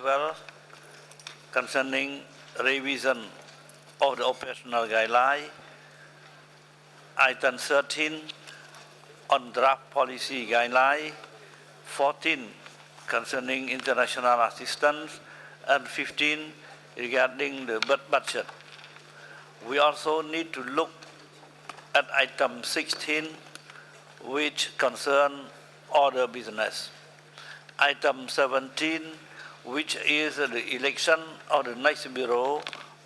12 concerning revision of the operational guideline, item 13 on draft policy guideline, 14 concerning international assistance, and 15 regarding the budget. We also need to look at item 16, which concern other business. Item 17, which is the election of the next bureau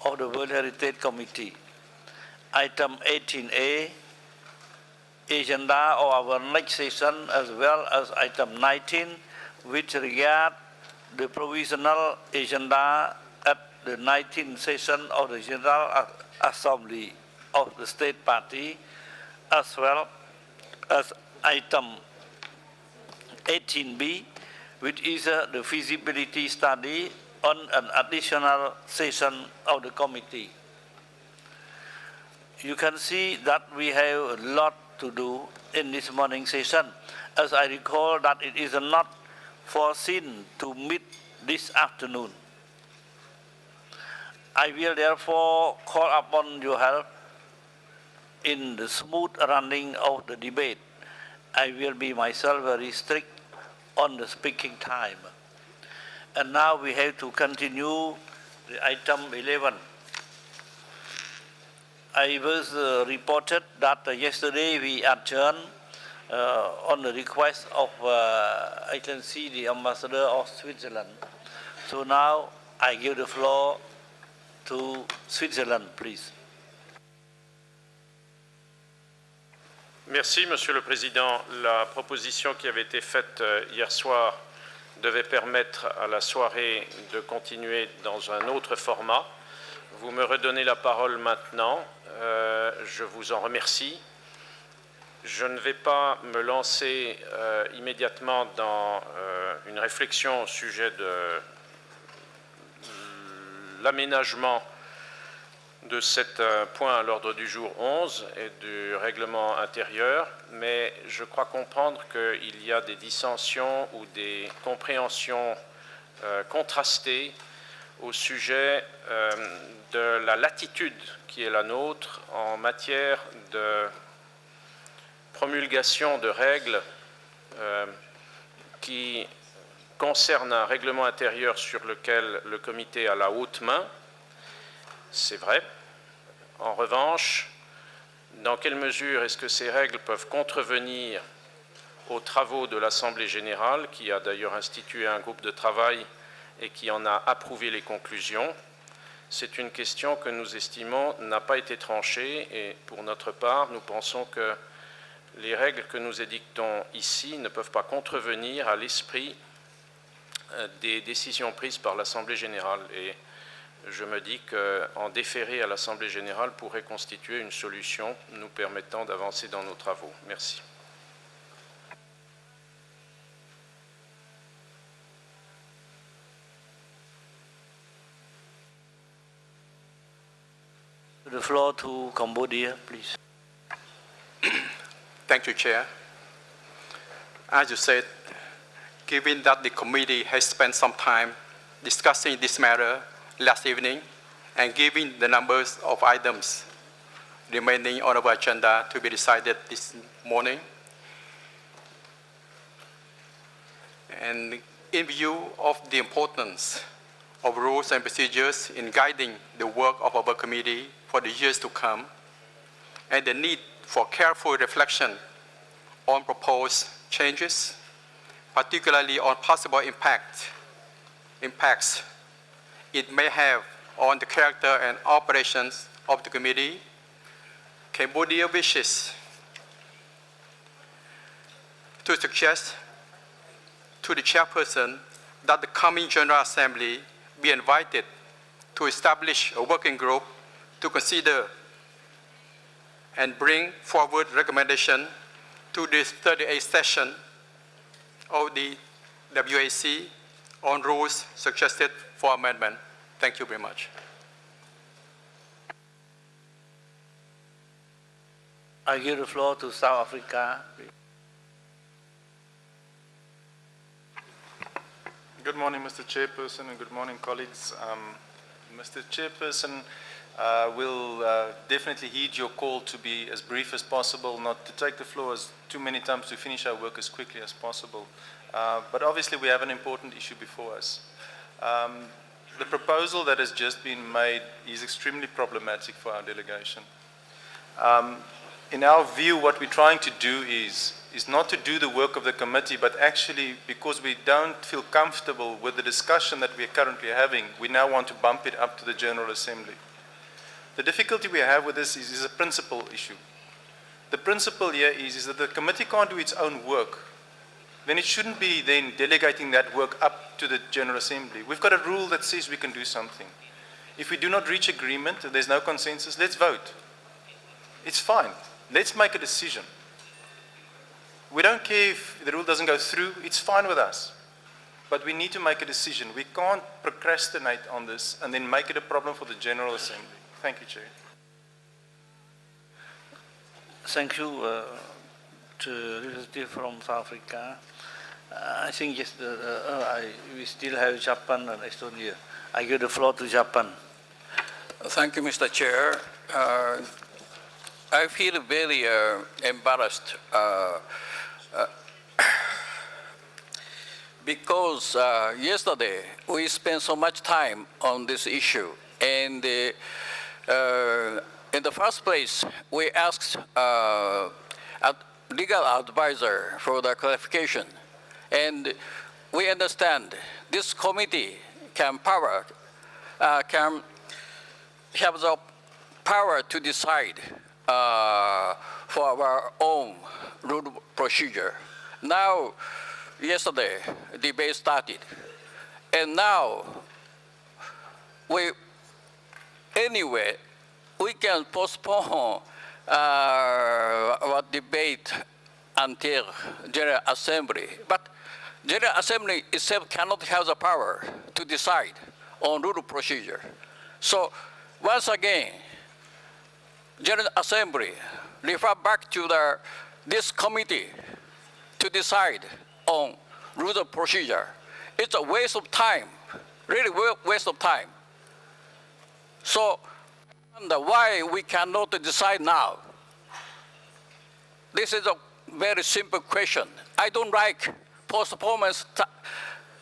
of the World Heritage Committee. Item 18A, agenda of our next session, as well as item 19, which regard the provisional agenda at the 19th session of the General Assembly of the State Party, as well as item 18B, which is the feasibility study on an additional session of the committee. You can see that we have a lot to do in this morning session, as I recall that it is not foreseen to meet this afternoon. I will therefore call upon your help in the smooth running of the debate. I will be myself very strict on the speaking time. And now we have to continue the item 11. I was reported that yesterday we adjourned on the request of, I can see the ambassador of Switzerland. So now I give the floor to Switzerland, please. Merci, Monsieur le Président. La proposition qui avait été faite hier soir devait permettre à la soirée de continuer dans un autre format. Vous me redonnez la parole maintenant. Je vous en remercie. Je ne vais pas me lancer immédiatement dans une réflexion au sujet de l'aménagement de cet point à l'ordre du jour 11 et du règlement intérieur, mais je crois comprendre qu'il y a des dissensions ou des compréhensions contrastées au sujet de la latitude qui est la nôtre en matière de promulgation de règles qui concernent un règlement intérieur sur lequel le comité a la haute main. C'est vrai. En revanche, dans quelle mesure est-ce que ces règles peuvent contrevenir aux travaux de l'Assemblée générale, qui a d'ailleurs institué un groupe de travail et qui en a approuvé les conclusions? C'est une question que nous estimons n'a pas été tranchée et pour notre part, nous pensons que les règles que nous édictons ici ne peuvent pas contrevenir à l'esprit des décisions prises par l'Assemblée générale. Et je me dis qu'en déférer à l'Assemblée générale pourrait constituer une solution nous permettant d'avancer dans nos travaux. Merci. The floor to Cambodia, please. Thank you, Chair. As you said, given that the committee has spent some time discussing this matter last evening and given the numbers of items remaining on our agenda to be decided this morning, and in view of the importance of rules and procedures in guiding the work of our committee for the years to come, and the need for careful reflection on proposed changes, particularly on possible impacts it may have on the character and operations of the committee, Cambodia wishes to suggest to the chairperson that the coming General Assembly be invited to establish a working group to consider and bring forward recommendation to this 38th session of the WAC on rules suggested for amendment. Thank you very much. I give the floor to South Africa. Good morning, Mr. Chairperson, and good morning, colleagues. Mr. Chairperson, will definitely heed your call to be as brief as possible, not to take the floor as too many times, to finish our work as quickly as possible. But obviously we have an important issue before us. The proposal that has just been made is extremely problematic for our delegation. In our view, what we're trying to do is not to do the work of the committee, but actually, because we don't feel comfortable with the discussion that we are currently having, we now want to bump it up to the General Assembly. The difficulty we have with this is a principle issue. The principle here is that the committee can't do its own work. Then it shouldn't be then delegating that work up to the General Assembly. We've got a rule that says we can do something. If we do not reach agreement, there's no consensus, let's vote. It's fine. Let's make a decision. We don't care if the rule doesn't go through, it's fine with us. But we need to make a decision. We can't procrastinate on this and then make it a problem for the General Assembly. Thank you, Chair. Thank you to representative from South Africa. I think yes, we still have Japan and Estonia. I give the floor to Japan. Thank you, Mr. Chair. I feel very embarrassed because yesterday we spent so much time on this issue, and in the first place we asked a legal advisor for the clarification, and we understand this committee can have the power to decide for our own rule procedure. Now, yesterday, debate started, and now, anyway, we can postpone our debate until General Assembly, but General Assembly itself cannot have the power to decide on rule procedure. So, once again, General Assembly refer back to this committee to decide on rules of procedure. It's a waste of time, really waste of time. So I wonder why we cannot decide now. This is a very simple question. I don't like postponement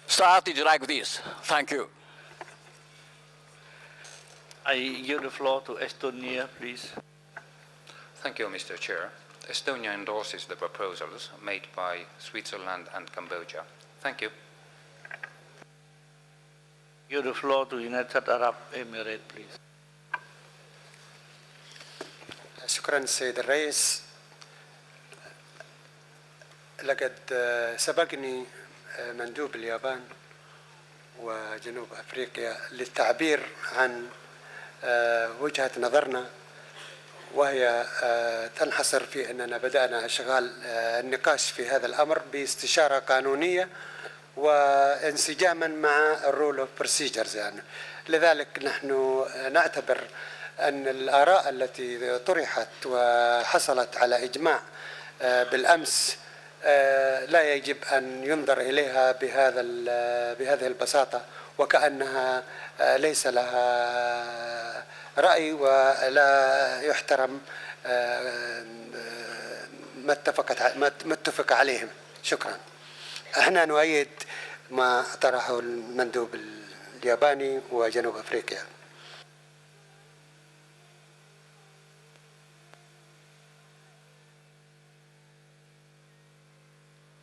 strategy like this. Thank you. I give the floor to Estonia, please. Thank you, Mr. Chair. Estonia endorses the proposals made by Switzerland and Cambodia. Thank you. Give the floor to United Arab Emirates, please. شكرا السيد الرئيس. لقد سبقني مندوب اليابان وجنوب أفريقيا للتعبير عن وجهة نظرنا، وهي تنحصر في أننا بدأنا أشغال النقاش في هذا الأمر باستشارة قانونية وانسجاما مع الرول اوف بروسيجرز. يعني لذلك نحن نعتبر أن الآراء التي طرحت وحصلت على إجماع بالأمس لا يجب أن ينظر إليها بهذه البساطة وكأنها ليس لها رأي ولا يحترم ما اتفق عليهم. شكرا. احنا نؤيد ما طرحه المندوب الياباني وجنوب أفريقيا.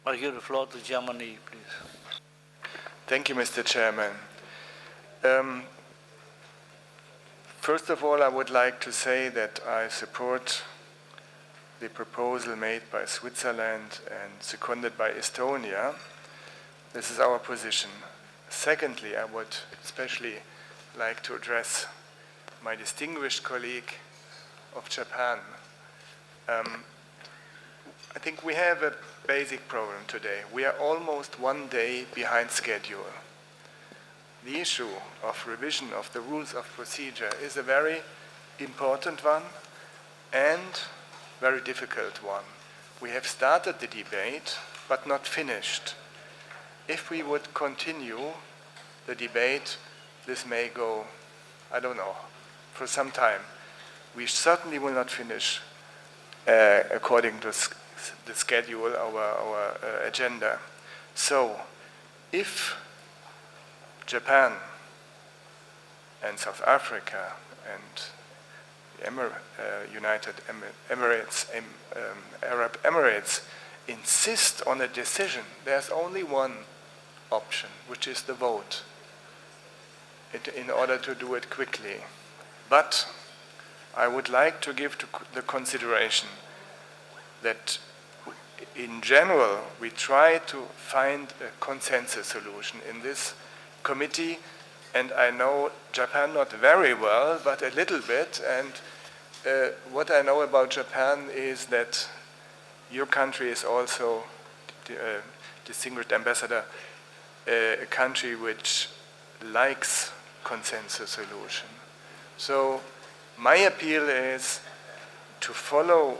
I give the floor to Germany, please. Thank you, Mr. Chairman. First of all, I would like to say that I support the proposal made by Switzerland and seconded by Estonia. This is our position. Secondly, I would especially like to address my distinguished colleague of Japan. I think we have a basic problem today. We are almost 1 day behind schedule. The issue of revision of the rules of procedure is a very important one and very difficult one. We have started the debate, but not finished. if we would continue the debate, this may go, I don't know, for some time. We certainly will not finish according to the schedule, our agenda. So, if Japan and South Africa and the United Emirates, Arab Emirates insist on a decision, there's only one option, which is the vote, in order to do it quickly. But I would like to give to the consideration that in general we try to find a consensus solution in this committee, and I know Japan not very well, but a little bit, and what I know about Japan is that your country is also, distinguished ambassador, a country which likes consensus solution. So my appeal is to follow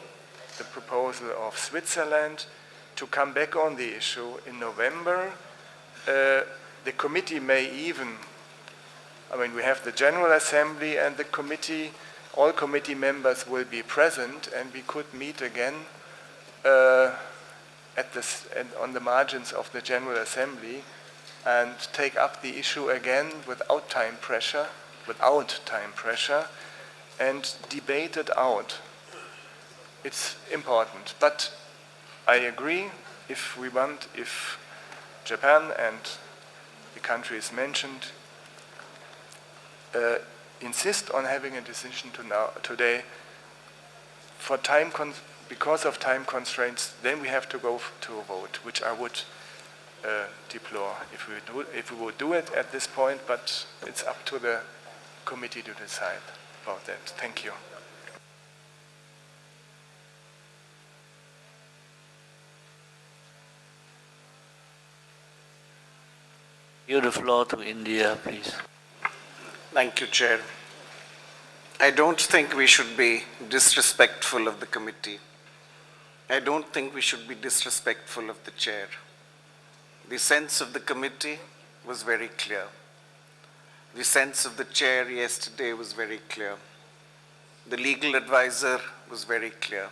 the proposal of Switzerland, to come back on the issue in November. The committee may even, I mean, we have the General Assembly and the committee, all committee members will be present, and we could meet again on the margins of the General Assembly and take up the issue again without time pressure, and debate it out. It's important, but I agree, if Japan and the countries mentioned insist on having a decision today, because of time constraints, then we have to go to a vote, which I would deplore if we would do it at this point, but it's up to the committee to decide about that. Thank you. Give the floor to India, please. Thank you, Chair. I don't think we should be disrespectful of the committee. I don't think we should be disrespectful of the Chair. The sense of the committee was very clear. The sense of the Chair yesterday was very clear. The legal advisor was very clear.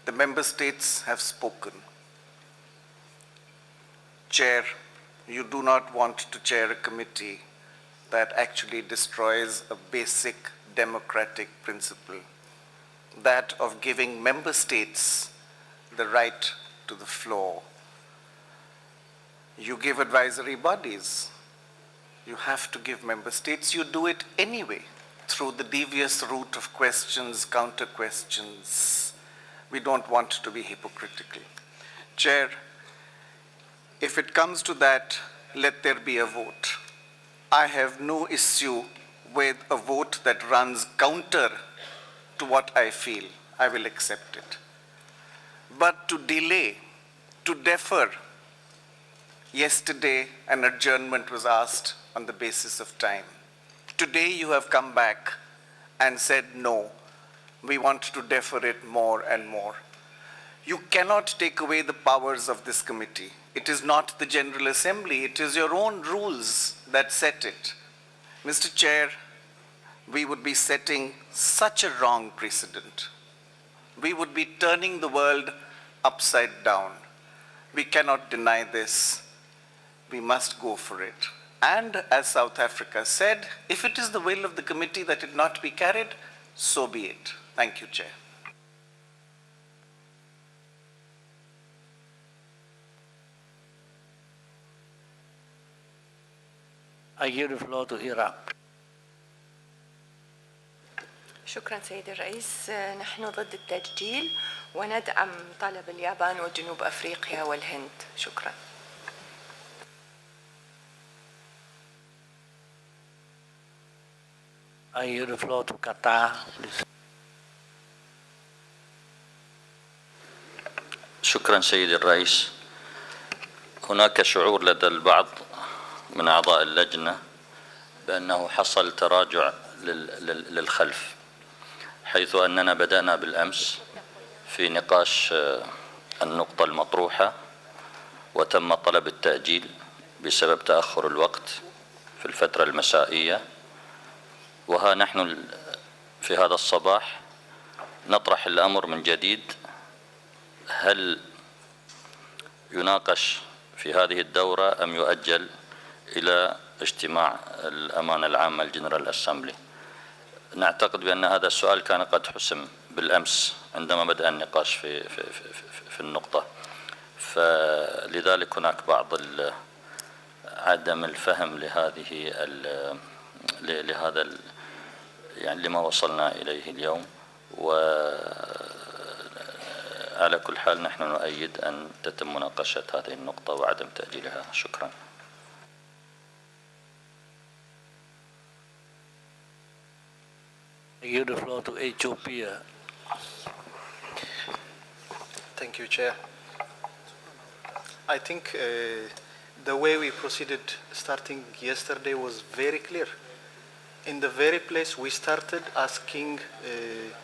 The member states have spoken. Chair, you do not want to chair a committee that actually destroys a basic democratic principle, that of giving member states the right to the floor. You give advisory bodies. You have to give member states. You do it anyway through the devious route of questions, counter questions. We don't want to be hypocritical. Chair, if it comes to that, let there be a vote. I have no issue with a vote that runs counter to what I feel. I will accept it. But to delay, to defer, yesterday an adjournment was asked on the basis of time. Today you have come back and said no, we want to defer it more and more. You cannot take away the powers of this committee. It is not the General Assembly, it is your own rules that set it. Mr. Chair, we would be setting such a wrong precedent. We would be turning the world upside down. We cannot deny this. We must go for it. And as South Africa said, if it is the will of the committee that it not be carried, so be it. Thank you, Chair. I give the floor to Iraq. شكرا سيد الرئيس. نحن ضد التأجيل وندعم طلب اليابان وجنوب أفريقيا والهند. شكرا. I give the floor to Qatar, please. شكرا سيد الرئيس. هناك شعور لدى البعض من أعضاء اللجنة بأنه حصل تراجع للخلف، حيث أننا بدأنا بالأمس في نقاش النقطة المطروحة، وتم طلب التأجيل بسبب تأخر الوقت في الفترة المسائية، وها نحن في هذا الصباح نطرح الأمر من جديد: هل يناقش في هذه الدورة أم يؤجل إلى اجتماع الأمانة العامة الجنرال أسمبلي؟ نعتقد بأن هذا السؤال كان قد حسم بالأمس عندما بدأ النقاش في النقطة، فلذلك هناك بعض عدم الفهم لهذا يعني لما وصلنا إليه اليوم. وعلى كل حال نحن نؤيد أن تتم مناقشة هذه النقطة وعدم تأجيلها. شكرا. I give the floor to Ethiopia. Thank you, Chair. I think the way we proceeded starting yesterday was very clear. In the very place we started asking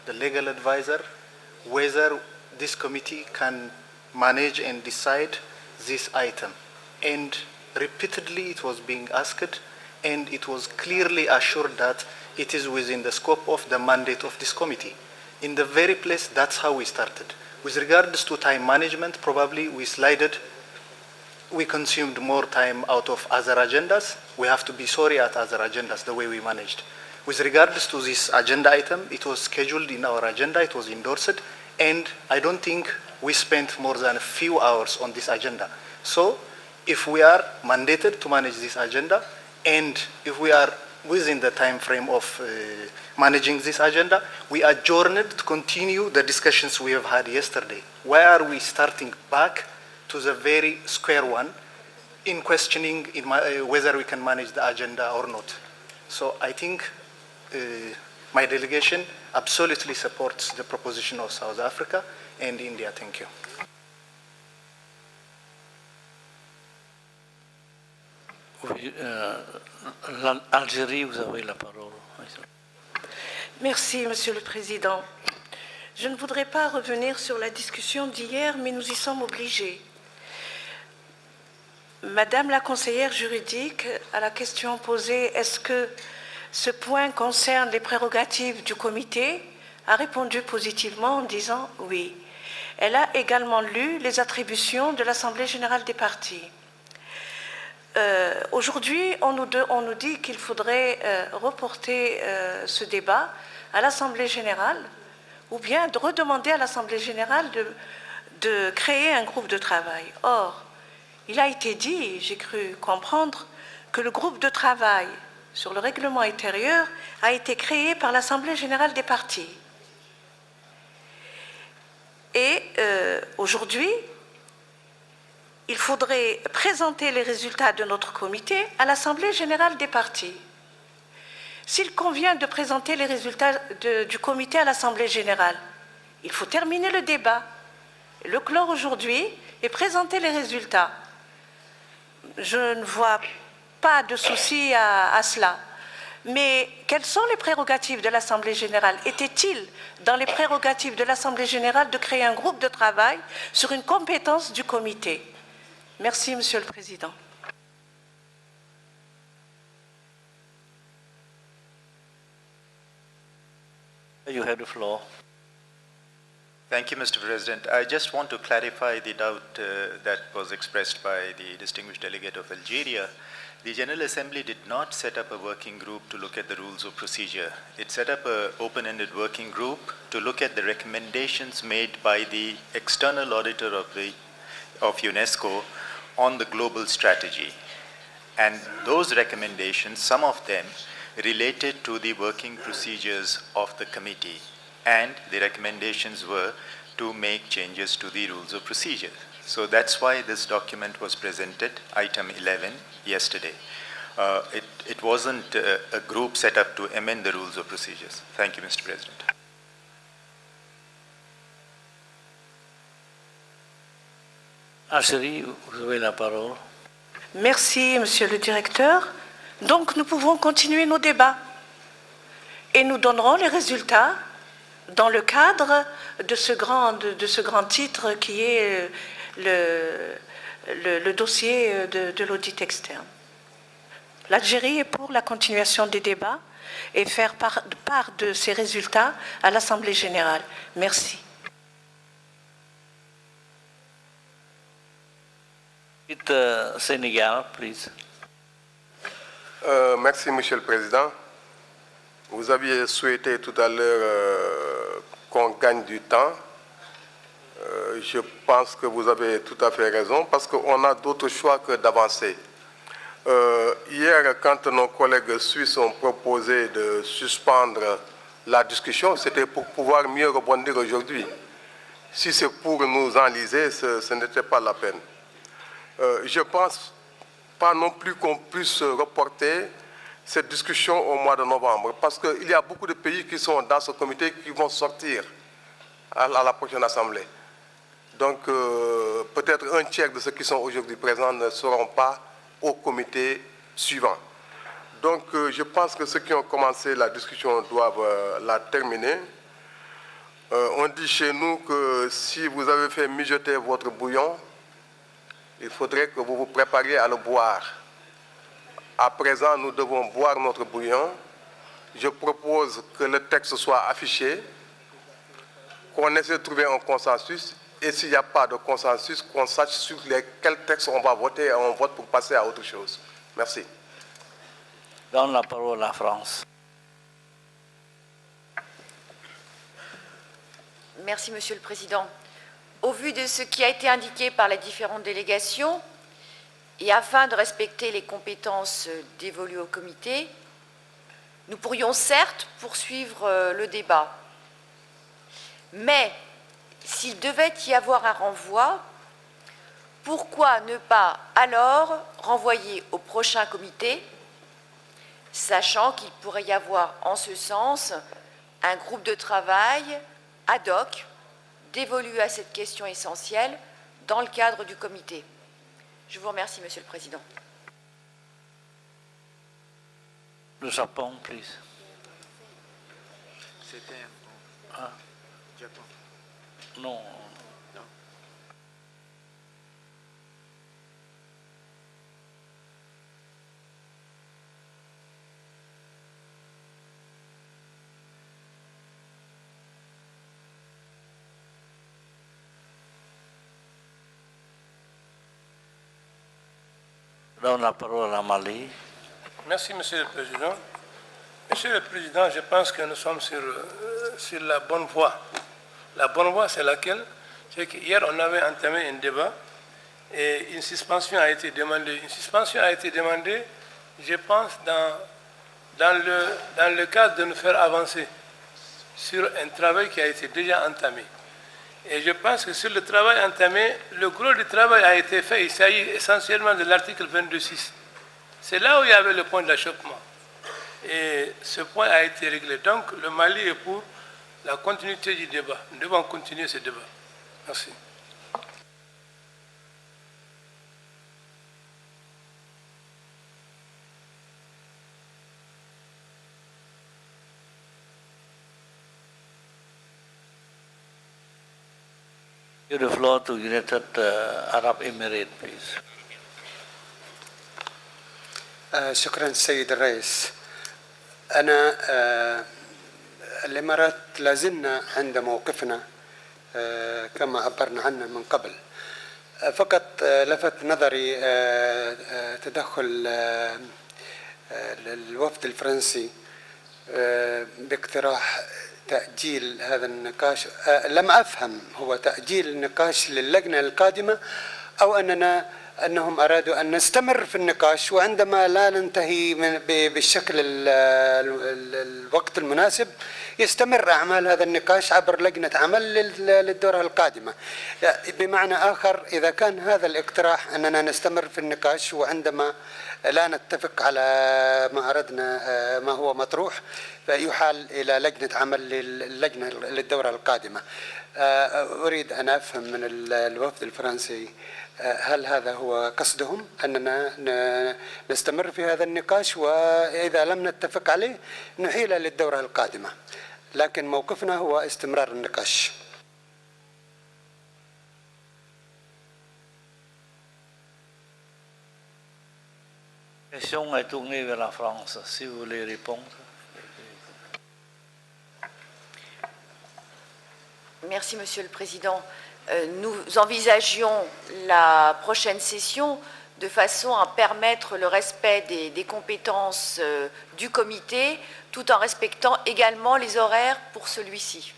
the legal advisor whether this committee can manage and decide this item. And repeatedly it was being asked, and it was clearly assured that it is within the scope of the mandate of this committee. In the very place, that's how we started. With regards to time management, probably we consumed more time out of other agendas. We have to be sorry at other agendas, the way we managed. With regards to this agenda item, it was scheduled in our agenda, it was endorsed, and I don't think we spent more than a few hours on this agenda. So, if we are mandated to manage this agenda, and if we are within the time frame of managing this agenda, we adjourned to continue the discussions we have had yesterday. Why are we starting back to the very square one in questioning whether we can manage the agenda or not? So I think my delegation absolutely supports the proposition of South Africa and India. Thank you. Algérie, vous avez la parole. Merci, Monsieur le Président. Je ne voudrais pas revenir sur la discussion d'hier, mais nous y sommes obligés. Madame la conseillère juridique, à la question posée, est-ce que ce point concerne les prérogatives du comité, a répondu positivement en disant oui. Elle a également lu les attributions de l'Assemblée générale des partis. Aujourd'hui, on nous dit qu'il faudrait reporter ce débat à l'Assemblée générale ou bien de redemander à l'Assemblée générale de créer un groupe de travail. Or, il a été dit, j'ai cru comprendre, que le groupe de travail sur le règlement intérieur a été créé par l'Assemblée générale des partis. Et aujourd'hui, il faudrait présenter les résultats de notre comité à l'Assemblée générale des partis. S'il convient de présenter les résultats du comité à l'Assemblée générale, il faut terminer le débat, le clore aujourd'hui et présenter les résultats. Je ne vois pas de souci à cela. Mais quelles sont les prérogatives de l'Assemblée générale? Était-il dans les prérogatives de l'Assemblée générale de créer un groupe de travail sur une compétence du comité? Merci, Monsieur le Président. You have the floor. Thank you, Mr. President. I just want to clarify the doubt that was expressed by the distinguished delegate of Algeria. The General Assembly did not set up a working group to look at the rules of procedure. It set up an open-ended working group to look at the recommendations made by the external auditor of UNESCO on the global strategy. And those recommendations, some of them, related to the working procedures of the committee. And the recommendations were to make changes to the rules of procedure. So that's why this document was presented, item 11, yesterday. It wasn't a group set up to amend the rules of procedures. Thank you, Mr. President. Algérie, vous avez la parole. Merci, Monsieur le Directeur. Donc, nous pouvons continuer nos débats. Et nous donnerons les résultats dans le cadre de ce grand titre qui est le dossier de l'audit externe. L'Algérie est pour la continuation des débats et faire part de ces résultats à l'Assemblée générale. Merci. Sénégal, please. Merci, Monsieur le Président. Vous aviez souhaité tout à l'heure qu'on gagne du temps. Je pense que vous avez tout à fait raison parce qu'on a d'autres choix que d'avancer. Hier, quand nos collègues suisses ont proposé de suspendre la discussion, c'était pour pouvoir mieux rebondir aujourd'hui. Si c'est pour nous enliser, ce n'était pas la peine. Je pense pas non plus qu'on puisse reporter cette discussion au mois de novembre, parce qu'il y a beaucoup de pays qui sont dans ce comité qui vont sortir à la prochaine Assemblée. Donc, peut-être un tiers de ceux qui sont aujourd'hui présents ne seront pas au comité suivant. Donc, je pense que ceux qui ont commencé la discussion doivent la terminer. On dit chez nous que si vous avez fait mijoter votre bouillon, il faudrait que vous vous prépariez à le boire. À présent, nous devons boire notre bouillon. Je propose que le texte soit affiché, qu'on essaie de trouver un consensus, et s'il n'y a pas de consensus, qu'on sache sur quel texte on va voter et on vote pour passer à autre chose. Merci. Donne la parole à la France. Merci, Monsieur le Président. Au vu de ce qui a été indiqué par les différentes délégations, et afin de respecter les compétences dévolues au comité, nous pourrions certes poursuivre le débat. Mais s'il devait y avoir un renvoi, pourquoi ne pas alors renvoyer au prochain comité, sachant qu'il pourrait y avoir en ce sens un groupe de travail ad hoc dévolu à cette question essentielle dans le cadre du comité. Je vous remercie, Monsieur le Président. Le Japon, please. C'était Ah. Japon. Non. Donne la parole à Mali. Merci, Monsieur le Président. Monsieur le Président, je pense que nous sommes sur la bonne voie. La bonne voie, c'est laquelle? C'est qu'hier, on avait entamé un débat et une suspension a été demandée. Une suspension a été demandée, je pense, dans le cadre de nous faire avancer sur un travail qui a été déjà entamé. Et je pense que sur le travail entamé, le gros du travail a été fait. Il s'agit essentiellement de l'article 22.6. C'est là où il y avait le point d'achoppement. Et ce point a été réglé. Donc, le Mali est pour la continuité du débat. Nous devons continuer ce débat. Merci. Give the floor to United Arab Emirates, please. شكرا سيد الرئيس. أنا الإمارات لازلنا عند موقفنا كما عبرنا عنه من قبل. فقط لفت نظري تدخل الوفد الفرنسي باقتراح تأجيل هذا النقاش. لم أفهم هو تأجيل النقاش للجنة القادمة أو أنهم أرادوا أن نستمر في النقاش وعندما لا ننتهي بالشكل الوقت المناسب يستمر أعمال هذا النقاش عبر لجنة عمل للدورة القادمة. بمعنى آخر إذا كان هذا الاقتراح أننا نستمر في النقاش وعندما لا نتفق على ما أردنا ما هو مطروح فيحال إلى لجنة عمل للجنة للدورة القادمة. أريد أن أفهم من الوفد الفرنسي هل هذا هو قصدهم أننا نستمر في هذا النقاش وإذا لم نتفق عليه نحيله للدورة القادمة، لكن موقفنا هو استمرار النقاش. question est tournée vers la France, si vous voulez répondre. Merci, Monsieur le Président. Nous envisagions la prochaine session de façon à permettre le respect des compétences du comité, tout en respectant également les horaires pour celui-ci.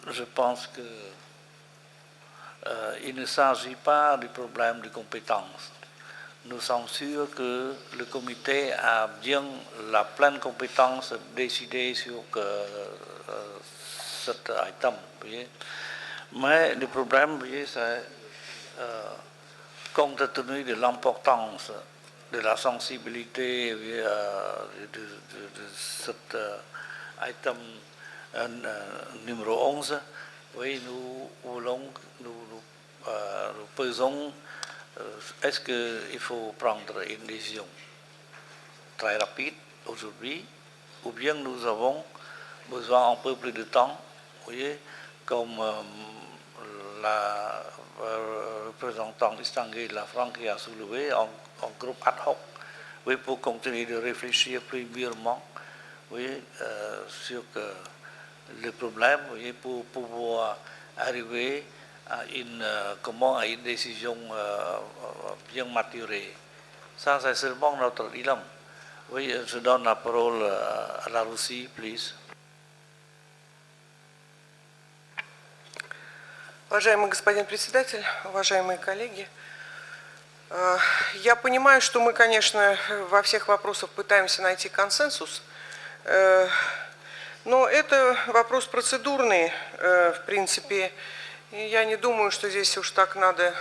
Je pense que il ne s'agit pas du problème de compétences. Nous sommes sûrs que le comité a bien la pleine compétence de décider sur cet item. Mais le problème, c'est compte tenu de l'importance de la sensibilité de cet item numéro 11, oui, nous pesons, est-ce qu'il faut prendre une décision très rapide aujourd'hui, ou bien nous avons besoin un peu plus de temps, vous voyez, comme la représentante distinguée de la France qui a soulevé en groupe ad hoc, oui, pour continuer de réfléchir plus mûrement, oui, sur le problème, oui, pour pouvoir arriver à une décision bien maturée. Ça, c'est seulement notre dilemme. Oui, je donne la parole à la Russie, please. Уважаемый господин председатель, уважаемые коллеги, я понимаю, что мы, конечно, во всех вопросах пытаемся найти консенсус, но это вопрос процедурный, в принципе, и я не думаю, что здесь уж так надо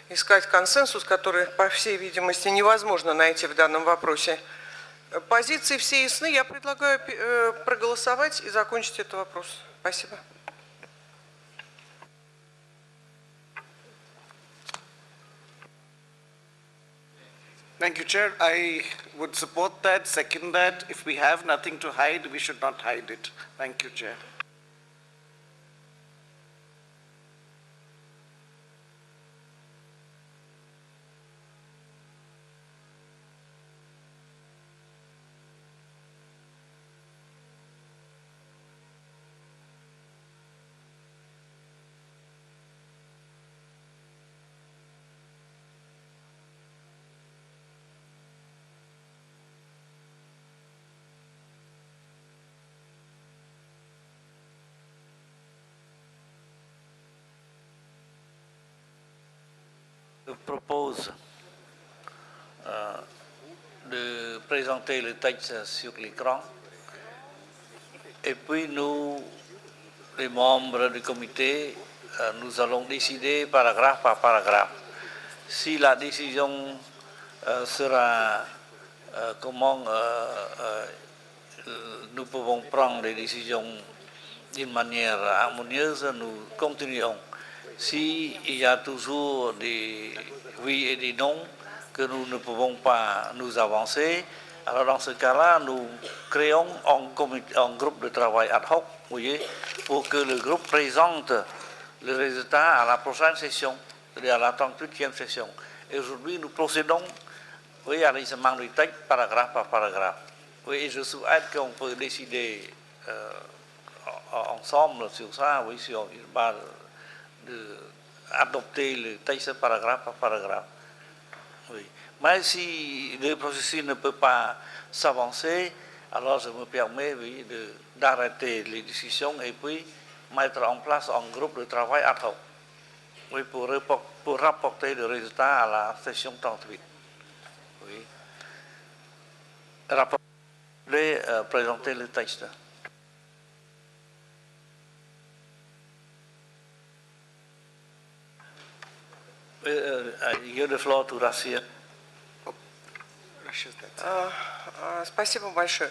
искать консенсус, который, по всей видимости, невозможно найти в данном вопросе. Позиции все ясны, я предлагаю проголосовать и закончить этот вопрос. Спасибо. Thank you, Chair. I would support that, second that. If we have nothing to hide, we should not hide it. Thank you, Chair. Je propose de présenter le texte sur l'écran et puis nous, les membres du comité, nous allons décider paragraphe par paragraphe. Si la décision sera comment nous pouvons prendre des décisions d'une manière harmonieuse, nous continuons. S'il y a toujours des oui et des non que nous ne pouvons pas nous avancer, alors dans ce cas-là, nous créons un groupe de travail ad hoc, vous voyez, pour que le groupe présente le résultat à la prochaine session, c'est-à-dire à la 38e session. Et aujourd'hui, nous procédons oui, à l'examen du texte paragraphe par paragraphe. Oui, et je souhaite qu'on peut décider ensemble sur ça, oui, sur une base d'adopter le texte paragraphe par paragraphe. Oui. Mais si le processus ne peut pas s'avancer, alors je me permets oui, d'arrêter les discussions et puis mettre en place un groupe de travail ad hoc oui, pour rapporter le résultat à la session 38. Oui. Présenter le texte. Give the floor to Russia. Спасибо большое.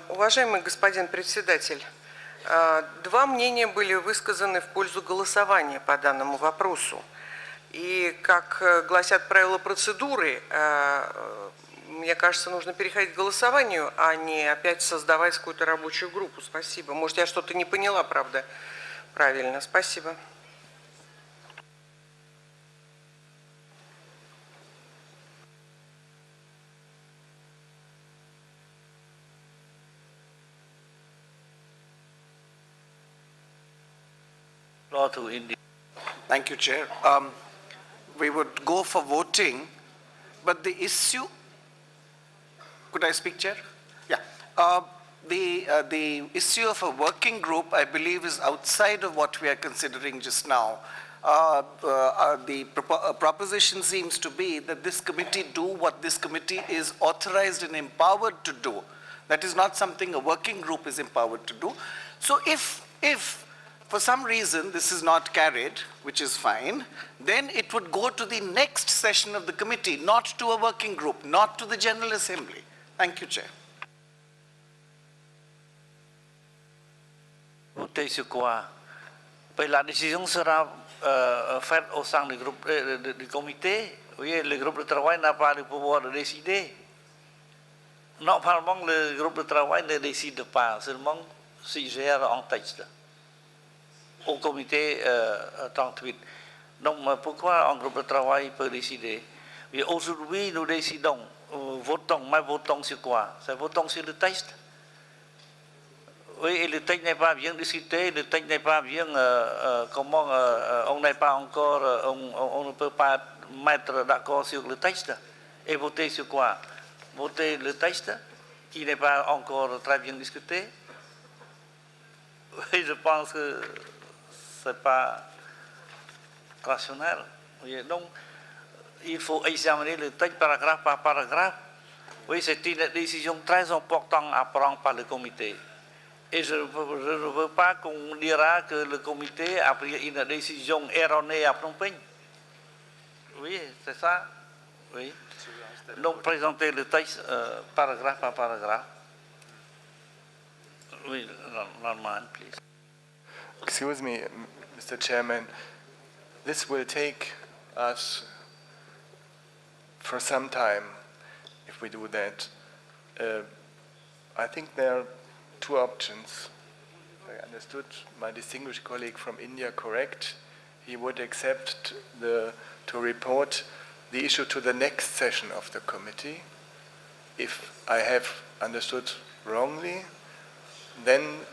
Уважаемый господин председатель, два мнения были высказаны в пользу голосования по данному вопросу. И, как гласят правила процедуры, мне кажется, нужно переходить к голосованию, а не опять создавать какую-то рабочую группу. Спасибо. Может, я что-то не поняла, правда, правильно. Спасибо. Floor to India. Thank you, Chair. We would go for voting, but the issue, could I speak, Chair? Yeah. The issue of a working group, I believe, is outside of what we are considering just now. The proposition seems to be that this committee do what this committee is authorized and empowered to do. That is not something a working group is empowered to do. So if for some reason this is not carried, which is fine, then it would go to the next session of the committee, not to a working group, not to the General Assembly. Thank you, Chair. La décision sera faite au sein du comité. Oui, le groupe de travail n'a pas le pouvoir de décider. Normalement, le groupe de travail ne décide pas, seulement suggère un texte au comité 38. Donc, pourquoi un groupe de travail peut décider? Aujourd'hui, nous décidons, votons, mais votons sur quoi? C'est votons sur le texte. Oui, et le texte n'est pas bien discuté, le texte n'est pas bien, comment, on n'est pas encore, on ne peut pas mettre d'accord sur le texte. Et voter sur quoi? Voter le texte qui n'est pas encore très bien discuté. Oui, je pense que ce n'est pas rationnel. Oui, donc, il faut examiner le texte paragraphe par paragraphe. Oui, c'est une décision très importante à prendre par le comité. Et je ne veux pas qu'on dira que le comité a pris une décision erronée à Phnom Penh. Oui, c'est ça. Oui. Donc, présenter le texte paragraphe par paragraphe. Oui, Norman, please. Excuse me, Mr. Chairman. This will take us for some time if we do that. I think there are two options. I understood my distinguished colleague from India correct. He would accept to report the issue to the next session of the committee. If I have understood wrongly, then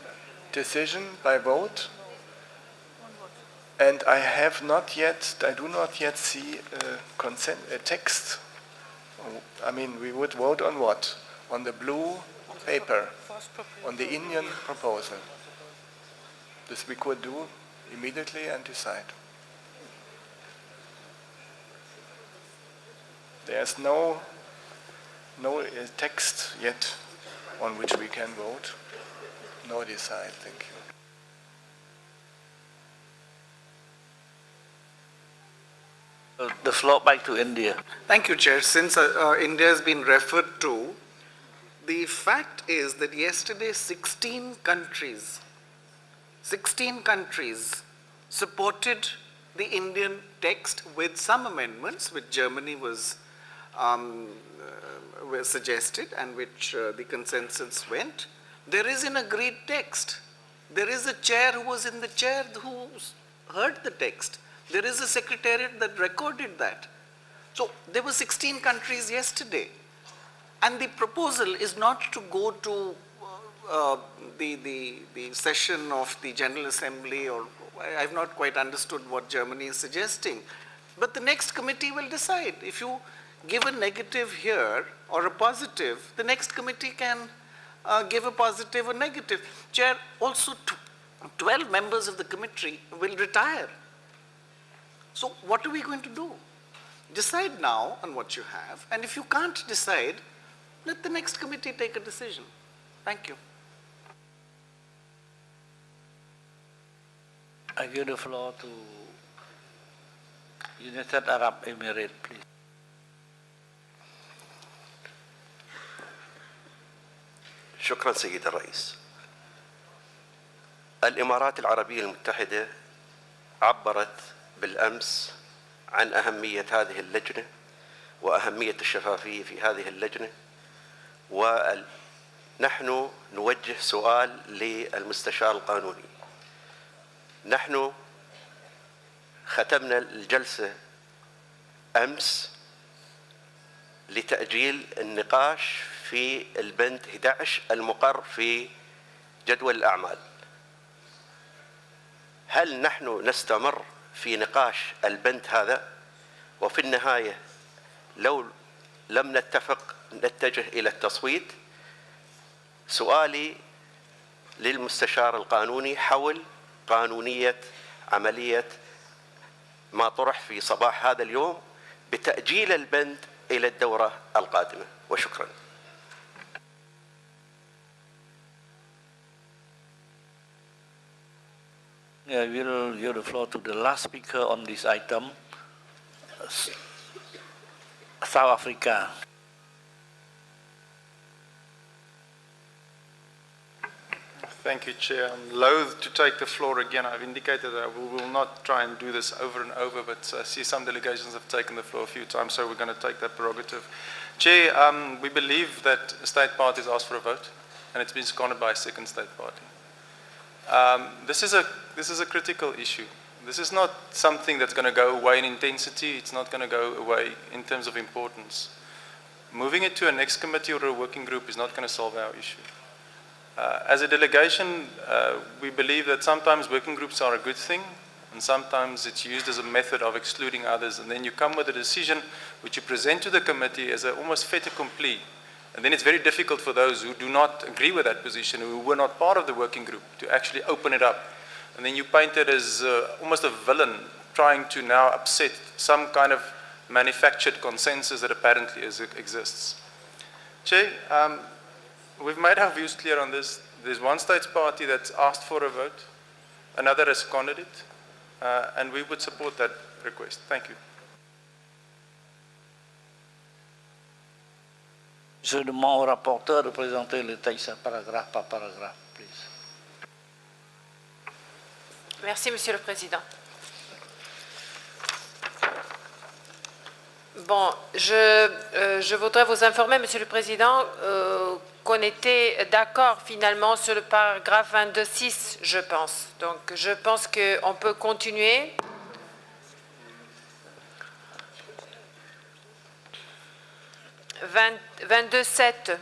decision by vote. And I do not yet see a text. I mean, we would vote on what? On the blue paper, on the Indian proposal. This we could do immediately and decide. There's no text yet on which we can vote, nor decide. Thank you. The floor back to India. Thank you, Chair. Since India has been referred to, the fact is that yesterday 16 countries supported the Indian text with some amendments, which Germany was suggested and which the consensus went. There is an agreed text. There is a chair who was in the chair who heard the text. There is a secretariat that recorded that. So there were 16 countries yesterday. And the proposal is not to go to the session of the General Assembly, or I have not quite understood what Germany is suggesting. But the next committee will decide. If you give a negative here or a positive, the next committee can give a positive or negative. Chair, also 12 members of the committee will retire. So what are we going to do? Decide now on what you have, and if you can't decide, let the next committee take a decision. Thank you. I give the floor to United Arab Emirates, please. شكرا سيد الرئيس. الإمارات العربية المتحدة عبرت بالأمس عن أهمية هذه اللجنة وأهمية الشفافية في هذه اللجنة، ونحن نوجه سؤال للمستشار القانوني. نحن ختمنا الجلسة أمس لتأجيل النقاش في البند 11 المقر في جدول الأعمال. هل نحن نستمر في نقاش البند هذا؟ وفي النهاية لو لم نتفق نتجه إلى التصويت. سؤالي للمستشار القانوني حول قانونية عملية ما طرح في صباح هذا اليوم بتأجيل البند إلى الدورة القادمة، وشكرا. I will give the floor to the last speaker on this item, South Africa. Thank you, Chair. I'm loath to take the floor again. I've indicated that we will not try and do this over and over, but I see some delegations have taken the floor a few times, so we're going to take that prerogative. Chair, we believe that state parties asked for a vote, and it's been seconded by a second state party. This is a critical issue. This is not something that's going to go away in intensity. It's not going to go away in terms of importance. Moving it to a next committee or a working group is not going to solve our issue. As a delegation, we believe that sometimes working groups are a good thing, and sometimes it's used as a method of excluding others, and then you come with a decision which you present to the committee as an almost fait accompli. And then it's very difficult for those who do not agree with that position, who were not part of the working group, to actually open it up. And then you paint it as almost a villain trying to now upset some kind of manufactured consensus that apparently exists. Chair, we've made our views clear on this. There's one states party that's asked for a vote, another has seconded it, and we would support that request. Thank you. Je demande au rapporteur de présenter le texte paragraphe par paragraphe, please. Merci, Monsieur le Président. Bon, je voudrais vous informer, Monsieur le Président, qu'on était d'accord finalement sur le paragraphe 22.6, je pense. Donc, je pense qu'on peut continuer. « 22.7 ».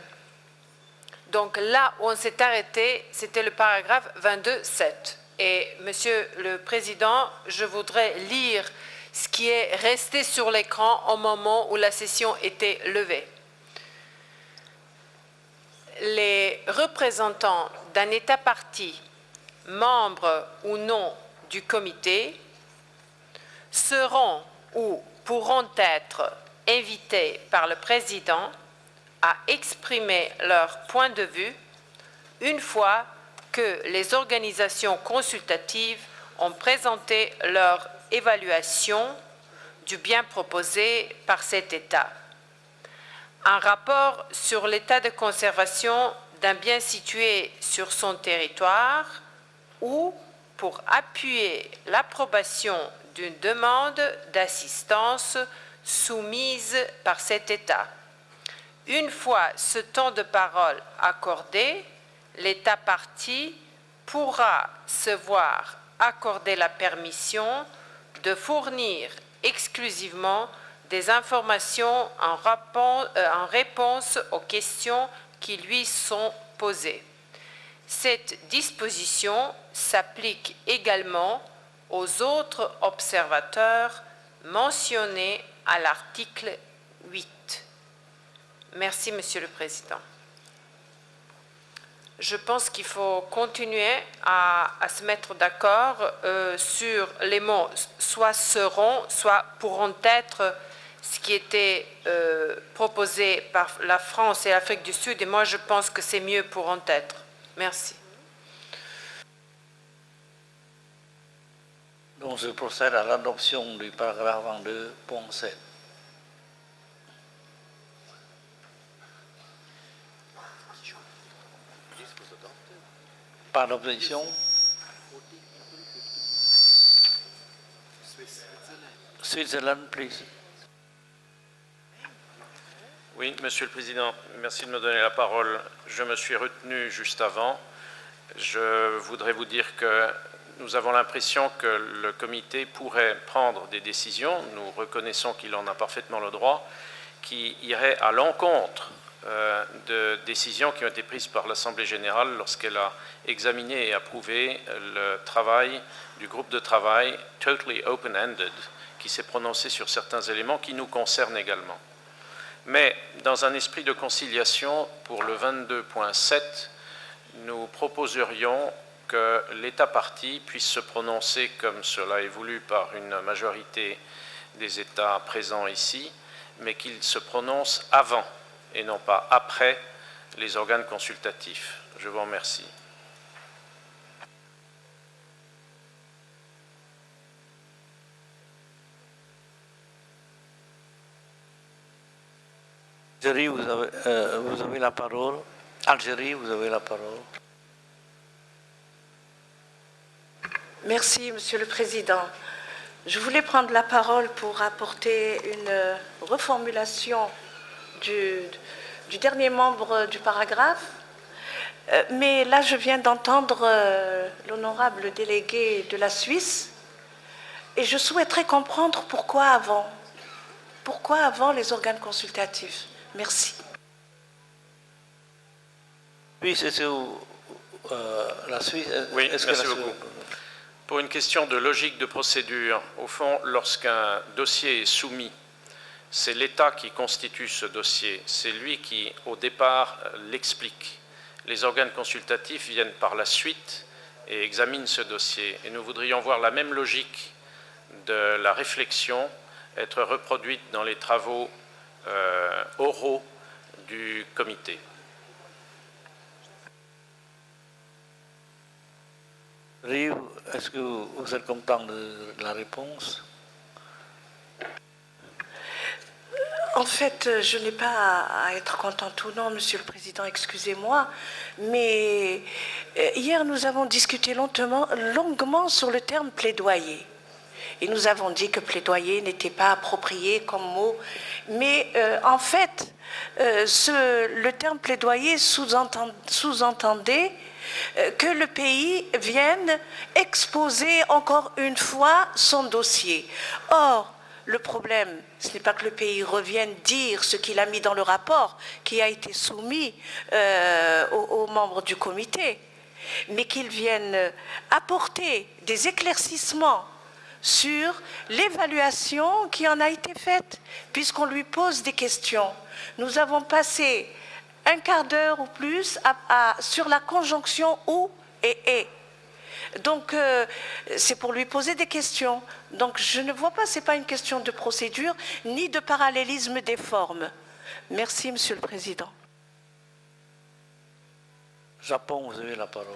Donc là où on s'est arrêté, c'était le paragraphe 22.7. Et Monsieur le Président, je voudrais lire ce qui est resté sur l'écran au moment où la session était levée. Les représentants d'un État partie, membres ou non du comité, seront ou pourront être invités par le Président à exprimer leur point de vue une fois que les organisations consultatives ont présenté leur évaluation du bien proposé par cet État. Un rapport sur l'état de conservation d'un bien situé sur son territoire ou pour appuyer l'approbation d'une demande d'assistance soumise par cet État. Une fois ce temps de parole accordé, l'État partie pourra se voir accorder la permission de fournir exclusivement des informations en réponse aux questions qui lui sont posées. Cette disposition s'applique également aux autres observateurs mentionnés à l'article 8. Merci, Monsieur le Président. Je pense qu'il faut continuer à se mettre d'accord sur les mots soit seront, soit pourront être, ce qui était proposé par la France et l'Afrique du Sud, et moi je pense que c'est mieux pourront être. Merci. Donc je procède à l'adoption du paragraphe 22.7. Pas d'objection. Switzerland, please. Oui, Monsieur le Président, merci de me donner la parole. Je me suis retenu juste avant. Je voudrais vous dire que nous avons l'impression que le comité pourrait prendre des décisions, nous reconnaissons qu'il en a parfaitement le droit, qui iraient à l'encontre de décisions qui ont été prises par l'Assemblée générale lorsqu'elle a examiné et approuvé le travail du groupe de travail totally open-ended qui s'est prononcé sur certains éléments qui nous concernent également. Mais dans un esprit de conciliation, pour le 22.7, nous proposerions que l'État partie puisse se prononcer, comme cela est voulu par une majorité des États présents ici, mais qu'il se prononce avant et non pas après les organes consultatifs. Je vous remercie. Algérie, vous avez la parole. Algérie, vous avez la parole. Merci, Monsieur le Président. Je voulais prendre la parole pour apporter une reformulation du dernier membre du paragraphe. Mais là, je viens d'entendre l'honorable délégué de la Suisse et je souhaiterais comprendre pourquoi avant. Pourquoi avant les organes consultatifs? Merci. Oui, c'est la Suisse. Oui, merci beaucoup. Pour une question de logique de procédure, au fond, lorsqu'un dossier est soumis, c'est l'État qui constitue ce dossier. C'est lui qui, au départ, l'explique. Les organes consultatifs viennent par la suite et examinent ce dossier. Et nous voudrions voir la même logique de la réflexion être reproduite dans les travaux oraux du comité. Est-ce que vous êtes content de la réponse? En fait, je n'ai pas à être contente ou non, Monsieur le Président, excusez-moi, mais hier nous avons discuté longuement sur le terme plaidoyer. Et nous avons dit que plaidoyer n'était pas approprié comme mot. Mais en fait, le terme plaidoyer sous-entendait que le pays vienne exposer encore une fois son dossier. Or, le problème, ce n'est pas que le pays revienne dire ce qu'il a mis dans le rapport qui a été soumis aux membres du comité, mais qu'il vienne apporter des éclaircissements sur l'évaluation qui en a été faite, puisqu'on lui pose des questions. Nous avons passé un quart d'heure ou plus sur la conjonction ou et. Donc, c'est pour lui poser des questions. Donc, je ne vois pas, ce n'est pas une question de procédure, ni de parallélisme des formes. Merci, Monsieur le Président. Japon, vous avez la parole.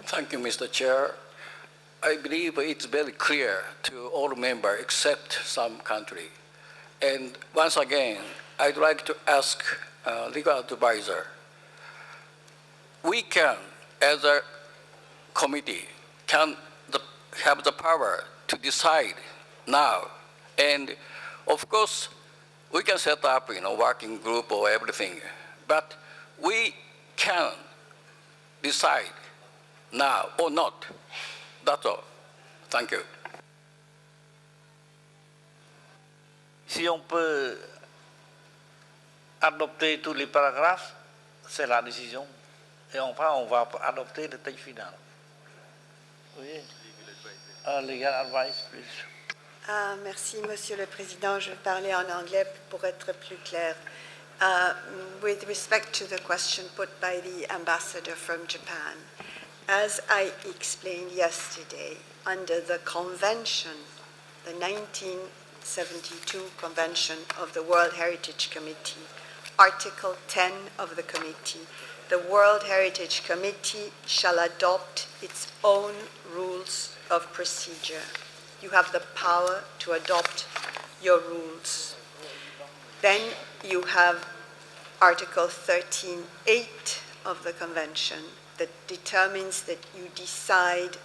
Thank you, Mr. Chair. I believe it's very clear to all members except some country. And once again, I'd like to ask legal advisor. We can, as a committee, have the power to decide now. And of course, we can set up, working group or everything. But we can decide now or not. That's all. Thank you. Si on peut adopter tous les paragraphes, c'est la décision. Et enfin, on va adopter le texte final. Oui. Legal advice, please. Merci, Monsieur le Président. Je vais parler en anglais pour être plus clair. With respect to the question put by the ambassador from Japan, as I explained yesterday, under the convention, the 1972 Convention of the World Heritage Committee, Article 10 of the committee, the World Heritage Committee shall adopt its own rules of procedure. You have the power to adopt your rules. Then you have Article 13.8 of the Convention that determines that you decide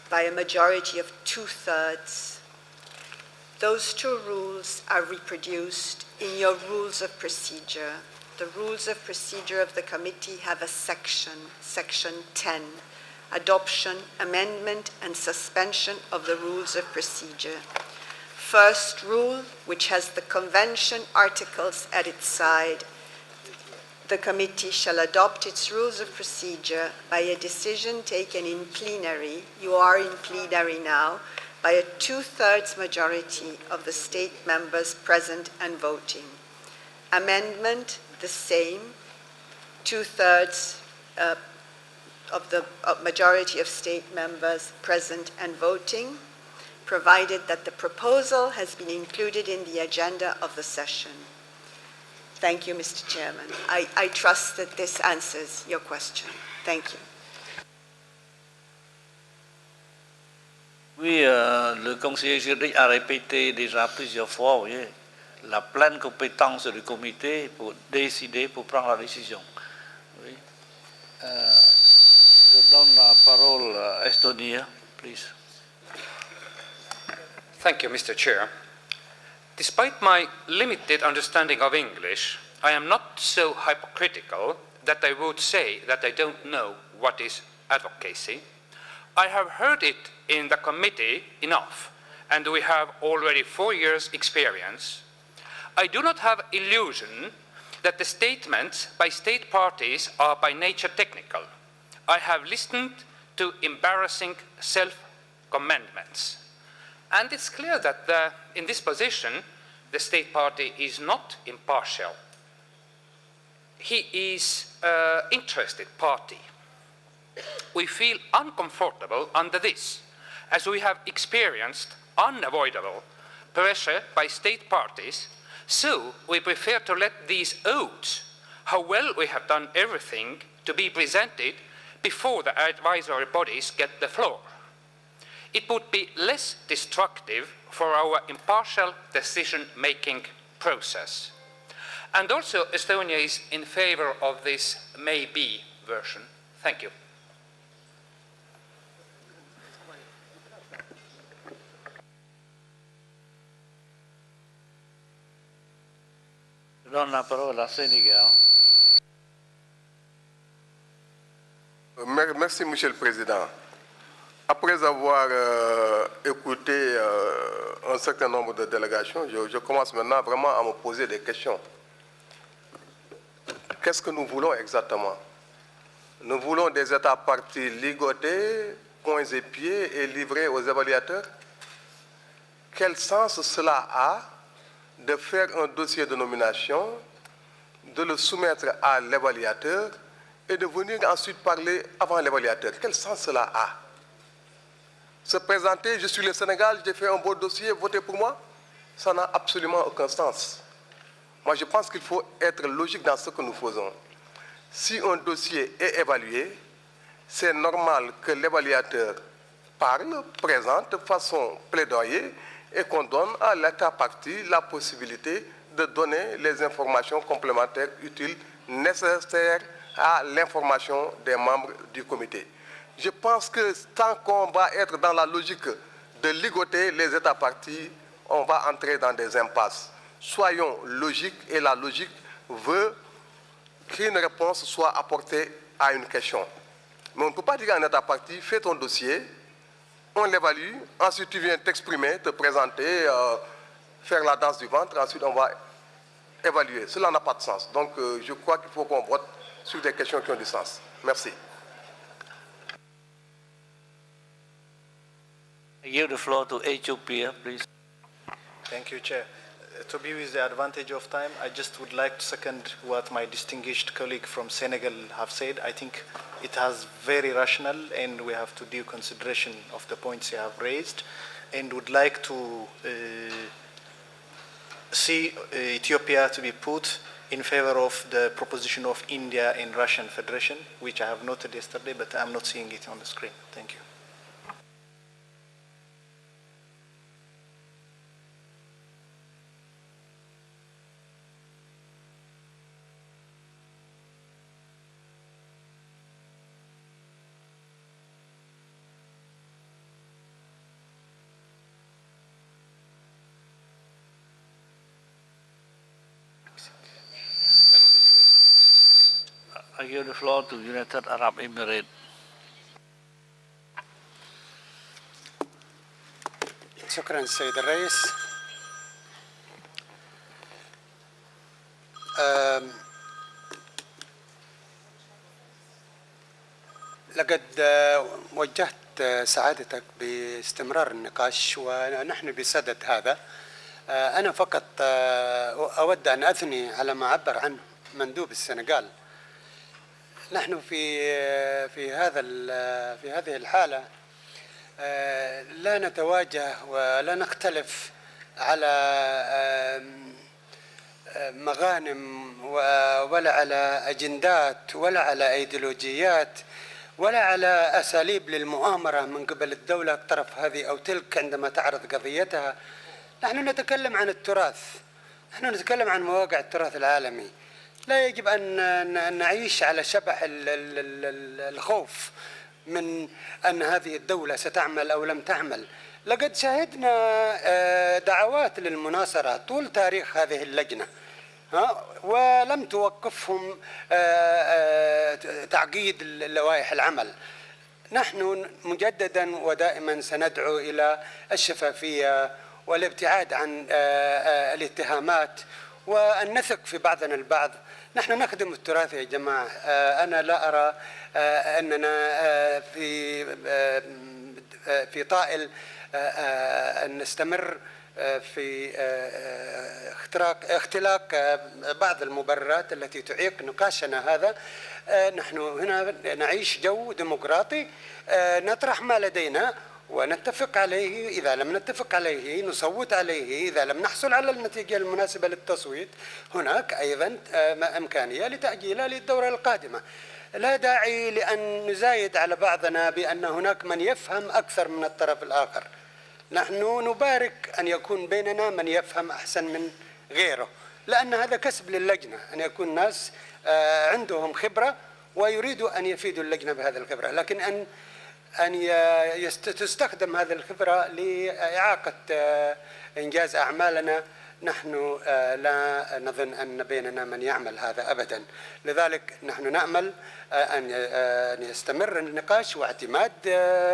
by a majority of 2/3. Those two rules are reproduced in your rules of procedure. The rules of procedure of the committee have a section, Section 10, Adoption, Amendment, and Suspension of the Rules of Procedure. First rule, which has the convention articles at its side, the committee shall adopt its rules of procedure by a decision taken in plenary, you are in plenary now, by a 2/3 majority of the state members present and voting. Amendment, the same, 2/3 of the majority of state members present and voting, provided that the proposal has been included in the agenda of the session. Thank you, Mr. Chairman. I trust that this answers your question. Thank you. Oui, le conseiller juridique a répété déjà plusieurs fois, oui, la pleine compétence du comité pour décider, pour prendre la décision. Oui. Je donne la parole à Estonia, please. Thank you, Mr. Chair. Despite my limited understanding of English, I am not so hypocritical that I would say that I don't know what is advocacy. I have heard it in the committee enough, and we have already 4 years' experience. I do not have illusion that the statements by state parties are by nature technical. I have listened to embarrassing self-commendments. And it's clear that in this position, the state party is not impartial. He is an interested party. We feel uncomfortable under this, as we have experienced unavoidable pressure by state parties, so we prefer to let these oaths, how well we have done everything, to be presented before the advisory bodies get the floor. It would be less destructive for our impartial decision-making process. And also, Estonia is in favor of this maybe version. Thank you. Je donne la parole à Sénégal. Merci, Monsieur le Président. Après avoir écouté un certain nombre de délégations, je commence maintenant vraiment à me poser des questions. Qu'est-ce que nous voulons exactement? Nous voulons des États partis ligotés, poings et pieds et livrés aux évaluateurs? Quel sens cela a de faire un dossier de nomination, de le soumettre à l'évaluateur et de venir ensuite parler avant l'évaluateur? Quel sens cela a? Se présenter, je suis le Sénégal, j'ai fait un beau dossier, votez pour moi, ça n'a absolument aucun sens. Moi, je pense qu'il faut être logique dans ce que nous faisons. Si un dossier est évalué, c'est normal que l'évaluateur parle, présente, fasse son plaidoyer et qu'on donne à l'État partie la possibilité de donner les informations complémentaires utiles, nécessaires à l'information des membres du comité. Je pense que tant qu'on va être dans la logique de ligoter les États partis, on va entrer dans des impasses. Soyons logiques, et la logique veut qu'une réponse soit apportée à une question. Mais on ne peut pas dire à un État parti, fais ton dossier, on l'évalue, ensuite tu viens t'exprimer, te présenter, faire la danse du ventre, ensuite on va évaluer. Cela n'a pas de sens. Donc je crois qu'il faut qu'on vote sur des questions qui ont du sens. Merci. I give the floor to Ethiopia, please. Thank you, Chair. To be with the advantage of time, I just would like to second what my distinguished colleague from Senegal have said. I think it has very rational, and we have to due consideration of the points you have raised, and would like to see Ethiopia to be put in favor of the proposition of India and Russian Federation, which I have noted yesterday, but I'm not seeing it on the screen. Thank you. I give the floor to United Arab Emirates. شكرا سيد الرئيس. لقد وجهت سعادتك باستمرار النقاش ونحن بصدد هذا. أنا فقط أود أن أثني على ما عبر عنه مندوب السنغال. نحن في هذه الحالة لا نتواجه ولا نختلف على مغانم ولا على أجندات ولا على أيديولوجيات ولا على أساليب للمؤامرة من قبل الدولة الطرف هذه أو تلك عندما تعرض قضيتها. نحن نتكلم عن التراث، نحن نتكلم عن مواقع التراث العالمي. لا يجب أن نعيش على شبح الخوف من أن هذه الدولة ستعمل أو لم تعمل. لقد شاهدنا دعوات للمناصرة طول تاريخ هذه اللجنة ولم توقفهم تعقيد اللوائح العمل. نحن مجددا ودائما سندعو إلى الشفافية والابتعاد عن الاتهامات وأن نثق في بعضنا البعض. نحن نخدم التراث يا جماعة. أنا لا أرى أننا في طائل أن نستمر في اختلاق بعض المبررات التي تعيق نقاشنا هذا. نحن هنا نعيش جو ديمقراطي، نطرح ما لدينا ونتفق عليه. إذا لم نتفق عليه نصوت عليه. إذا لم نحصل على النتيجة المناسبة للتصويت هناك أيضا إمكانية لتأجيلها للدورة القادمة. لا داعي لأن نزايد على بعضنا بأن هناك من يفهم أكثر من الطرف الآخر. نحن نبارك أن يكون بيننا من يفهم أحسن من غيره، لأن هذا كسب للجنة أن يكون ناس عندهم خبرة ويريدوا أن يفيدوا اللجنة بهذه الخبرة، لكن أن تستخدم هذه الخبرة لإعاقة إنجاز أعمالنا نحن لا نظن أن بيننا من يعمل هذا أبدا. لذلك نحن نأمل أن يستمر النقاش واعتماد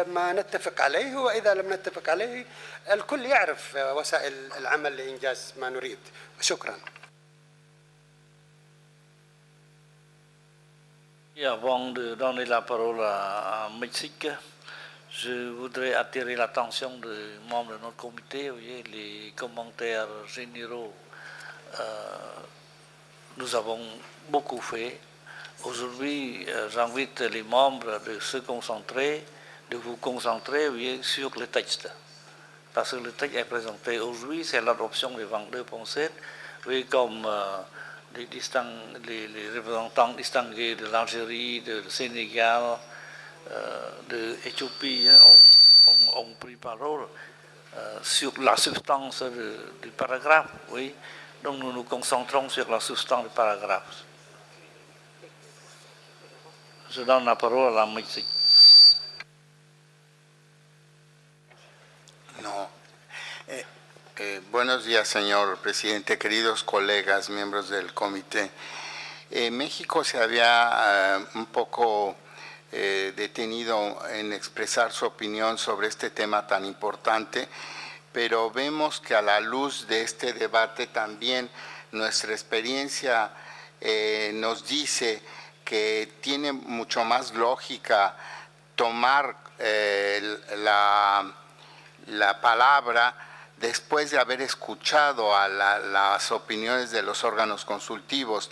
ما نتفق عليه، وإذا لم نتفق عليه الكل يعرف وسائل العمل لإنجاز ما نريد. شكرا. Avant de donner la parole à Mexique, je voudrais attirer l'attention des membres de notre comité. Vous voyez, les commentaires généraux, nous avons beaucoup fait. Aujourd'hui, j'invite les membres de se concentrer, de vous concentrer sur le texte. Parce que le texte est présenté aujourd'hui, c'est l'adoption des 22 pensées. Oui, comme les représentants distingués de l'Algérie, du Sénégal, de l'Éthiopie ont pris parole sur la substance du paragraphe. Oui. Donc nous nous concentrons sur la substance du paragraphe. Je donne la parole à la Mexique. No. Buenos días, señor presidente, queridos colegas, miembros del comité. México se había un poco detenido en expresar su opinión sobre este tema tan importante, pero vemos que a la luz de este debate también nuestra experiencia nos dice que tiene mucho más lógica tomar la palabra después de haber escuchado a las opiniones de los órganos consultivos.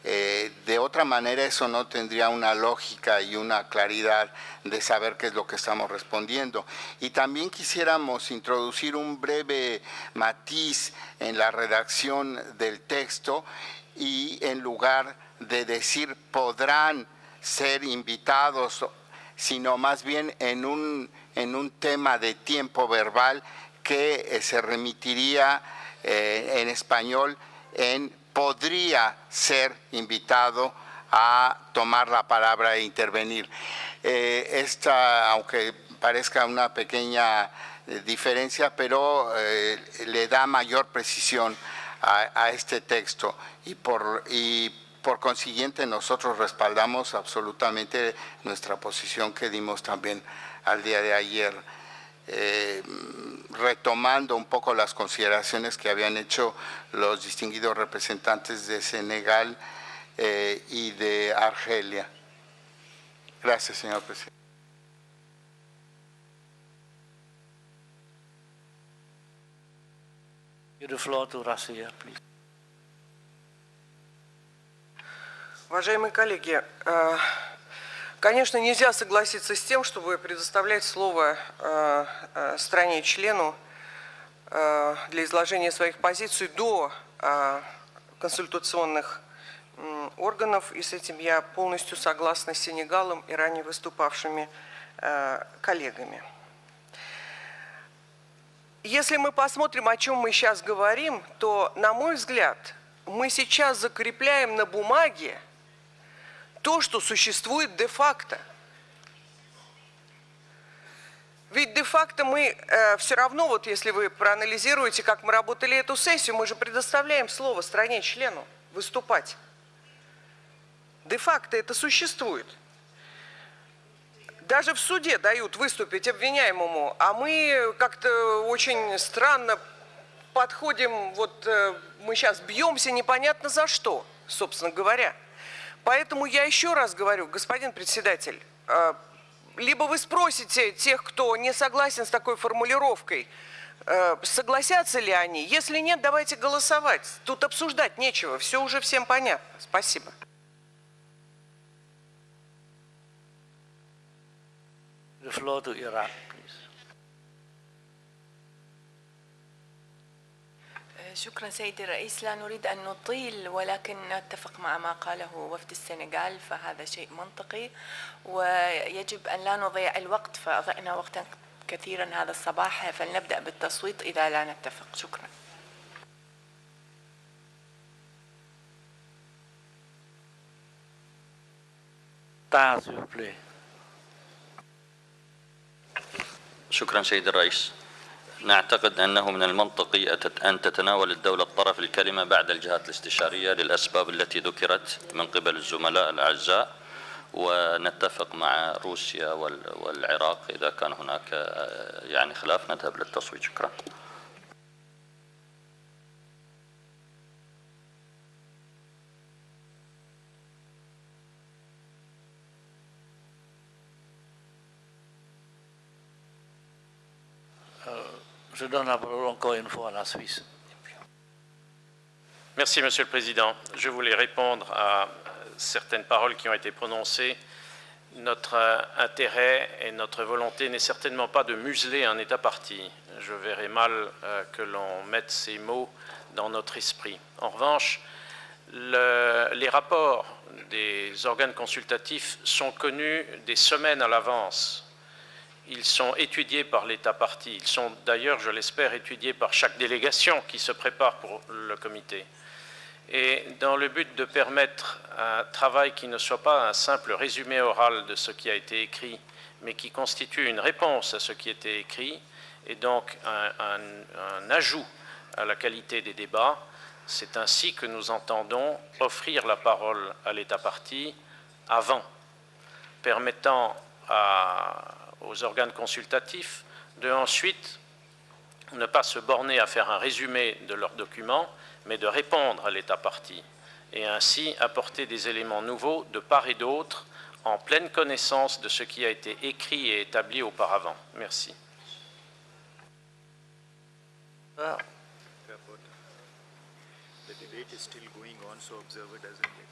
De otra manera eso no tendría una lógica y una claridad de saber qué es lo que estamos respondiendo. Y también quisiéramos introducir un breve matiz en la redacción del texto y en lugar de decir podrán ser invitados, sino más bien en un tema de tiempo verbal que se remitiría en español en podría ser invitado a tomar la palabra e intervenir. Esta, aunque parezca una pequeña diferencia, pero le da mayor precisión a este texto y por consiguiente nosotros respaldamos absolutamente nuestra posición que dimos también al día de ayer. retomando un poco las consideraciones que habían hecho los distinguidos representantes de Senegal y de Argelia. Gracias, señor presidente. Give the floor to Russia, please. Уважаемые коллеги, конечно, нельзя согласиться с тем, чтобы предоставлять слово стране-члену для изложения своих позиций до консультационных органов, и с этим я полностью согласна с Сенегалом и ранее выступавшими коллегами. Если мы посмотрим, о чем мы сейчас говорим, то, на мой взгляд, мы сейчас закрепляем на бумаге то, что существует де-факто. Ведь де-факто мы все равно, вот если вы проанализируете, как мы работали эту сессию, мы же предоставляем слово стране-члену выступать. Де-факто это существует. Даже в суде дают выступить обвиняемому, а мы как-то очень странно подходим, вот мы сейчас бьемся непонятно за что, собственно говоря. Поэтому я еще раз говорю, господин председатель, либо вы спросите тех, кто не согласен с такой формулировкой, согласятся ли они. Если нет, давайте голосовать. Тут обсуждать нечего, все уже всем понятно. Спасибо. The floor to Iraq, please. شكرا سيدي الرئيس. لا نريد أن نطيل ولكن نتفق مع ما قاله وفد السنغال، فهذا شيء منطقي ويجب أن لا نضيع الوقت، فأضعنا وقتا كثيرا هذا الصباح، فلنبدأ بالتصويت إذا لا نتفق. شكرا. شكرا سيد الرئيس. نعتقد أنه من المنطقي أن تتناول الدولة الطرف الكلمة بعد الجهات الاستشارية للأسباب التي ذكرت من قبل الزملاء الأعزاء، ونتفق مع روسيا والعراق إذا كان هناك يعني خلاف نذهب للتصويت. شكرا. Je donne la parole encore une fois à la Suisse. Merci, Monsieur le Président. Je voulais répondre à certaines paroles qui ont été prononcées. Notre intérêt et notre volonté n'est certainement pas de museler un État parti. Je verrais mal que l'on mette ces mots dans notre esprit. En revanche, les rapports des organes consultatifs sont connus des semaines à l'avance. Ils sont étudiés par l'État parti. Ils sont d'ailleurs, je l'espère, étudiés par chaque délégation qui se prépare pour le comité. Et dans le but de permettre un travail qui ne soit pas un simple résumé oral de ce qui a été écrit, mais qui constitue une réponse à ce qui était écrit, et donc un ajout à la qualité des débats, c'est ainsi que nous entendons offrir la parole à l'État parti avant, permettant aux organes consultatifs de ensuite ne pas se borner à faire un résumé de leurs documents, mais de répondre à l'État parti et ainsi apporter des éléments nouveaux de part et d'autre en pleine connaissance de ce qui a été écrit et établi auparavant. Merci. The debate is still going on, so observer doesn't get it.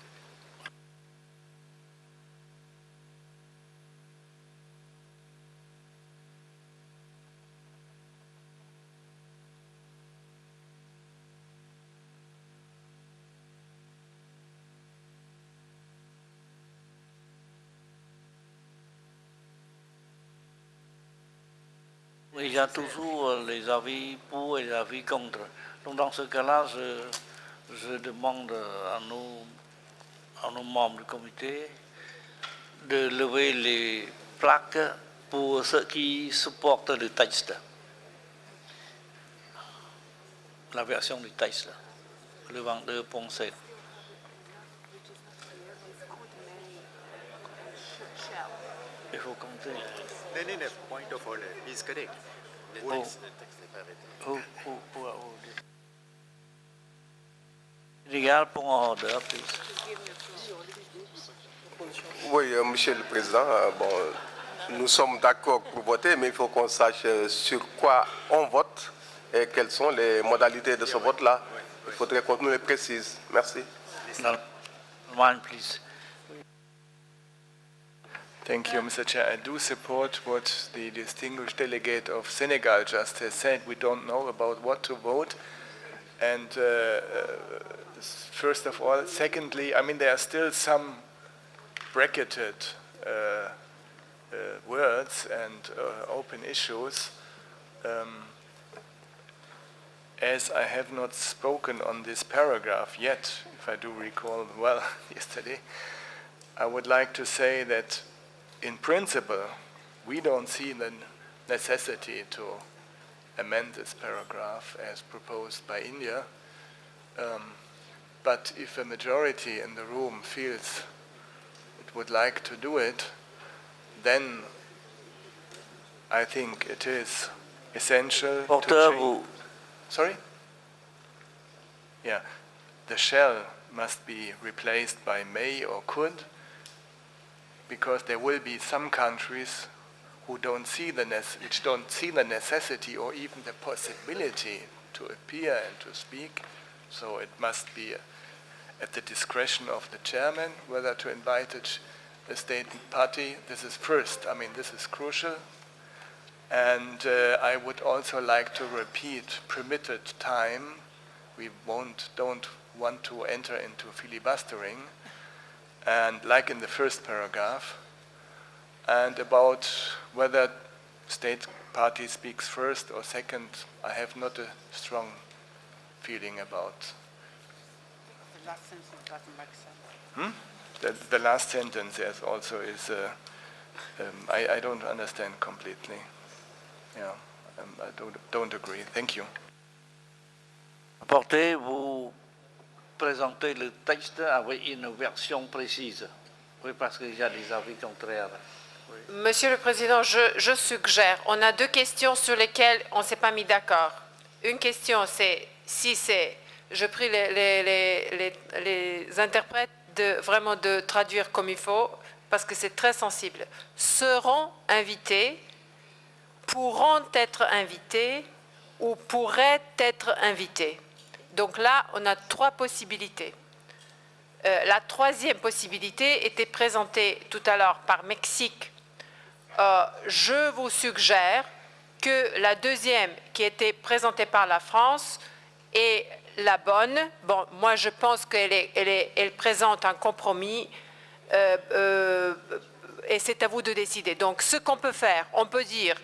Il y a toujours les avis pour et les avis contre. Donc dans ce cas-là, je demande à nos membres du comité de lever les plaques pour ceux qui supportent le texte, la version du texte, le 22.7. Il faut compter. No, point of order. He's correct. Regard point order, please. Oui, Monsieur le Président, bon, nous sommes d'accord pour voter, mais il faut qu'on sache sur quoi on vote et quelles sont les modalités de ce vote-là. Il faudrait qu'on nous les précise. Merci. One, please. Thank you, Mr. Chair. I do support what the distinguished delegate of Senegal just has said. We don't know about what to vote. And first of all, secondly, I mean, there are still some bracketed words and open issues. As I have not spoken on this paragraph yet, if I do recall well yesterday, I would like to say that in principle, we don't see the necessity to amend this paragraph as proposed by India. But if a majority in the room feels it would like to do it, then I think it is essential to change. Sorry? Yeah, the shall must be replaced by may or could, because there will be some countries who don't see which don't see the necessity or even the possibility to appear and to speak. So it must be at the discretion of the chairman whether to invite a state party. This is first. I mean, this is crucial. And I would also like to repeat permitted time. We don't want to enter into filibustering. And like in the first paragraph, and about whether state party speaks first or second, I have not a strong feeling about. The last sentence doesn't make sense. The last sentence yes, also is, I don't understand completely. Yeah, I don't agree. Thank you. Apportez, vous présentez le texte avec une version précise. Oui, parce qu'il y a des avis contraires. Oui. Monsieur le Président, je suggère, on a deux questions sur lesquelles on ne s'est pas mis d'accord. Une question, c'est si c'est, je prie les interprètes vraiment de traduire comme il faut, parce que c'est très sensible. Seront invités, pourront être invités ou pourraient être invités. Donc là, on a trois possibilités. La troisième possibilité était présentée tout à l'heure par Mexique. Je vous suggère que la deuxième, qui était présentée par la France, est la bonne. Bon, moi, je pense qu'elle présente un compromis et c'est à vous de décider. Donc, ce qu'on peut faire, on peut dire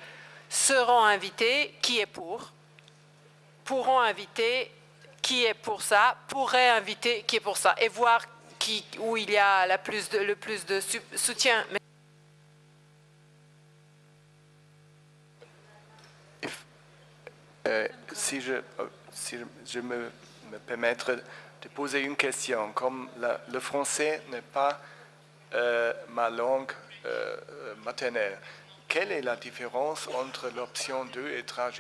seront invités, qui est pour, pourront inviter, qui est pour ça, pourrait inviter, qui est pour ça, et voir où il y a le plus de soutien. Si je me permettre de poser une question, comme le français n'est pas ma langue maternelle, quelle est la différence entre l'option 2 et 3?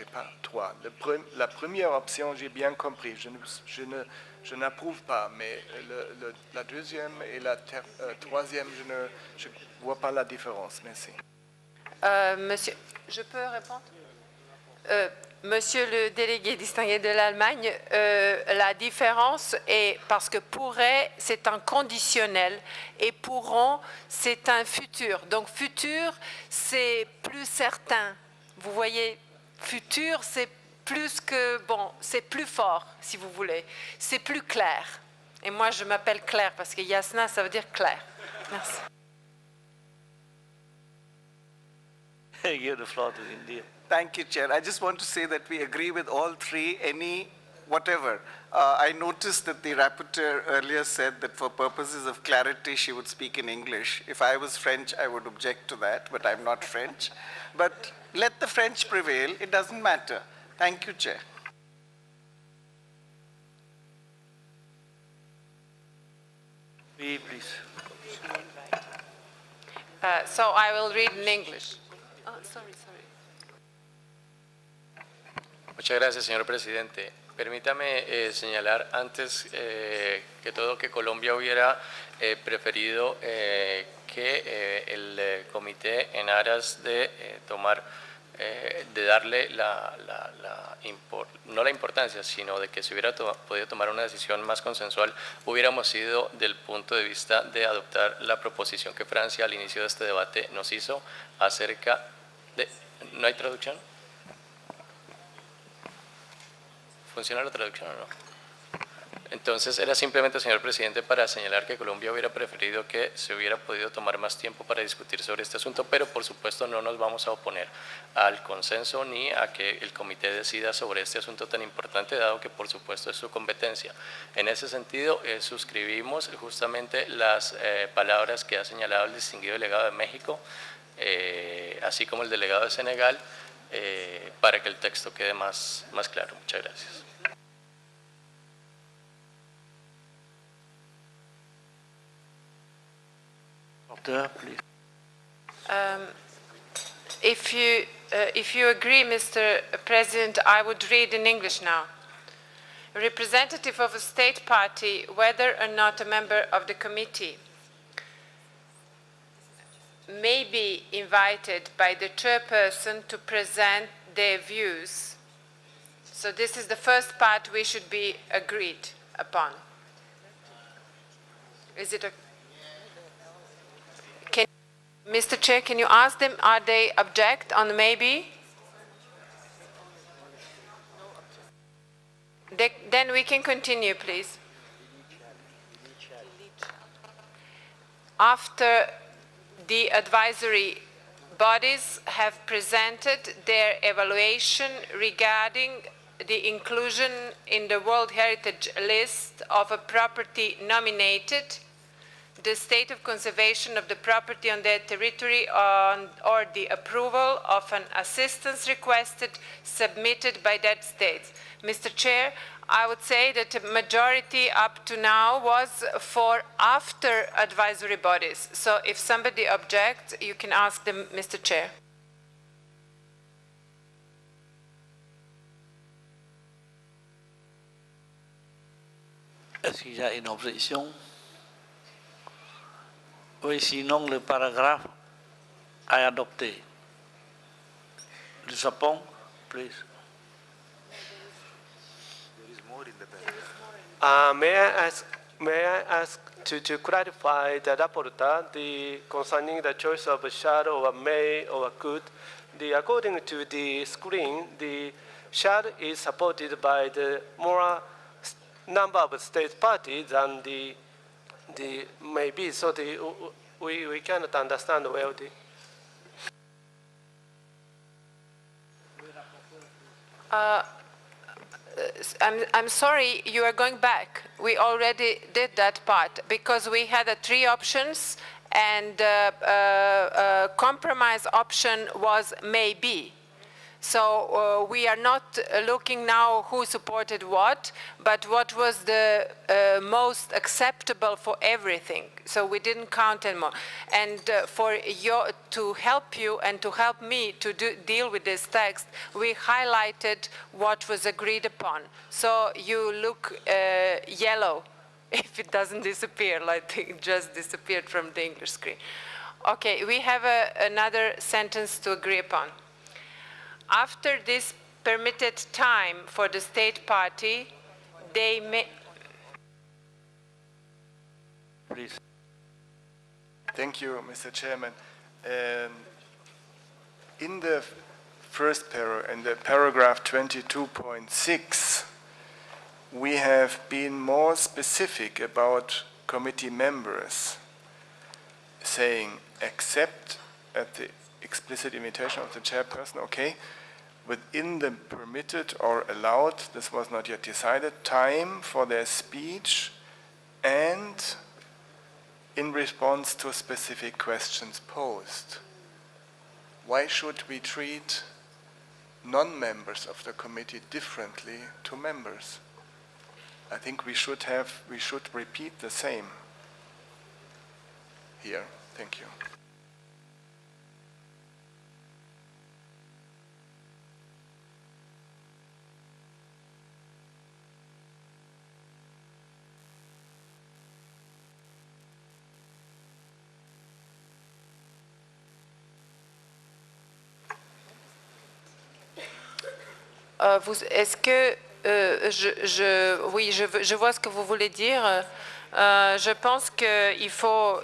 La première option, j'ai bien compris, je n'approuve pas, mais la deuxième et la troisième, je ne vois pas la différence. Merci. Monsieur, je peux répondre? Monsieur le délégué distingué de l'Allemagne, la différence est parce que pourrait, c'est un conditionnel et pourront, c'est un futur. Donc futur, c'est plus certain. Vous voyez, futur, c'est plus que, bon, c'est plus fort, si vous voulez. C'est plus clair. Et moi, je m'appelle Claire parce que Yasna, ça veut dire clair. Merci. Give the floor to India. Thank you, Chair. I just want to say that we agree with all three, whatever. I noticed that the rapporteur earlier said that for purposes of clarity, she would speak in English. If I was French, I would object to that, but I'm not French. But let the French prevail. It doesn't matter. Thank you, Chair. Oui, please. So I will read in English. Oh, sorry. Muchas gracias, señor presidente. Permítame señalar antes que todo que Colombia hubiera preferido que el comité, en aras de de darle no la importancia, sino de que se hubiera podido tomar una decisión más consensual, hubiéramos ido del punto de vista de adoptar la proposición que Francia al inicio de este debate nos hizo acerca de... ¿No hay traducción? ¿Funciona la traducción o no? Entonces, era simplemente, señor presidente, para señalar que Colombia hubiera preferido que se hubiera podido tomar más tiempo para discutir sobre este asunto, pero por supuesto no nos vamos a oponer al consenso ni a que el comité decida sobre este asunto tan importante, dado que por supuesto es su competencia. En ese sentido, suscribimos justamente las palabras que ha señalado el distinguido delegado de México, así como el delegado de Senegal, para que el texto quede más claro. Muchas gracias. If you agree, Mr. President, I would read in English now. A representative of a state party, whether or not a member of the committee, may be invited by the chairperson to present their views. So this is the first part we should be agreed upon. Is it a... Mr. Chair, can you ask them, are they object on maybe? Then we can continue, please. After the advisory bodies have presented their evaluation regarding the inclusion in the World Heritage List of a property nominated, the state of conservation of the property on their territory or the approval of an assistance requested submitted by that state. Mr. Chair, I would say that the majority up to now was for after advisory bodies. So if somebody objects, you can ask them, Mr. Chair. Est-ce qu'il y a une objection? Oui, sinon le paragraphe est adopté. Le Japon, please. May I ask to clarify the rapporteur, concerning the choice of a shall or a may or a could, according to the screen, the shall is supported by the more number of state parties than the maybe, so we cannot understand well the... I'm sorry, you are going back. We already did that part because we had three options and compromise option was maybe. So we are not looking now who supported what, but what was the most acceptable for everything. So we didn't count anymore. And to help you and to help me to deal with this text, we highlighted what was agreed upon. So you look yellow if it doesn't disappear, like it just disappeared from the English screen. Okay, we have another sentence to agree upon. After this permitted time for the state party, they may... Please. Thank you, Mr. Chairman. In the first in the paragraph 22.6, we have been more specific about committee members, saying except at the explicit invitation of the chairperson, okay, within the permitted or allowed, this was not yet decided, time for their speech and in response to specific questions posed. Why should we treat non-members of the committee differently to members? I think we should repeat the same here. Thank you. Est-ce que oui, je vois ce que vous voulez dire. Je pense qu'il faut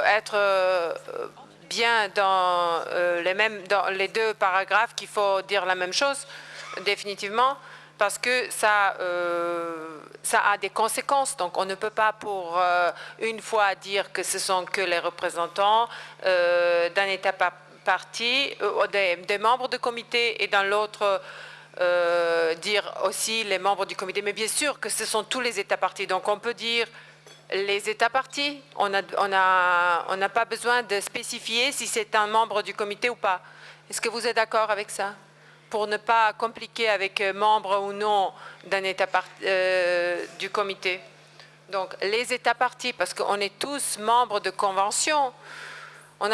être bien dans dans les deux paragraphes, qu'il faut dire la même chose, définitivement, parce que ça a des conséquences. Donc, on ne peut pas pour une fois dire que ce sont que les représentants d'un État parti, des membres du comité, et dans l'autre dire aussi les membres du comité. Mais bien sûr que ce sont tous les États partis. Donc, on peut dire les États partis. On n'a pas besoin de spécifier si c'est un membre du comité ou pas. Est-ce que vous êtes d'accord avec ça? Pour ne pas compliquer avec membre ou non d'un État du comité. Donc, les États partis, parce qu'on est tous membres de convention. On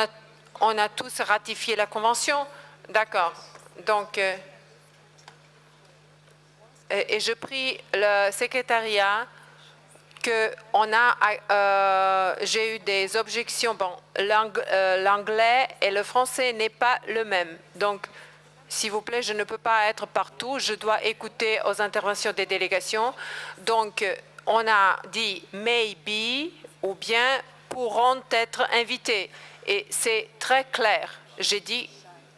a tous ratifié la convention. D'accord. Donc, et je prie le secrétariat que j'ai eu des objections. Bon, l'anglais et le français n'est pas le même. Donc, s'il vous plaît, je ne peux pas être partout. Je dois écouter aux interventions des délégations. Donc, on a dit maybe ou bien pourront être invités. Et c'est très clair. J'ai dit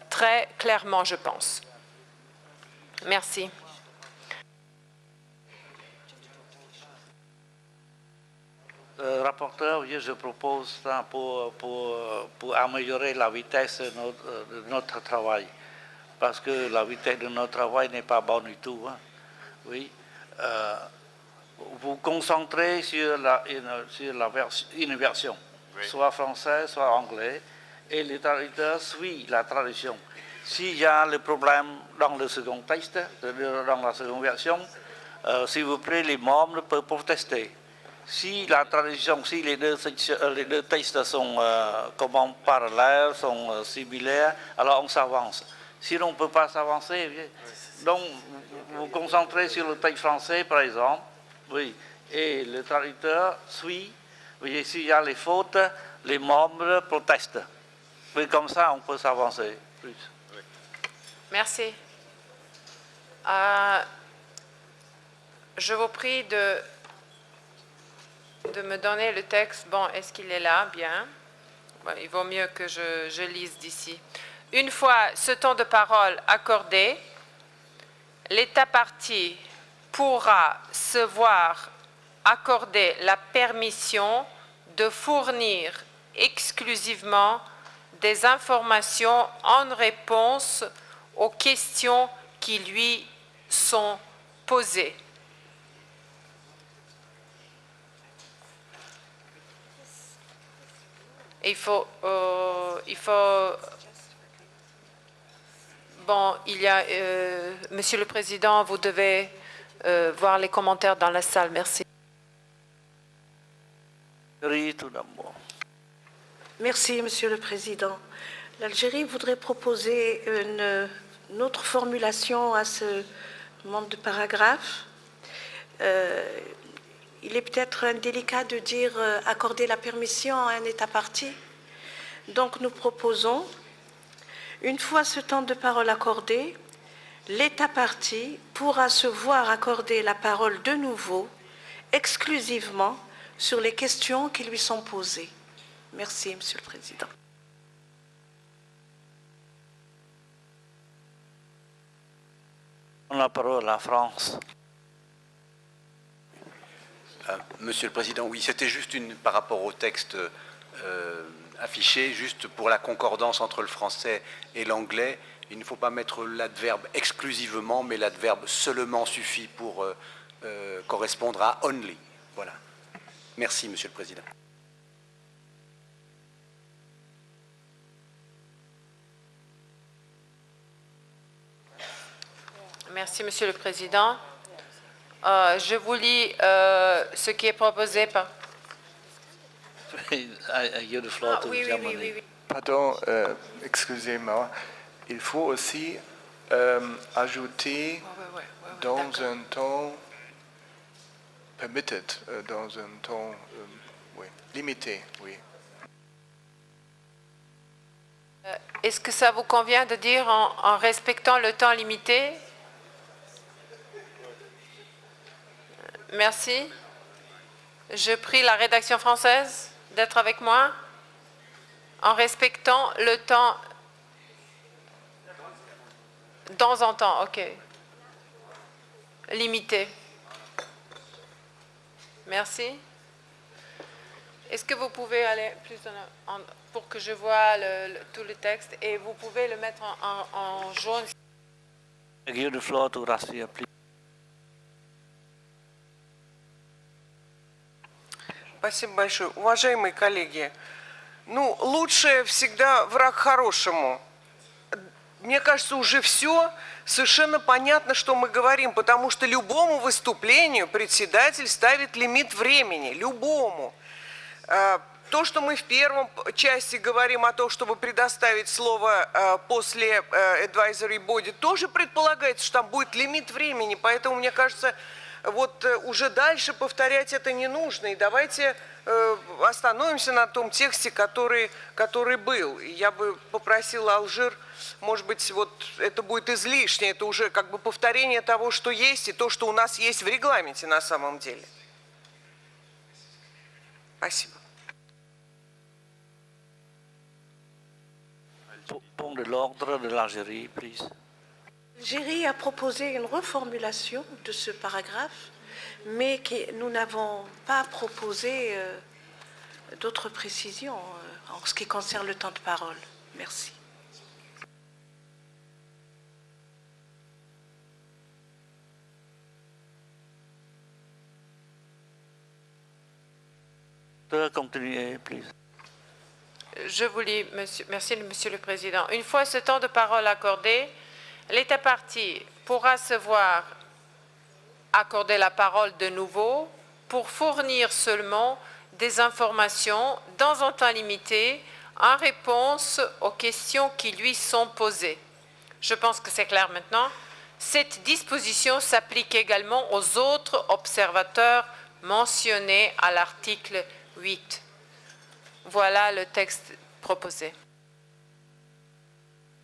très clairement, je pense. Merci. Rapporteur, je propose ça pour améliorer la vitesse de notre travail. Parce que la vitesse de notre travail n'est pas bonne du tout. Hein. Oui. Vous concentrez sur une version, oui, soit français, soit anglais, et les traducteurs suivent la traduction. S'il y a le problème dans le second texte, dans la seconde version, s'il vous plaît, les membres peuvent protester. Si la traduction, si les deux textes sont parallèles, sont similaires, alors on s'avance. Sinon, on ne peut pas s'avancer. Donc, vous concentrez sur le texte français, par exemple, oui, et le traducteur suit. Oui, s'il y a les fautes, les membres protestent. Oui, comme ça, on peut s'avancer plus. Merci. Je vous prie de me donner le texte. Bon, est-ce qu'il est là? Bien. Bon, il vaut mieux que je lise d'ici. Une fois ce temps de parole accordé, l'État parti pourra se voir accorder la permission de fournir exclusivement des informations en réponse aux questions qui lui sont posées. Il faut bon, Monsieur le Président, vous devez voir les commentaires dans la salle. Merci. Merci, Monsieur le Président. L'Algérie voudrait proposer une autre formulation à ce nombre de paragraphes. Il est peut-être indélicat de dire accorder la permission à un État parti. Donc nous proposons, une fois ce temps de parole accordé, l'État parti pourra se voir accorder la parole de nouveau, exclusivement, sur les questions qui lui sont posées. Merci, Monsieur le Président. On a la parole à la France. Monsieur le Président, oui, c'était juste par rapport au texte affiché, juste pour la concordance entre le français et l'anglais. Il ne faut pas mettre l'adverbe exclusivement, mais l'adverbe seulement suffit pour correspondre à only. Voilà. Merci, Monsieur le Président. Merci, Monsieur le Président. Je vous lis ce qui est proposé par... Oui. Pardon, excusez-moi. Il faut aussi ajouter dans un temps permitted, dans un temps limité, oui. Est-ce que ça vous convient de dire en respectant le temps limité? Merci. Je prie la rédaction française d'être avec moi en respectant le temps. De temps en temps, ok. Limité. Merci. Est-ce que vous pouvez aller plus pour que je vois tous les textes et vous pouvez le mettre en jaune. I give the floor to Russia, please. Спасибо большое. Уважаемые коллеги, ну, лучшее всегда враг хорошему. Мне кажется, уже все совершенно понятно, что мы говорим, потому что любому выступлению председатель ставит лимит времени, любому. То, что мы в первом части говорим о том, чтобы предоставить слово после advisory body, тоже предполагается, что там будет лимит времени, поэтому, мне кажется, вот уже дальше повторять это не нужно, и давайте остановимся на том тексте, который был. Я бы попросила Алжир, может быть, вот это будет излишне, это уже как бы повторение того, что есть, и то, что у нас есть в регламенте на самом деле. Спасибо. Point de l'ordre de l'Algérie, please. L'Algérie a proposé une reformulation de ce paragraphe, mais que nous n'avons pas proposé d'autres précisions en ce qui concerne le temps de parole. Merci. Continuez, please. Je vous lis, merci Monsieur le Président. Une fois ce temps de parole accordé, l'État partie pourra se voir accorder la parole de nouveau pour fournir seulement des informations dans un temps limité en réponse aux questions qui lui sont posées. Je pense que c'est clair maintenant. Cette disposition s'applique également aux autres observateurs mentionnés à l'article 8. Voilà le texte proposé.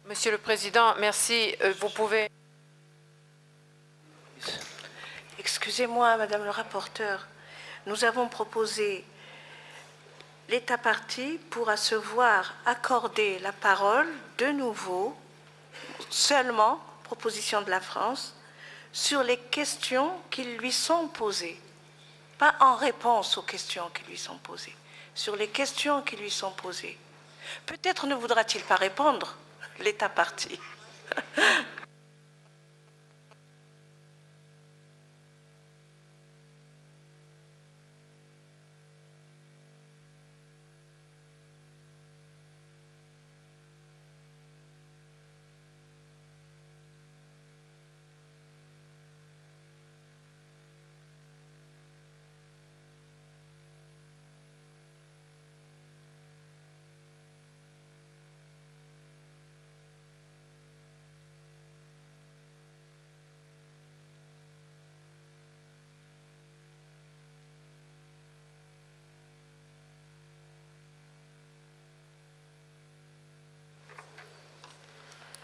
Monsieur le Président, merci. Vous pouvez... Excusez-moi, Madame le rapporteur. Nous avons proposé l'État partie pourra se voir accorder la parole de nouveau, seulement, proposition de la France, sur les questions qui lui sont posées. Pas en réponse aux questions qui lui sont posées. Sur les questions qui lui sont posées. Peut-être ne voudra-t-il pas répondre, l'État partie.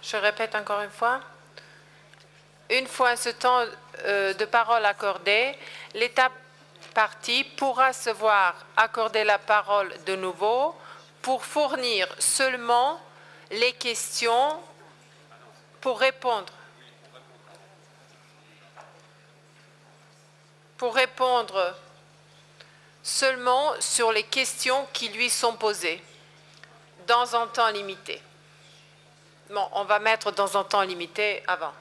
Je répète encore une fois ce temps de parole accordé, l'État partie pourra se voir accorder la parole de nouveau pour fournir seulement les questions pour répondre seulement sur les questions qui lui sont posées dans un temps limité. Bon, on va mettre dans un temps limité avant.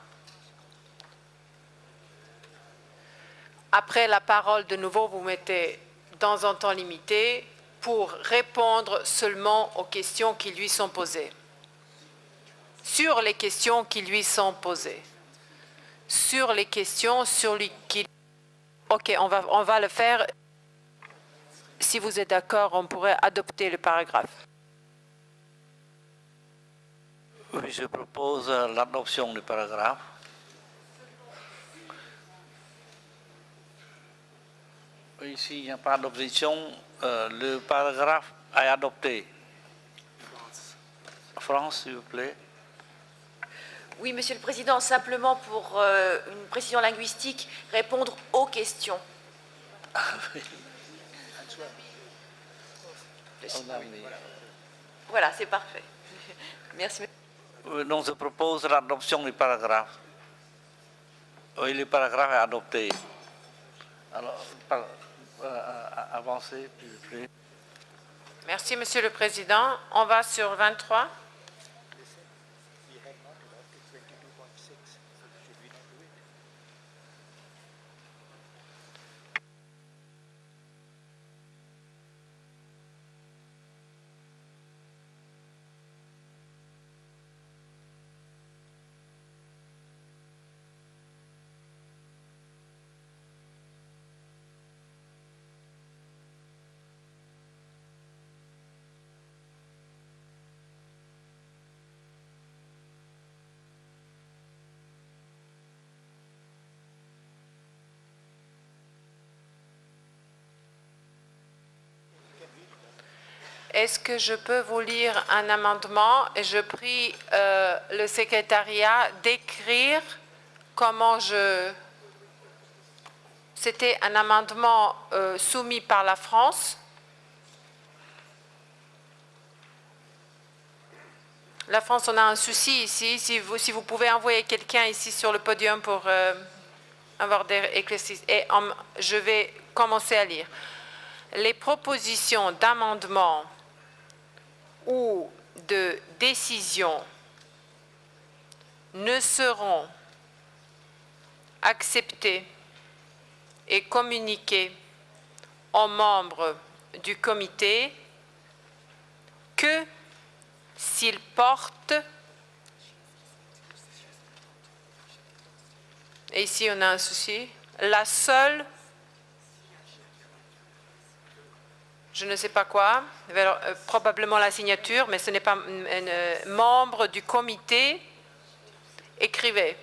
Après la parole, de nouveau, vous mettez dans un temps limité pour répondre seulement aux questions qui lui sont posées. Sur les questions qui lui sont posées. Sur les questions sur lesquelles... Ok, on va le faire. Si vous êtes d'accord, on pourrait adopter le paragraphe. Oui, je propose l'adoption du paragraphe. Ici, il n'y a pas d'opposition. Le paragraphe est adopté. France, s'il vous plaît. Oui, Monsieur le Président, simplement pour une précision linguistique, répondre aux questions. Voilà, c'est parfait. Merci. Donc, je propose l'adoption du paragraphe. Oui, le paragraphe est adopté. Alors, avancez, s'il vous plaît. Merci, Monsieur le Président. On va sur 23. Est-ce que je peux vous lire un amendement et je prie le secrétariat d'écrire comment je... C'était un amendement soumis par la France. La France, on a un souci ici. Si vous pouvez envoyer quelqu'un ici sur le podium pour avoir des éclaircissements. Et je vais commencer à lire. Les propositions d'amendement ou de décision ne seront acceptées et communiquées aux membres du comité que s'ils portent, et ici on a un souci, la seule, je ne sais pas quoi, probablement la signature, mais ce n'est pas membre du comité, écrivez.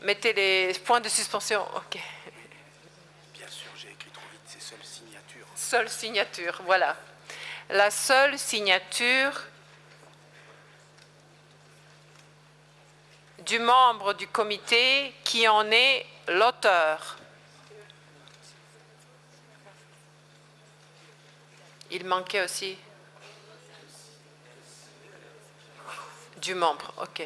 Mettez les points de suspension. Ok. Bien sûr, j'ai écrit trop vite, c'est seule signature. Seule signature, voilà. La seule signature du membre du comité qui en est l'auteur. Il manquait aussi du membre, ok.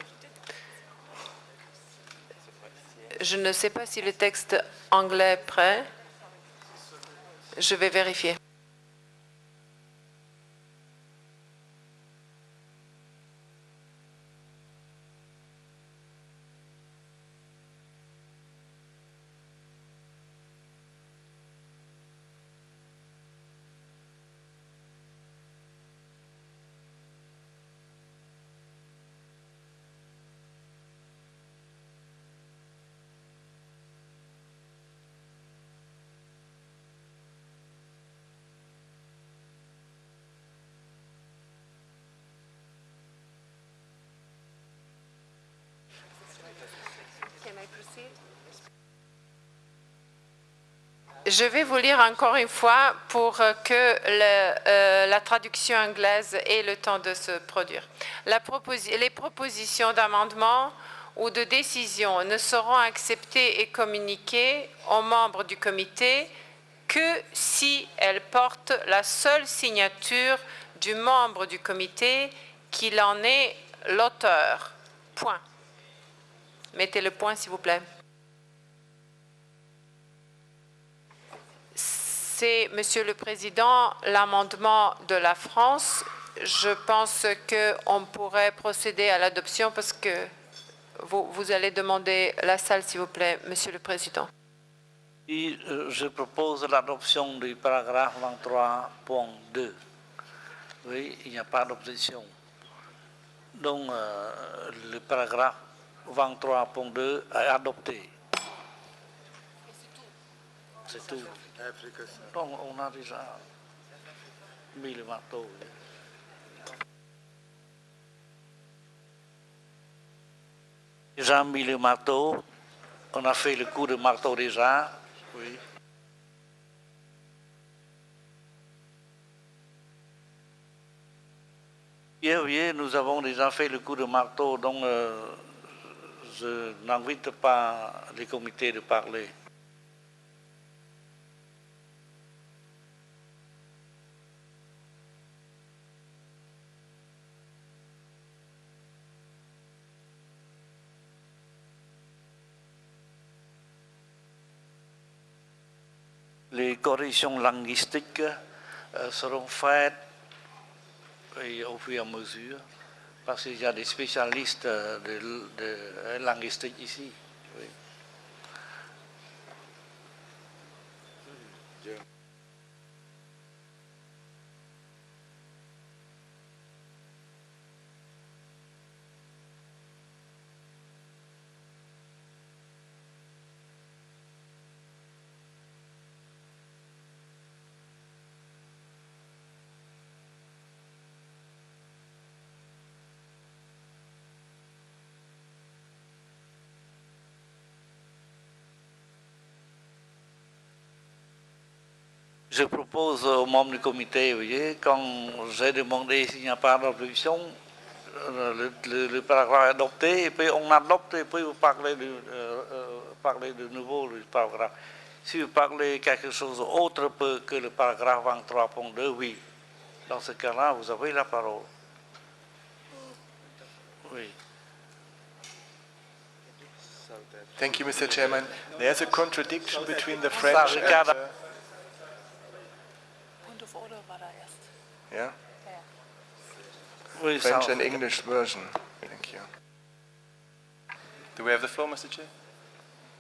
Je ne sais pas si le texte anglais est prêt. Je vais vérifier. Je vais vous lire encore une fois pour que la traduction anglaise ait le temps de se produire. Les propositions d'amendement ou de décision ne seront acceptées et communiquées aux membres du comité que si elles portent la seule signature du membre du comité qu'il en est l'auteur. Point. Mettez le point, s'il vous plaît. C'est, Monsieur le Président, l'amendement de la France. Je pense qu'on pourrait procéder à l'adoption parce que vous allez demander la salle, s'il vous plaît, Monsieur le Président. Et je propose l'adoption du paragraphe 23.2. Oui, il n'y a pas d'objection. Donc, le paragraphe 23.2 est adopté. C'est tout. Donc, on a déjà mis le marteau. Déjà mis le marteau. On a fait le coup de marteau déjà. Oui. Oui, nous avons déjà fait le coup de marteau, donc je n'invite pas les comités de parler. corrections linguistiques seront faites et au fur et à mesure, parce qu'il y a des spécialistes de linguistique ici. Oui. Je propose aux membres du comité, vous voyez, quand j'ai demandé s'il n'y a pas d'objection, le paragraphe est adopté, et puis on adopte, et puis vous parlez de nouveau du paragraphe. Si vous parlez quelque chose d'autre que le paragraphe 23.2, oui. Dans ce cas-là, vous avez la parole. Oui. Thank you, Mr. Chairman. There's a contradiction between the French and yeah? French and English version. Thank you. Do we have the floor, Mr. Chair?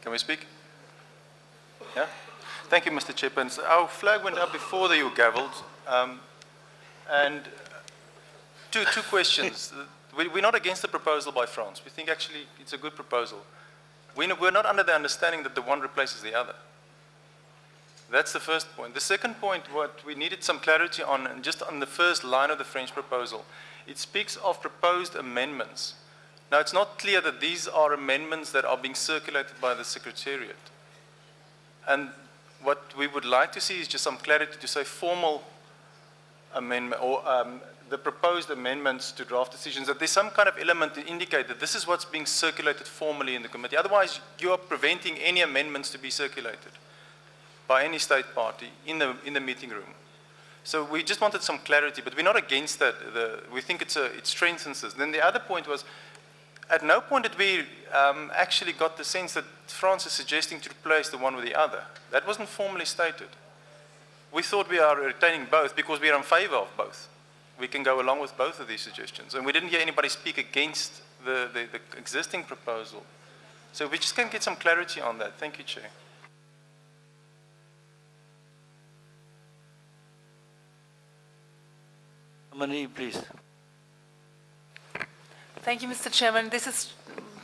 Can we speak? Yeah? Thank you, Mr. Chairman. So our flag went up before you gavelled. And two questions. We're not against the proposal by France. We think actually it's a good proposal. We're not under the understanding that the one replaces the other. That's the first point. The second point, what we needed some clarity on, and just on the first line of the French proposal, it speaks of proposed amendments. Now, it's not clear that these are amendments that are being circulated by the Secretariat. And what we would like to see is just some clarity to say formal amendment, or the proposed amendments to draft decisions, that there's some kind of element to indicate that this is what's being circulated formally in the committee. Otherwise, you are preventing any amendments to be circulated by any state party in the meeting room. So we just wanted some clarity, but we're not against that. We think it strengthens us. Then the other point was, at no point did we actually got the sense that France is suggesting to replace the one with the other. That wasn't formally stated. We thought we are retaining both because we are in favor of both. We can go along with both of these suggestions. And we didn't hear anybody speak against the existing proposal. So we just can get some clarity on that. Thank you, Chair. Mani, please. Thank you, Mr. Chairman. This is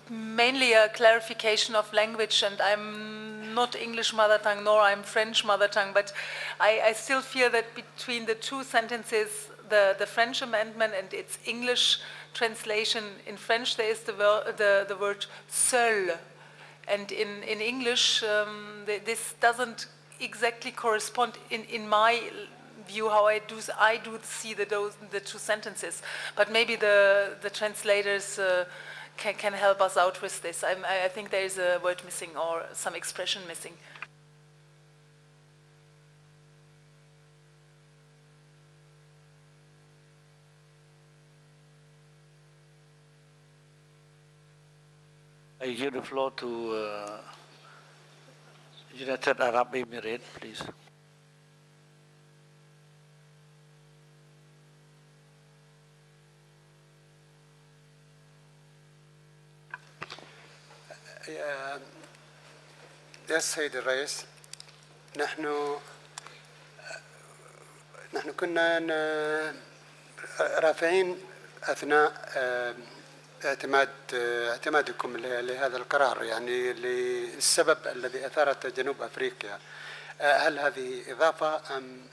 mainly a clarification of language, and I'm not English mother tongue, nor I'm French mother tongue, but I still feel that between the two sentences, the French amendment and its English translation, in French there is the word seul, and in English this doesn't exactly correspond in my view how I do see the two sentences, but maybe the translators can help us out with this. I think there is a word missing or some expression missing. I give the floor to United Arab Emirates, please. يا سيد الرئيس، نحن كنا رافعين أثناء اعتمادكم لهذا القرار، يعني للسبب الذي أثارت جنوب أفريقيا. هل هذه إضافة أم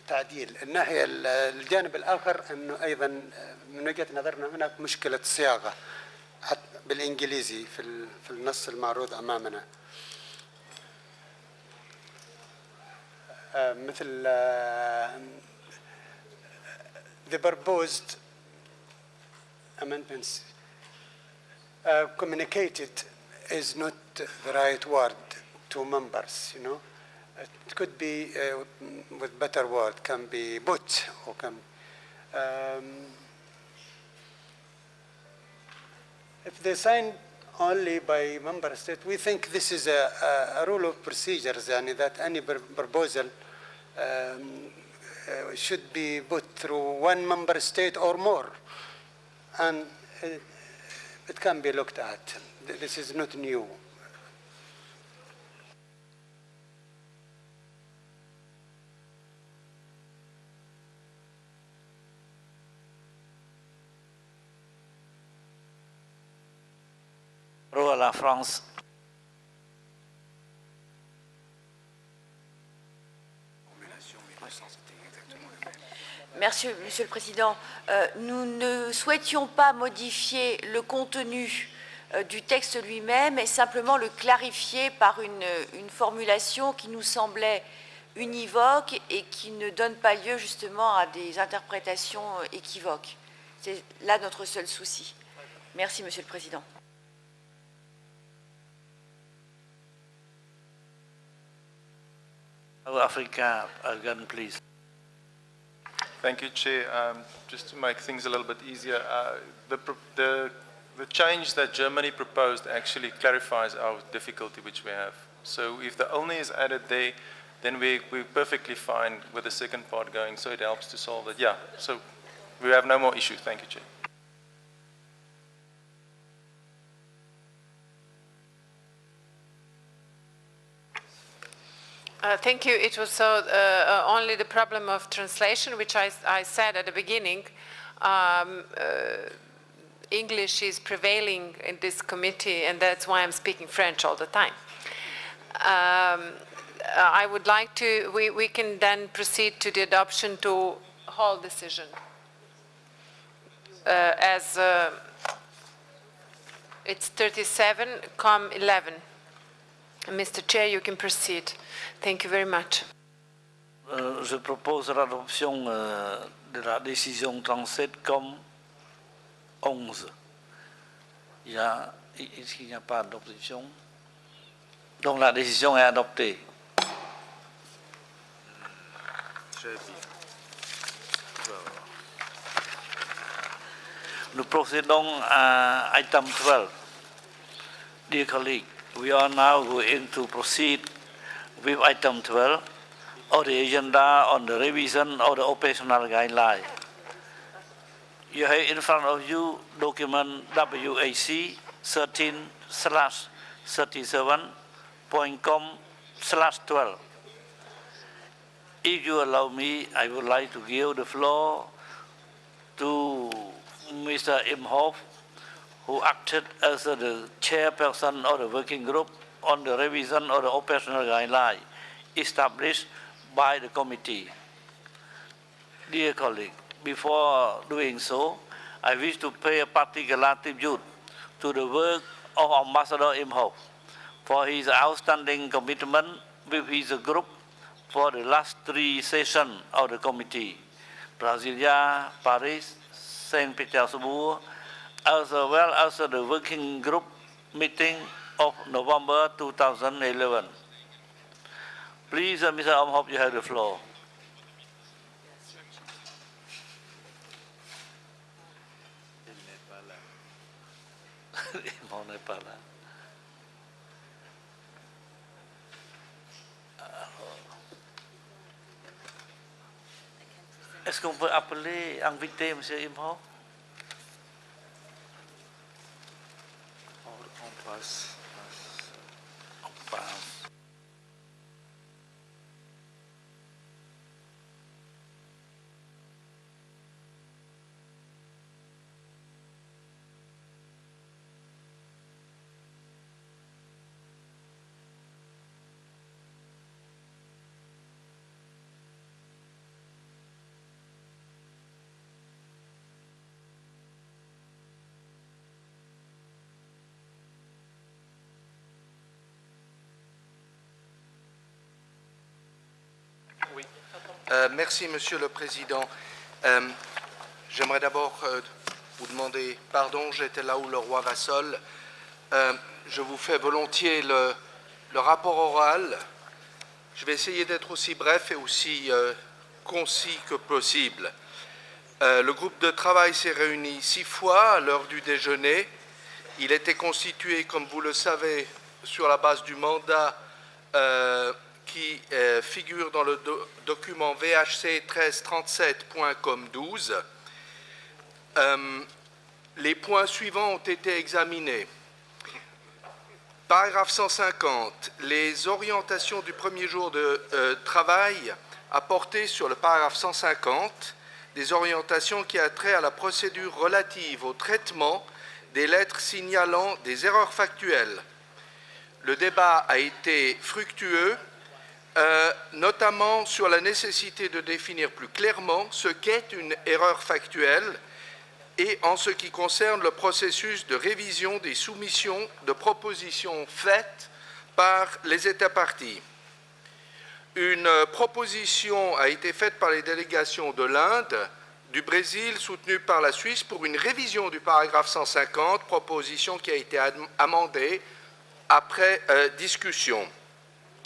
تعديل؟ الناحية الجانب الآخر أنه أيضا من وجهة نظرنا هناك مشكلة صياغة بالإنجليزي في النص المعروض أمامنا، مثل the proposed amendments communicated is not the right word to members, you know. It could be with better word, can be put or can if they sign only by member state. We think this is a rule of procedures, that any proposal should be put through one member state or more, and it can be looked at. This is not new. La France. Merci, Monsieur le Président. Nous ne souhaitions pas modifier le contenu du texte lui-même, et simplement le clarifier par une formulation qui nous semblait univoque et qui ne donne pas lieu justement à des interprétations équivoques. C'est là notre seul souci. Merci, Monsieur le Président. Africa, again, please. Thank you, Chair. Just to make things a little bit easier, the change that Germany proposed actually clarifies our difficulty which we have. So if the only is added there, then we're perfectly fine with the second part going, so it helps to solve it. Yeah, so we have no more issues. Thank you, Chair. Thank you. It was only the problem of translation, which I said at the beginning. English is prevailing in this committee, and that's why I'm speaking French all the time. I would like to, we can then proceed to the adoption to whole decision. As it's 37, com 11. Mr. Chair, you can proceed. Thank you very much. Je propose l'adoption de la décision 37 comme 11. Est-ce qu'il n'y a pas d'opposition? Donc la décision est adoptée. Nous procédons à item 12. Dear colleagues, we are now going to proceed with item 12 of the agenda on the revision of the operational guideline. You have in front of you document WAC 13/37.com/12. If you allow me, I would like to give the floor to Mr. Imhoff, who acted as the chairperson of the working group on the revision of the operational guideline established by the committee. Dear colleague, before doing so, I wish to pay a particular tribute to the work of Ambassador Imhoff for his outstanding commitment with his group for the last 3 sessions of the committee, Brasilia, Paris, St. Petersburg, as well as the working group meeting of November 2011. Please, Mr. Imhoff, you have the floor. Est-ce qu'on peut appeler, inviter M. Imhoff? On passe. Merci, Monsieur le Président. J'aimerais d'abord vous demander pardon, j'étais là où le roi va seul. Je vous fais volontiers le rapport oral. Je vais essayer d'être aussi bref et aussi concis que possible. Le groupe de travail s'est réuni 6 fois à l'heure du déjeuner Il était constitué, comme vous le savez, sur la base du mandat qui figure dans le document VHC 1337.com12. Les points suivants ont été examinés. Paragraphe 150. Les orientations du premier jour de travail à porter sur le paragraphe 150, des orientations qui a trait à la procédure relative au traitement des lettres signalant des erreurs factuelles. Le débat a été fructueux, notamment sur la nécessité de définir plus clairement ce qu'est une erreur factuelle et en ce qui concerne le processus de révision des soumissions de propositions faites par les États parties. Une proposition a été faite par les délégations de l'Inde, du Brésil, soutenue par la Suisse, pour une révision du paragraphe 150, proposition qui a été amendée après discussion.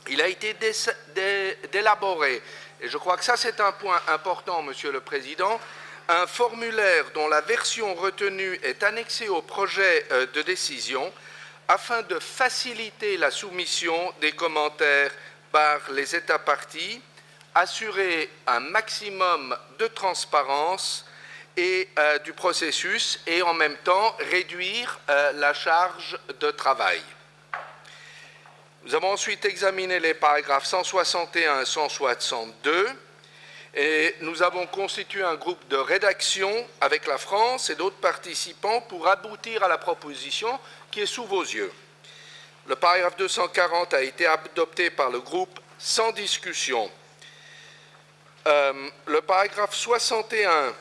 Il a été d'élaborer, et je crois que ça c'est un point important, Monsieur le Président, un formulaire dont la version retenue est annexée au projet de décision afin de faciliter la soumission des commentaires par les États parties, assurer un maximum de transparence et, du processus et en même temps réduire la charge de travail. Nous avons ensuite examiné les paragraphes 161 et 162 et nous avons constitué un groupe de rédaction avec la France et d'autres participants pour aboutir à la proposition qui est sous vos yeux. Le paragraphe 240 a été adopté par le groupe sans discussion. Le paragraphe 61,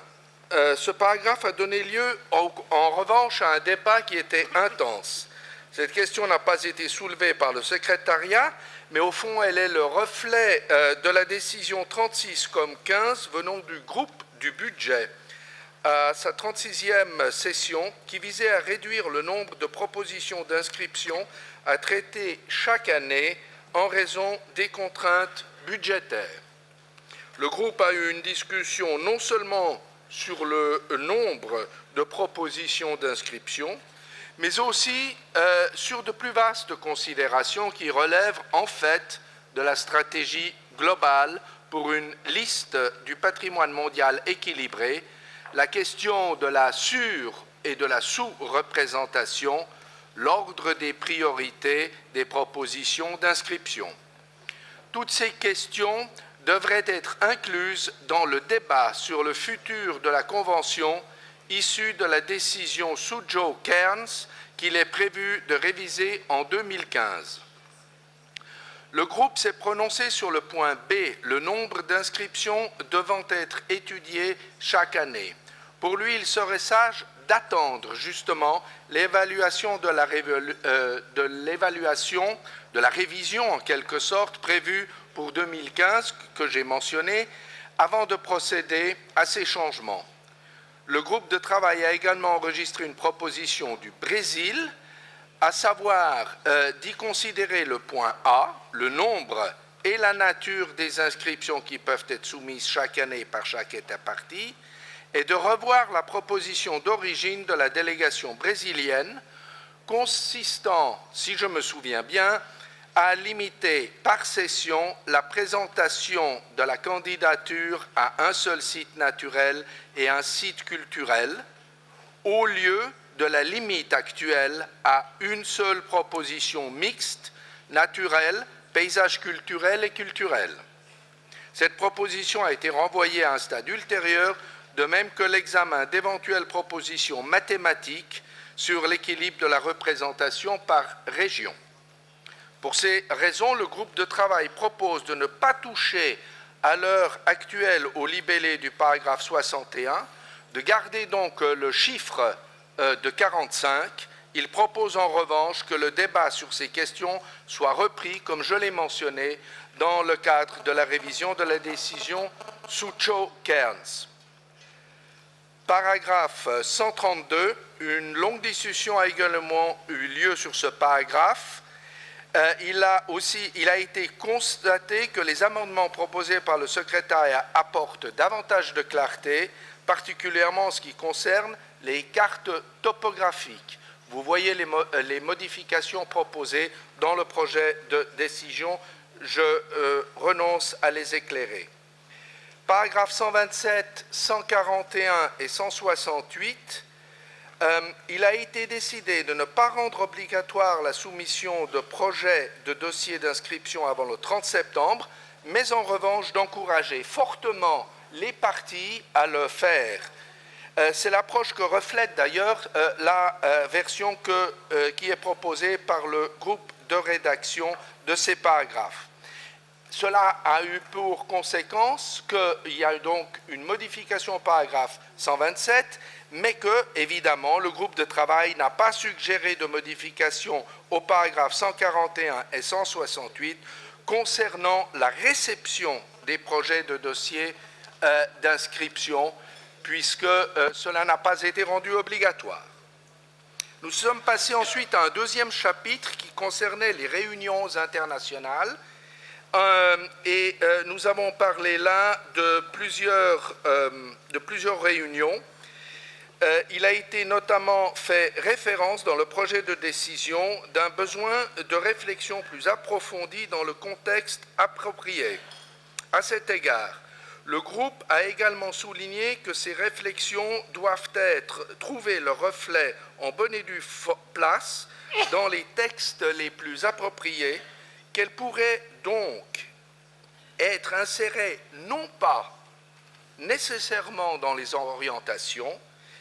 ce paragraphe a donné lieu en revanche à un débat qui était intense. Cette question n'a pas été soulevée par le secrétariat, mais au fond, elle est le reflet de la décision 36/15 venant du groupe du budget à sa 36e session qui visait à réduire le nombre de propositions d'inscription à traiter chaque année en raison des contraintes budgétaires. Le groupe a eu une discussion non seulement sur le nombre de propositions d'inscription, mais aussi sur de plus vastes considérations qui relèvent en fait de la stratégie globale pour une liste du patrimoine mondial équilibré, la question de la sur- et de la sous-représentation, l'ordre des priorités des propositions d'inscription. Toutes ces questions devraient être incluses dans le débat sur le futur de la Convention issue de la décision Suzhou-Cairns qu'il est prévu de réviser en 2015. Le groupe s'est prononcé sur le point B, le nombre d'inscriptions devant être étudiées chaque année. Pour lui, il serait sage d'attendre justement l'évaluation de la révision en quelque sorte prévue pour 2015 que j'ai mentionné avant de procéder à ces changements. Le groupe de travail a également enregistré une proposition du Brésil, à savoir d'y considérer le point A, le nombre et la nature des inscriptions qui peuvent être soumises chaque année par chaque État partie, et de revoir la proposition d'origine de la délégation brésilienne, consistant, si je me souviens bien, à limiter par session la présentation de la candidature à un seul site naturel et un site culturel, au lieu de la limite actuelle à une seule proposition mixte, naturelle, paysage culturel et culturel. Cette proposition a été renvoyée à un stade ultérieur, de même que l'examen d'éventuelles propositions mathématiques sur l'équilibre de la représentation par région. Pour ces raisons, le groupe de travail propose de ne pas toucher à l'heure actuelle au libellé du paragraphe 61, de garder donc le chiffre de 45. Il propose en revanche que le débat sur ces questions soit repris, comme je l'ai mentionné, dans le cadre de la révision de la décision Suzhou-Cairns. Paragraphe 132, une longue discussion a également eu lieu sur ce paragraphe. Il a été constaté que les amendements proposés par le secrétariat apportent davantage de clarté, particulièrement en ce qui concerne les cartes topographiques. Vous voyez les modifications proposées dans le projet de décision. Je renonce à les éclairer. Paragraphes 127, 141 et 168. Il a été décidé de ne pas rendre obligatoire la soumission de projets de dossiers d'inscription avant le 30 septembre, mais en revanche d'encourager fortement les parties à le faire. C'est l'approche que reflète d'ailleurs la version qui est proposée par le groupe de rédaction de ces paragraphes. Cela a eu pour conséquence qu'il y a donc une modification au paragraphe 127, mais que, évidemment, le groupe de travail n'a pas suggéré de modification au paragraphe 141 et 168 concernant la réception des projets de dossiers d'inscription, puisque cela n'a pas été rendu obligatoire. Nous sommes passés ensuite à un deuxième chapitre qui concernait les réunions internationales, et nous avons parlé là de plusieurs réunions. Il a été notamment fait référence dans le projet de décision d'un besoin de réflexion plus approfondie dans le contexte approprié. À cet égard, le groupe a également souligné que ces réflexions doivent trouver leur reflet en bonne et due place dans les textes les plus appropriés, qu'elles pourraient donc être insérées non pas nécessairement dans les orientations,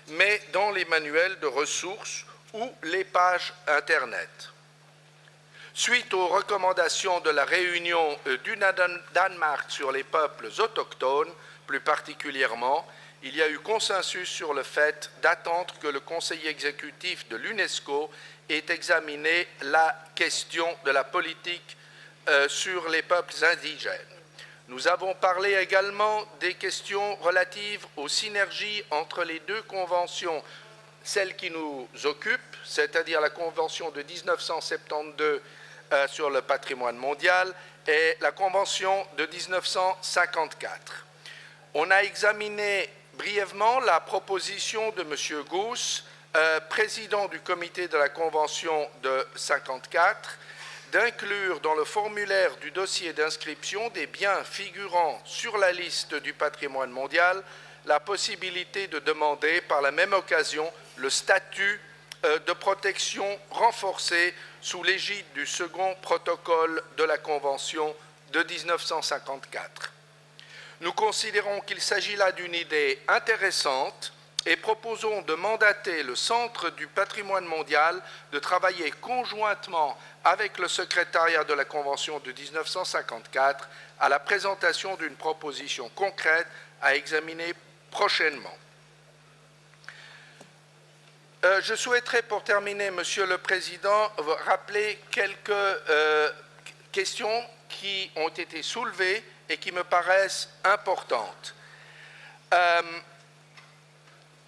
mais dans les manuels de ressources ou les pages Internet. Suite aux recommandations de la réunion du Danemark sur les peuples autochtones, plus particulièrement, il y a eu consensus sur le fait d'attendre que le Conseil exécutif de l'UNESCO ait examiné la question de la politique sur les peuples indigènes. Nous avons parlé également des questions relatives aux synergies entre les deux conventions, celle qui nous occupe, c'est-à-dire la convention de 1972 sur le patrimoine mondial et la convention de 1954. On a examiné brièvement la proposition de M. Goose, président du comité de la convention de 1954, d'inclure dans le formulaire du dossier d'inscription des biens figurant sur la liste du patrimoine mondial la possibilité de demander par la même occasion le statut de protection renforcée sous l'égide du second protocole de la Convention de 1954. Nous considérons qu'il s'agit là d'une idée intéressante et proposons de mandater le Centre du patrimoine mondial de travailler conjointement avec le secrétariat de la Convention de 1954 à la présentation d'une proposition concrète à examiner prochainement. Je souhaiterais, pour terminer, Monsieur le Président, rappeler quelques questions qui ont été soulevées et qui me paraissent importantes.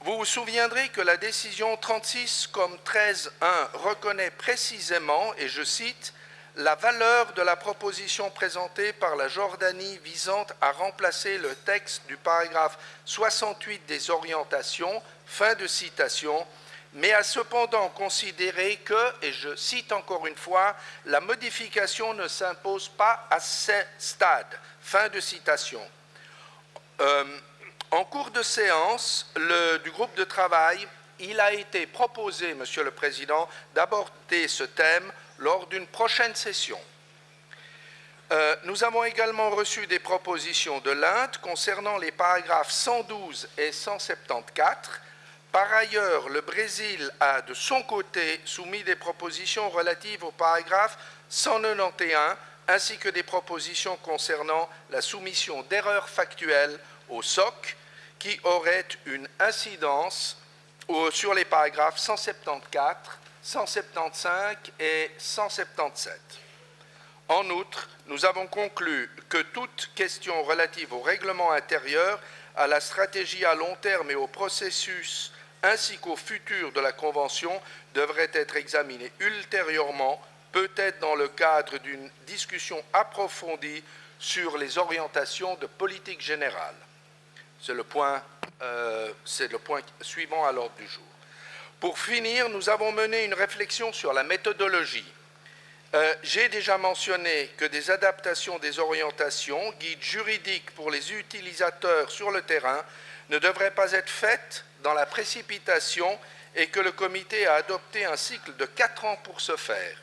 Vous vous souviendrez que la décision 36-13-1 reconnaît précisément, et je cite, « la valeur de la proposition présentée par la Jordanie visant à remplacer le texte du paragraphe 68 des orientations », fin de citation, mais a cependant considéré que, et je cite encore une fois, « la modification ne s'impose pas à ce stade », fin de citation. En cours de séance du groupe de travail, il a été proposé, Monsieur le Président, d'aborder ce thème lors d'une prochaine session. Nous avons également reçu des propositions de l'Inde concernant les paragraphes 112 et 174. Par ailleurs, le Brésil a de son côté soumis des propositions relatives aux paragraphes 191 ainsi que des propositions concernant la soumission d'erreurs factuelles au SOC qui auraient une incidence sur les paragraphes 174, 175 et 177. En outre, nous avons conclu que toute question relative au règlement intérieur, à la stratégie à long terme et au processus ainsi qu'au futur de la Convention devrait être examinée ultérieurement, peut-être dans le cadre d'une discussion approfondie sur les orientations de politique générale. C'est le point suivant à l'ordre du jour. Pour finir, nous avons mené une réflexion sur la méthodologie. J'ai déjà mentionné que des adaptations des orientations, guides juridiques pour les utilisateurs sur le terrain, ne devraient pas être faites dans la précipitation et que le comité a adopté un cycle de 4 ans pour ce faire.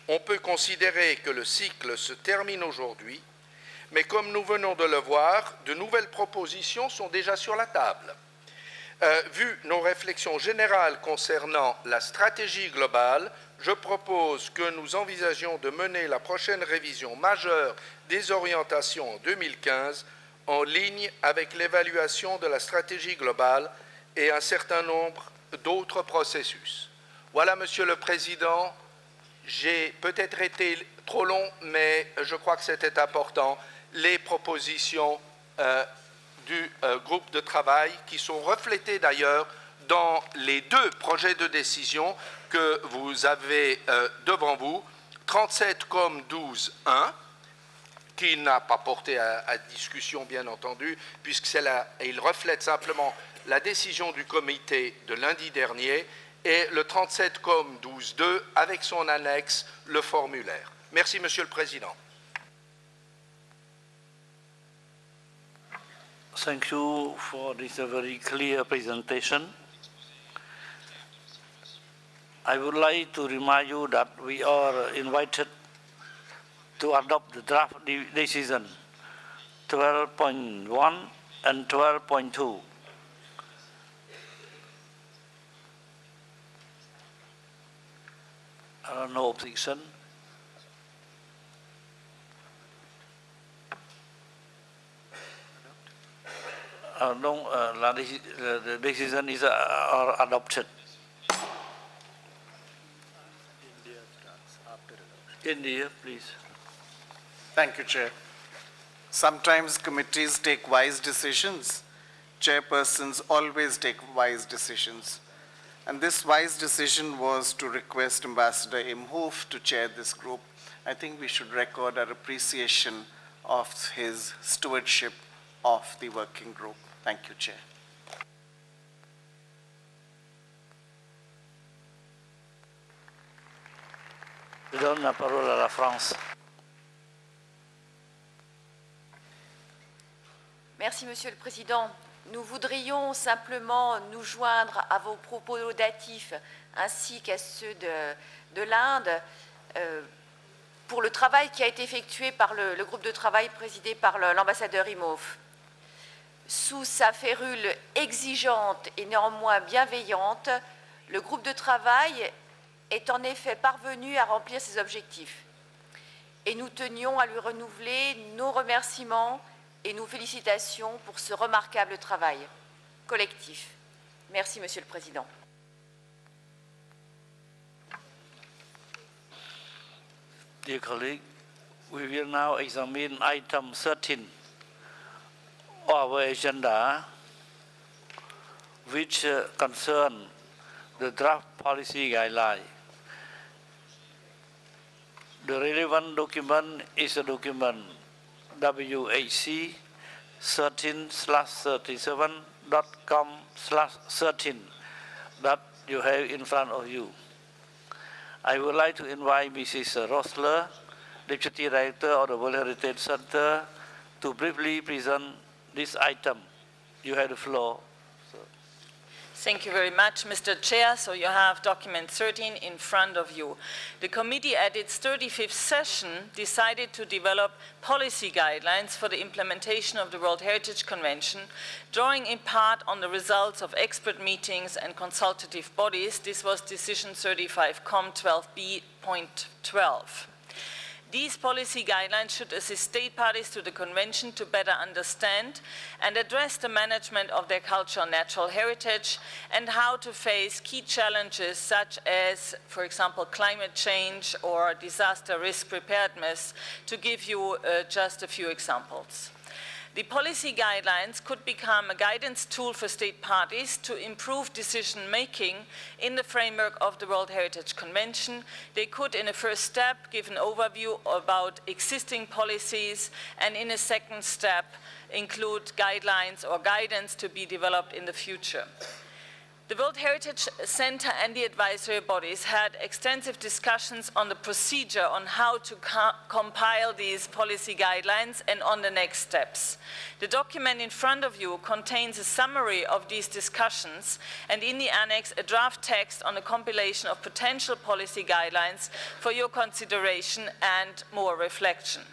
On peut considérer que le cycle se termine aujourd'hui, mais comme nous venons de le voir, de nouvelles propositions sont déjà sur la table. Vu nos réflexions générales concernant la stratégie globale, je propose que nous envisagions de mener la prochaine révision majeure des orientations en 2015 en ligne avec l'évaluation de la stratégie globale et un certain nombre d'autres processus. Voilà, Monsieur le Président, j'ai peut-être été trop long, mais je crois que c'était important, les propositions du groupe de travail qui sont reflétées d'ailleurs dans les 2 projets de décision que vous avez devant vous, 37 comme 12.1, qui n'a pas porté à discussion bien entendu, puisqu'il reflète simplement la décision du comité de lundi dernier, et le 37 comme 12.2 avec son annexe, le formulaire. Merci, Monsieur le Président. Thank you for this very clear presentation. I would like to remind you that we are invited to adopt the draft decision 12.1 and 12.2. No objection. The decision is adopted. India, please. Thank you, Chair. Sometimes committees take wise decisions. Chairpersons always take wise decisions. And this wise decision was to request Ambassador Imhoff to chair this group. I think we should record our appreciation of his stewardship of the working group. Thank you, Chair. Je donne la parole à la France. Merci, Monsieur le Président. Nous voudrions simplement nous joindre à vos propos laudatifs ainsi qu'à ceux de l'Inde pour le travail qui a été effectué par le groupe de travail présidé par l'ambassadeur Imhoff. Sous sa férule exigeante et néanmoins bienveillante, le groupe de travail est en effet parvenu à remplir ses objectifs. Et nous tenions à lui renouveler nos remerciements et nos félicitations pour ce remarquable travail collectif. Merci, Monsieur le Président. Dear colleague, we will now examine item 13 of our agenda, which concern the draft policy guideline. The relevant document is a document WHC 13/37.com/13 that you have in front of you. I would like to invite Mrs. Rosler, Deputy Director of the World Heritage Center, to briefly present this item. You have the floor. Thank you very much, Mr. Chair. So you have document 13 in front of you. The committee at its 35th session decided to develop policy guidelines for the implementation of the World Heritage Convention, drawing in part on the results of expert meetings and consultative bodies. This was decision 35 COM 12B.12. These policy guidelines should assist state parties to the Convention to better understand and address the management of their cultural and natural heritage and how to face key challenges such as, for example, climate change or disaster risk preparedness, to give you just a few examples. The policy guidelines could become a guidance tool for state parties to improve decision-making in the framework of the World Heritage Convention. They could, in a first step, give an overview about existing policies, and in a second step, include guidelines or guidance to be developed in the future. The World Heritage Center and the advisory bodies had extensive discussions on the procedure on how to compile these policy guidelines and on the next steps. The document in front of you contains a summary of these discussions and in the annex a draft text on a compilation of potential policy guidelines for your consideration and more reflection.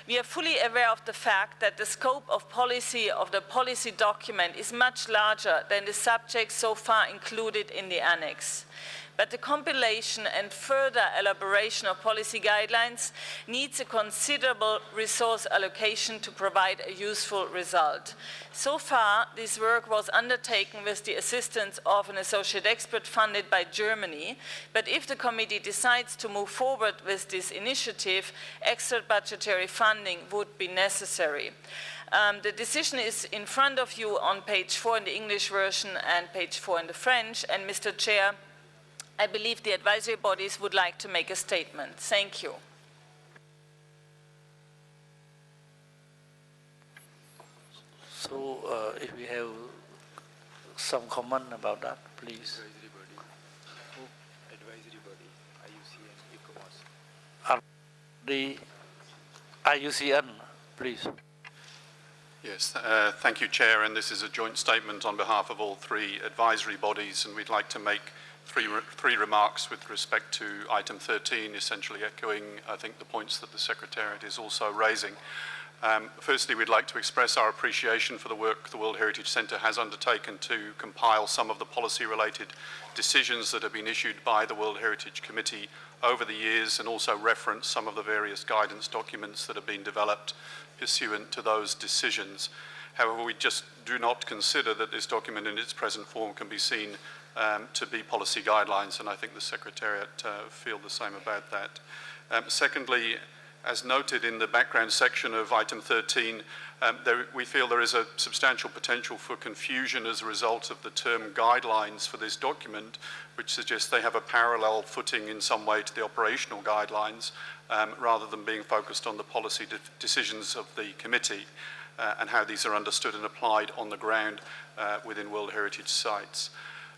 We are fully aware of the fact that the scope of the policy document is much larger than the subjects so far included in the annex. But the compilation and further elaboration of policy guidelines needs a considerable resource allocation to provide a useful result. So far, this work was undertaken with the assistance of an associate expert funded by Germany, but if the committee decides to move forward with this initiative, extra budgetary funding would be necessary. The decision is in front of you on page 4 in the English version and page 4 in the French, and Mr. Chair, I believe the advisory bodies would like to make a statement. Thank you. So if we have some comment about that, please. Advisory body, IUCN, ECOWAS. The IUCN, please. Yes, thank you, Chair. And this is a joint statement on behalf of all three advisory bodies, and we'd like to make three remarks with respect to item 13, essentially echoing, I think, the points that the Secretariat is also raising. Firstly, we'd like to express our appreciation for the work the World Heritage Centre has undertaken to compile some of the policy-related decisions that have been issued by the World Heritage Committee over the years, and also reference some of the various guidance documents that have been developed pursuant to those decisions. However, we just do not consider that this document in its present form can be seen to be policy guidelines, and I think the Secretariat feel the same about that. Secondly, as noted in the background section of item 13, we feel there is a substantial potential for confusion as a result of the term guidelines for this document, which suggests they have a parallel footing in some way to the operational guidelines, rather than being focused on the policy decisions of the committee and how these are understood and applied on the ground within World Heritage sites.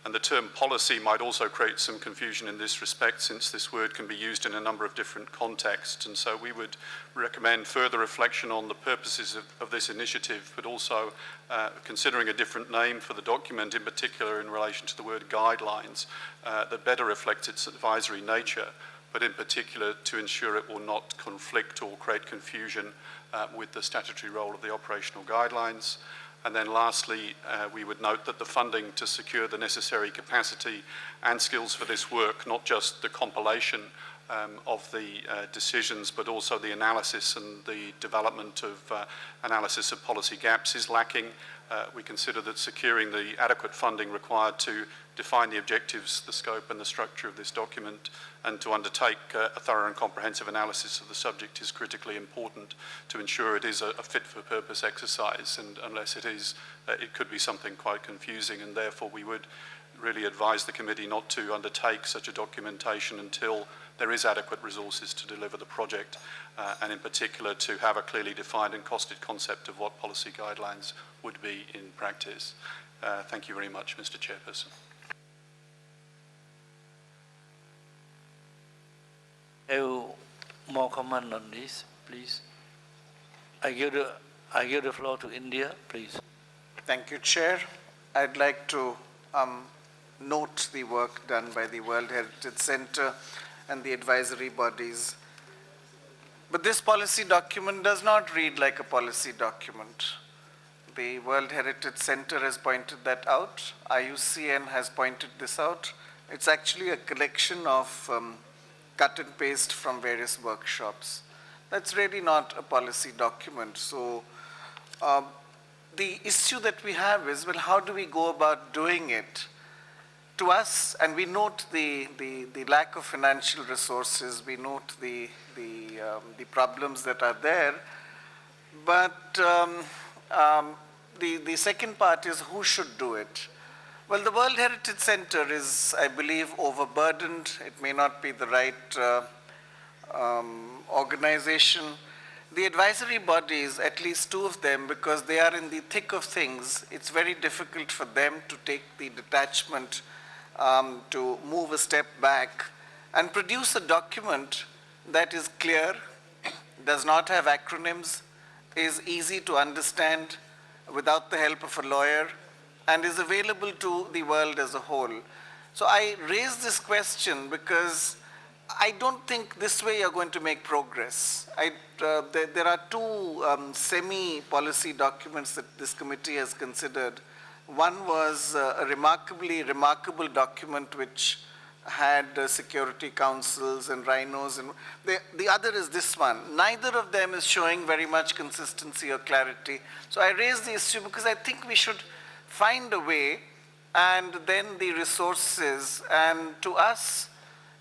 And the term policy might also create some confusion in this respect, since this word can be used in a number of different contexts. And so we would recommend further reflection on the purposes of this initiative, but also considering a different name for the document, in particular in relation to the word guidelines, that better reflects its advisory nature, but in particular to ensure it will not conflict or create confusion with the statutory role of the operational guidelines. And then lastly, we would note that the funding to secure the necessary capacity and skills for this work, not just the compilation of the decisions, but also the analysis and the development of analysis of policy gaps is lacking. We consider that securing the adequate funding required to define the objectives, the scope and the structure of this document, and to undertake a thorough and comprehensive analysis of the subject is critically important to ensure it is a fit-for-purpose exercise, and unless it is, it could be something quite confusing, and therefore we would really advise the committee not to undertake such a documentation until there is adequate resources to deliver the project, and in particular to have a clearly defined and costed concept of what policy guidelines would be in practice. Thank you very much, Mr. Chairperson. Have more comment on this, please? I give the floor to India, please. Thank you, Chair. I'd like to note the work done by the World Heritage Center and the advisory bodies. But this policy document does not read like a policy document. The World Heritage Center has pointed that out. IUCN has pointed this out. It's actually a collection of cut and paste from various workshops. That's really not a policy document. So the issue that we have is, well, how do we go about doing it? To us, and we note the lack of financial resources, we note the problems that are there, but the second part is who should do it? Well, the World Heritage Center is, I believe, overburdened. It may not be the right organization. the advisory bodies, at least two of them, because they are in the thick of things, it's very difficult for them to take the detachment to move a step back and produce a document that is clear, does not have acronyms, is easy to understand without the help of a lawyer, and is available to the world as a whole. So I raise this question because I don't think this way you're going to make progress. There are two semi-policy documents that this committee has considered. One was a remarkable document which had security councils and rhinos, and the other is this one. Neither of them is showing very much consistency or clarity. So I raise the issue because I think we should find a way, and then the resources, and to us,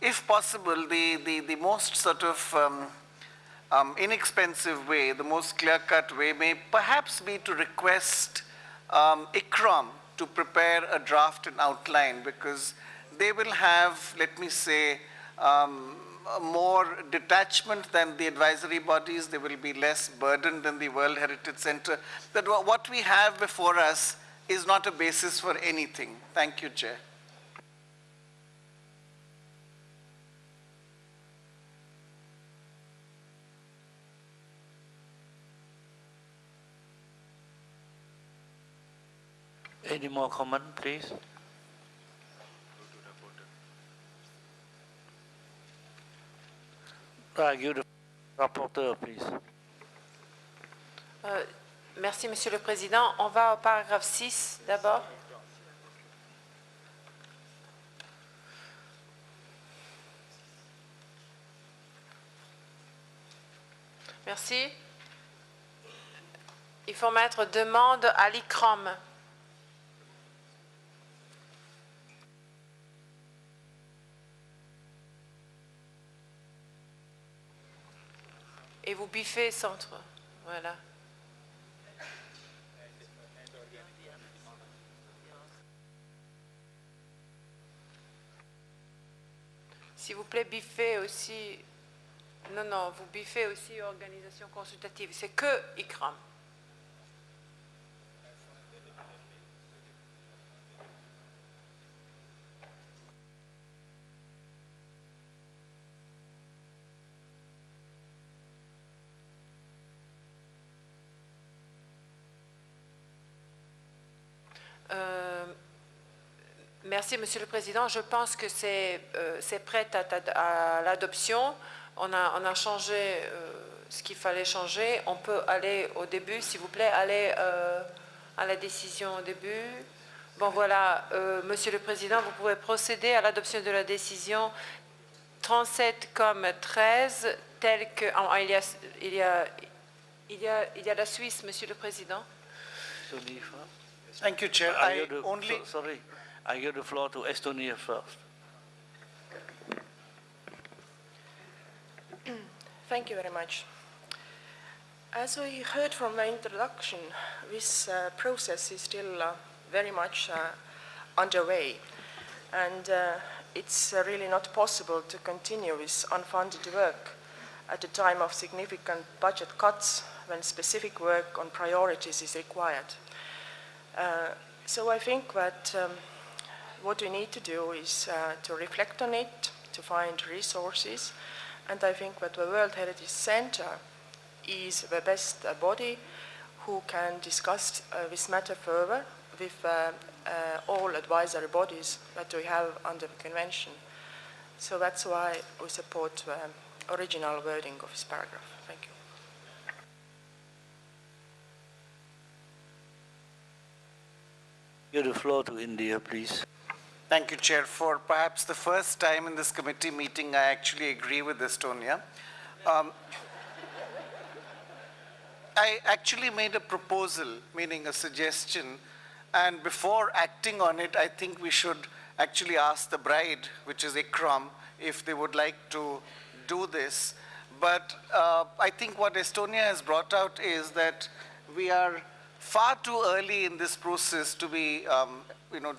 if possible, the most sort of inexpensive way, the most clear-cut way may perhaps be to request ICROM to prepare a draft and outline, because they will have, let me say, more detachment than the advisory bodies. They will be less burdened than the World Heritage Center. That what we have before us is not a basis for anything. Thank you, Chair. Any more comment, please? You, the rapporteur, please. Merci, Monsieur le Président. On va au paragraphe 6 d'abord. Merci. Il faut mettre demande à l'ICROM. Et vous biffez centre. Voilà. S'il vous plaît, biffez aussi. Non, non, vous biffez aussi organisation consultative. C'est que ICRAM. Merci, Monsieur le Président. Je pense que c'est prêt à l'adoption. On a changé ce qu'il fallait changer. On peut aller au début, s'il vous plaît, aller à la décision au début. Bon, voilà, Monsieur le Président, vous pouvez procéder à l'adoption de la décision 37 comme 13, telle que... il y a la Suisse, Monsieur le Président. Thank you, Chair. Sorry, I give the floor to Estonia first. Thank you very much. As we heard from the introduction, this process is still very much underway, and it's really not possible to continue with unfunded work at a time of significant budget cuts when specific work on priorities is required. So I think that what we need to do is to reflect on it, to find resources, and I think that the World Heritage Center is the best body who can discuss this matter further with all advisory bodies that we have under the Convention. So that's why we support the original wording of this paragraph. Thank you. Give the floor to India, please. Thank you, Chair. For perhaps the first time in this committee meeting, I actually agree with Estonia. I actually made a proposal, meaning a suggestion, and before acting on it, I think we should actually ask the bride, which is ICROM, if they would like to do this. But I think what Estonia has brought out is that we are far too early in this process to be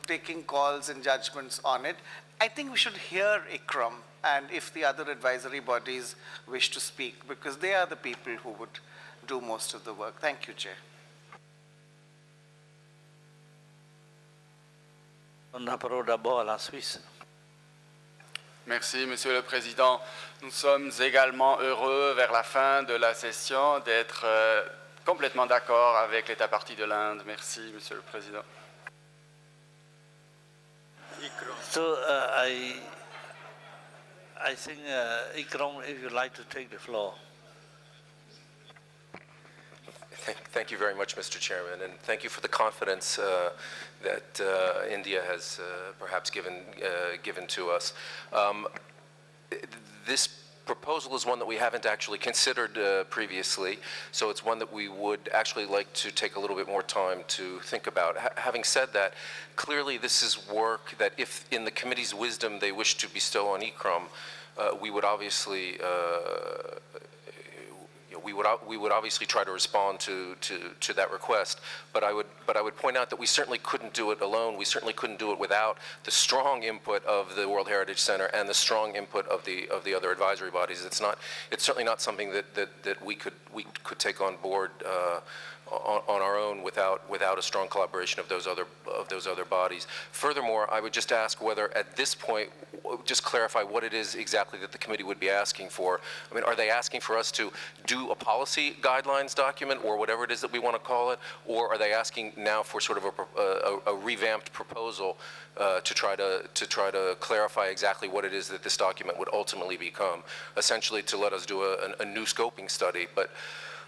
taking calls and judgments on it. I think we should hear ICROM and if the other advisory bodies wish to speak, because they are the people who would do most of the work. Thank you, Chair. On a parole d'abord à la Suisse. Merci, Monsieur le Président. Nous sommes également heureux, vers la fin de la session, d'être complètement d'accord avec l'État partie de l'Inde. Merci, Monsieur le Président. So I think, Ikram, if you'd like to take the floor. Thank you very much, Mr. Chairman, and thank you for the confidence that India has perhaps given to us. This proposal is one that we haven't actually considered previously, so it's one that we would actually like to take a little bit more time to think about. Having said that, clearly this is work that if in the committee's wisdom they wish to bestow on Ikram, we would obviously we would obviously try to respond to that request, but I would point out that we certainly couldn't do it alone. We certainly couldn't do it without the strong input of the World Heritage Center and the strong input of the other advisory bodies. It's certainly not something that we could take on board on our own without a strong collaboration of those other bodies. Furthermore, I would just ask whether at this point, just clarify what it is exactly that the committee would be asking for. I mean, are they asking for us to do a policy guidelines document or whatever it is that we want to call it, or are they asking now for sort of a revamped proposal to try to clarify exactly what it is that this document would ultimately become, essentially to let us do a new scoping study?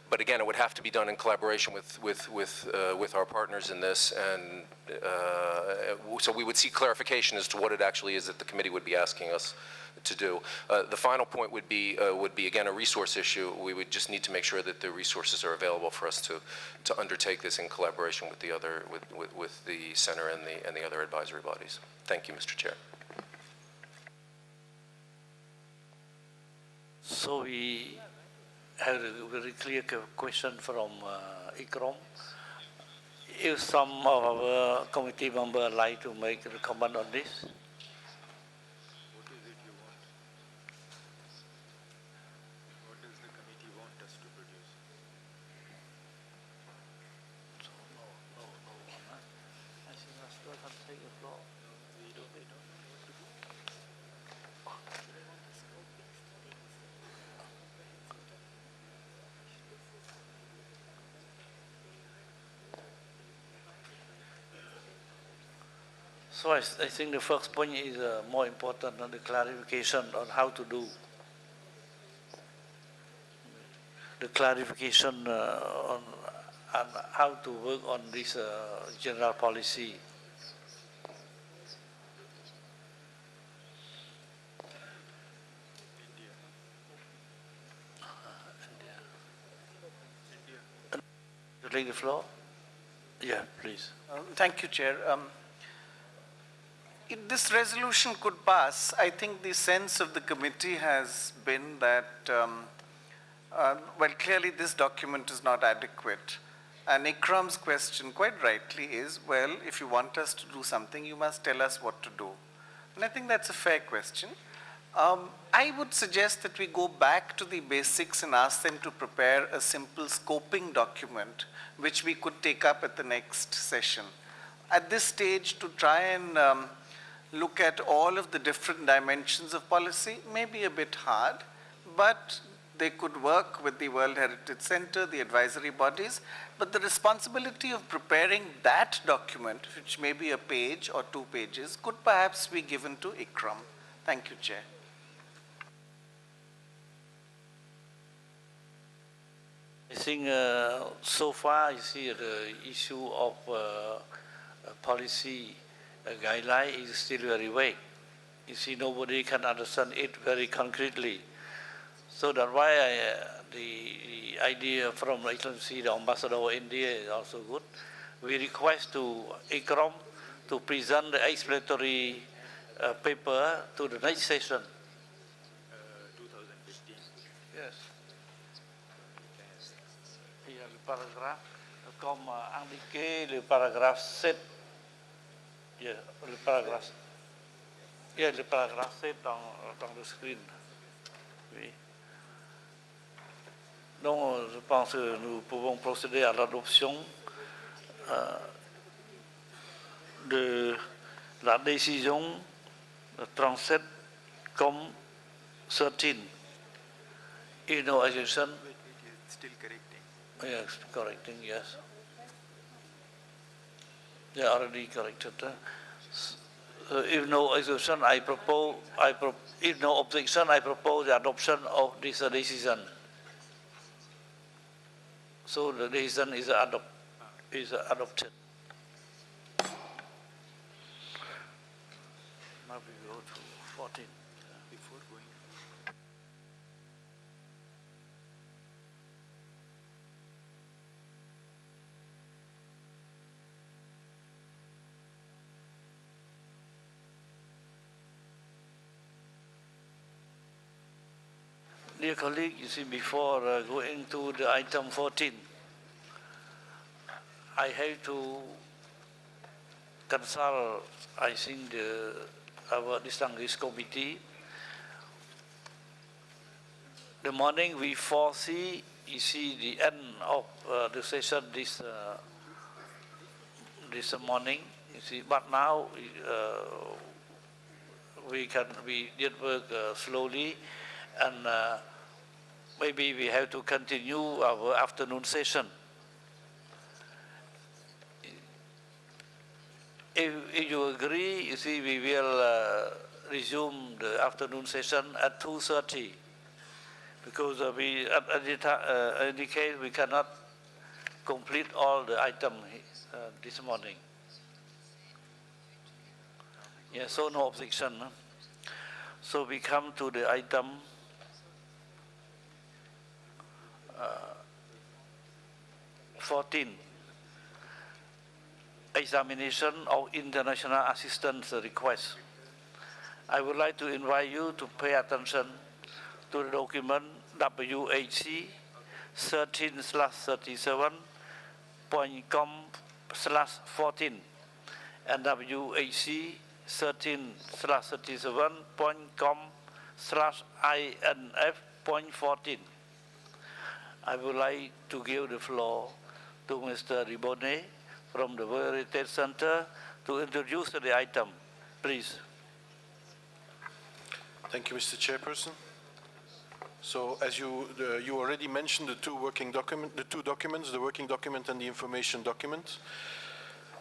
But again, it would have to be done in collaboration with our partners in this, and so we would see clarification as to what it actually is that the committee would be asking us to do. The final point would be again a resource issue. We would just need to make sure that the resources are available for us to undertake this in collaboration with the center and the other advisory bodies. Thank you, Mr. Chair. So we have a very clear question from Ikram. If some of our committee members like to make a comment on this. What is it you want? What does the committee want us to produce? So, no. I think I still can take the floor. We don't know what to do. So I think the first point is more important than the clarification on how to do. The clarification on how to work on this general policy. To take the floor? Yeah, please. Thank you, Chair. If this resolution could pass, I think the sense of the committee has been that, well, clearly this document is not adequate. And Ikram's question, quite rightly, is, well, if you want us to do something, you must tell us what to do. And I think that's a fair question. I would suggest that we go back to the basics and ask them to prepare a simple scoping document, which we could take up at the next session. At this stage, to try and look at all of the different dimensions of policy may be a bit hard, but they could work with the World Heritage Center, the advisory bodies, but the responsibility of preparing that document, which may be a page or 2 pages, could perhaps be given to Ikram. Thank you, Chair. I think so far I see the issue of policy guideline is still very vague. You see, nobody can understand it very concretely. So that's why the idea from Excellency, the Ambassador of India is also good. We request to Ikram to present the explanatory paper to the next session. 2015. Yes. Il y a le paragraphe, comme indiqué, le paragraphe 7. Yeah, le paragraphe. Yeah, le paragraphe c'est dans le screen. Oui. Donc, je pense que nous pouvons procéder à l'adoption de la décision 37 comme 13. No objection. Still correcting. Yes, correcting, yes. They are already corrected. If no objection, if no objection, I propose the adoption of this decision. So the decision is adopted. Now we go to 14. Before going. Dear colleague, you see, before going to the item 14, I have to consult, I think, our distinguished committee. The morning we foresee, you see, the end of the session this morning, you see, but now we did work slowly, and maybe we have to continue our afternoon session. If you agree, you see, we will resume the afternoon session at 2:30, because we, at any case, we cannot complete all the items this morning. Yeah, so no objection. No? So we come to the item 14, examination of international assistance requests. I would like to invite you to pay attention to the document WHC 13/37.com/14 and WHC 13/37.com/INF.14. I would like to give the floor to Mr. Ribone from the World Heritage Center to introduce the item. Please. Thank you, Mr. Chairperson. So, as you already mentioned, the two documents, the working document and the information document.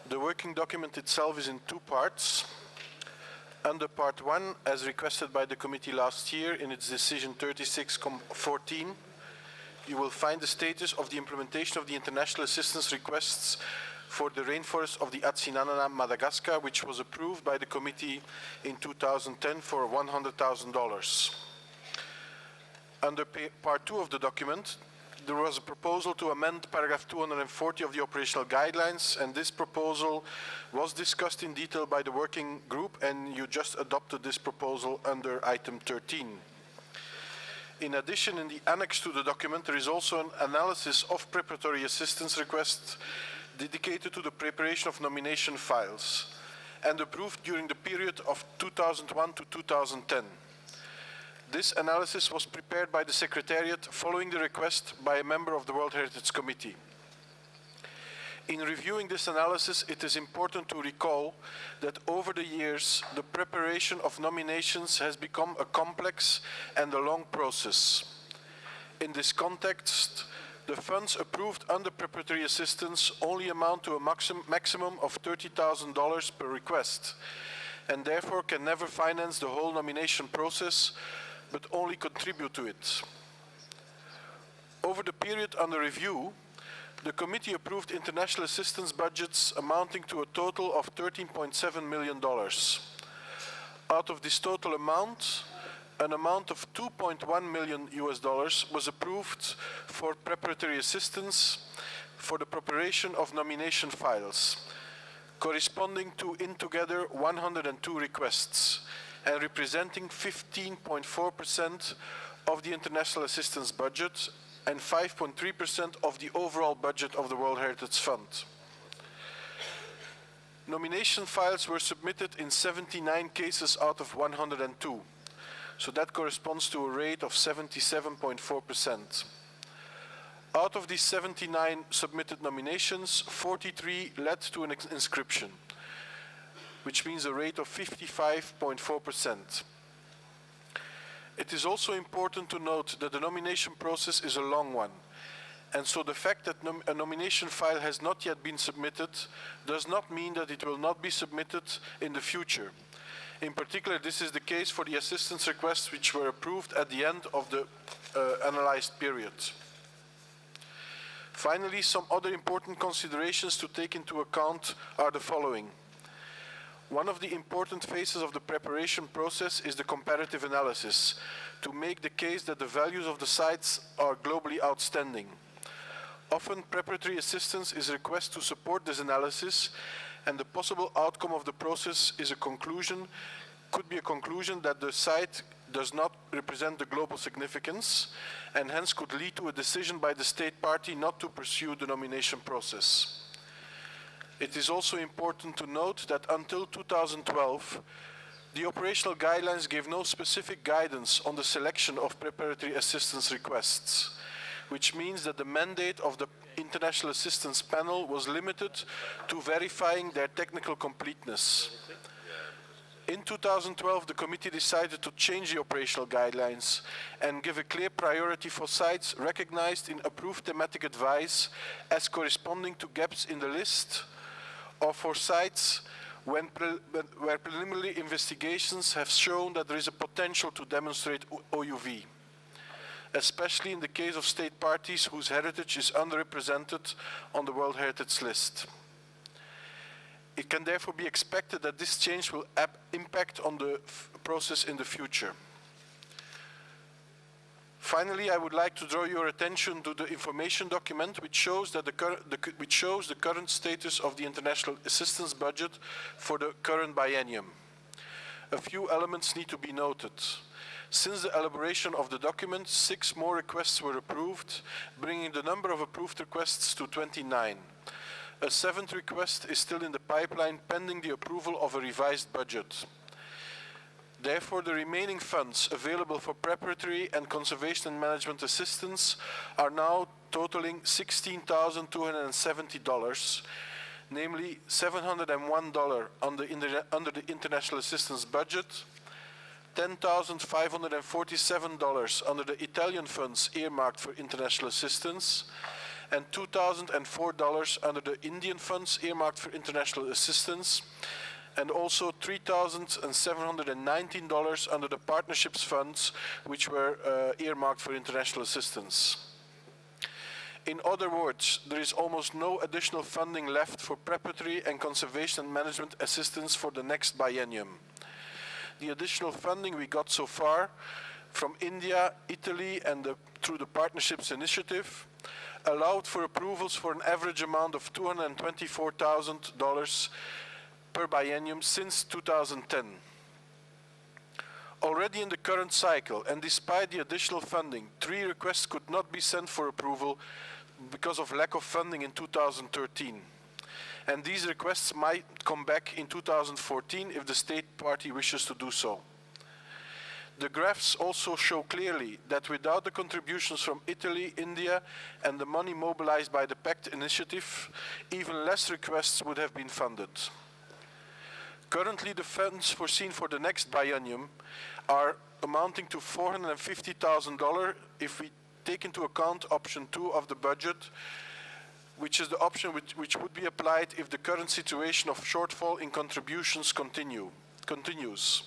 The working document itself is in two parts. Under Part 1, as requested by the committee last year in its decision 36/14, you will find the status of the implementation of the international assistance requests for the rainforest of the Atsinanana, Madagascar, which was approved by the committee in 2010 for $100,000. Under Part 2 of the document, there was a proposal to amend paragraph 240 of the operational guidelines, and this proposal was discussed in detail by the working group, and you just adopted this proposal under item 13. In addition, in the annex to the document, there is also an analysis of preparatory assistance requests dedicated to the preparation of nomination files and approved during the period of 2001 to 2010. This analysis was prepared by the Secretariat following the request by a member of the World Heritage Committee. In reviewing this analysis, it is important to recall that over the years, the preparation of nominations has become a complex and a long process. In this context, the funds approved under preparatory assistance only amount to a maximum of $30,000 per request, and therefore can never finance the whole nomination process, but only contribute to it. Over the period under review, the committee approved international assistance budgets amounting to a total of $13.7 million. Out of this total amount, an amount of $2.1 million was approved for preparatory assistance for the preparation of nomination files, corresponding to in together 102 requests and representing 15.4% of the international assistance budget and 5.3% of the overall budget of the World Heritage Fund. Nomination files were submitted in 79 cases out of 102. So that corresponds to a rate of 77.4%. Out of these 79 submitted nominations, 43 led to an inscription, which means a rate of 55.4%. It is also important to note that the nomination process is a long one, and so the fact that a nomination file has not yet been submitted does not mean that it will not be submitted in the future. In particular, this is the case for the assistance requests which were approved at the end of the analyzed period. Finally, some other important considerations to take into account are the following. One of the important phases of the preparation process is the comparative analysis, to make the case that the values of the sites are globally outstanding. Often, preparatory assistance is a request to support this analysis, and the possible outcome of the process is could be a conclusion that the site does not represent the global significance, and hence could lead to a decision by the state party not to pursue the nomination process. It is also important to note that until 2012, the operational guidelines gave no specific guidance on the selection of preparatory assistance requests, which means that the mandate of the International Assistance Panel was limited to verifying their technical completeness. In 2012, the committee decided to change the operational guidelines and give a clear priority for sites recognized in approved thematic advice as corresponding to gaps in the list, or for sites where preliminary investigations have shown that there is a potential to demonstrate OUV, especially in the case of state parties whose heritage is underrepresented on the World Heritage List. It can therefore be expected that this change will impact on the process in the future. Finally, I would like to draw your attention to the information document which shows the current status of the international assistance budget for the current biennium. A few elements need to be noted. Since the elaboration of the document, 6 more requests were approved, bringing the number of approved requests to 29. A 7th request is still in the pipeline pending the approval of a revised budget. Therefore, the remaining funds available for preparatory and conservation and management assistance are now totaling $16,270, namely $701 under the international assistance budget, $10,547 under the Italian funds earmarked for international assistance, and $2,004 under the Indian funds earmarked for international assistance, and also $3,719 under the partnerships funds, which were earmarked for international assistance. In other words, there is almost no additional funding left for preparatory and conservation and management assistance for the next biennium. The additional funding we got so far from India, Italy, and through the Partnerships Initiative allowed for approvals for an average amount of $224,000 per biennium since 2010. Already in the current cycle, and despite the additional funding, 3 requests could not be sent for approval because of lack of funding in 2013. And these requests might come back in 2014 if the state party wishes to do so. The graphs also show clearly that without the contributions from Italy, India, and the money mobilized by the PACT initiative, even less requests would have been funded. Currently, the funds foreseen for the next biennium are amounting to $450,000 if we take into account option 2 of the budget, which is the option which would be applied if the current situation of shortfall in contributions continues.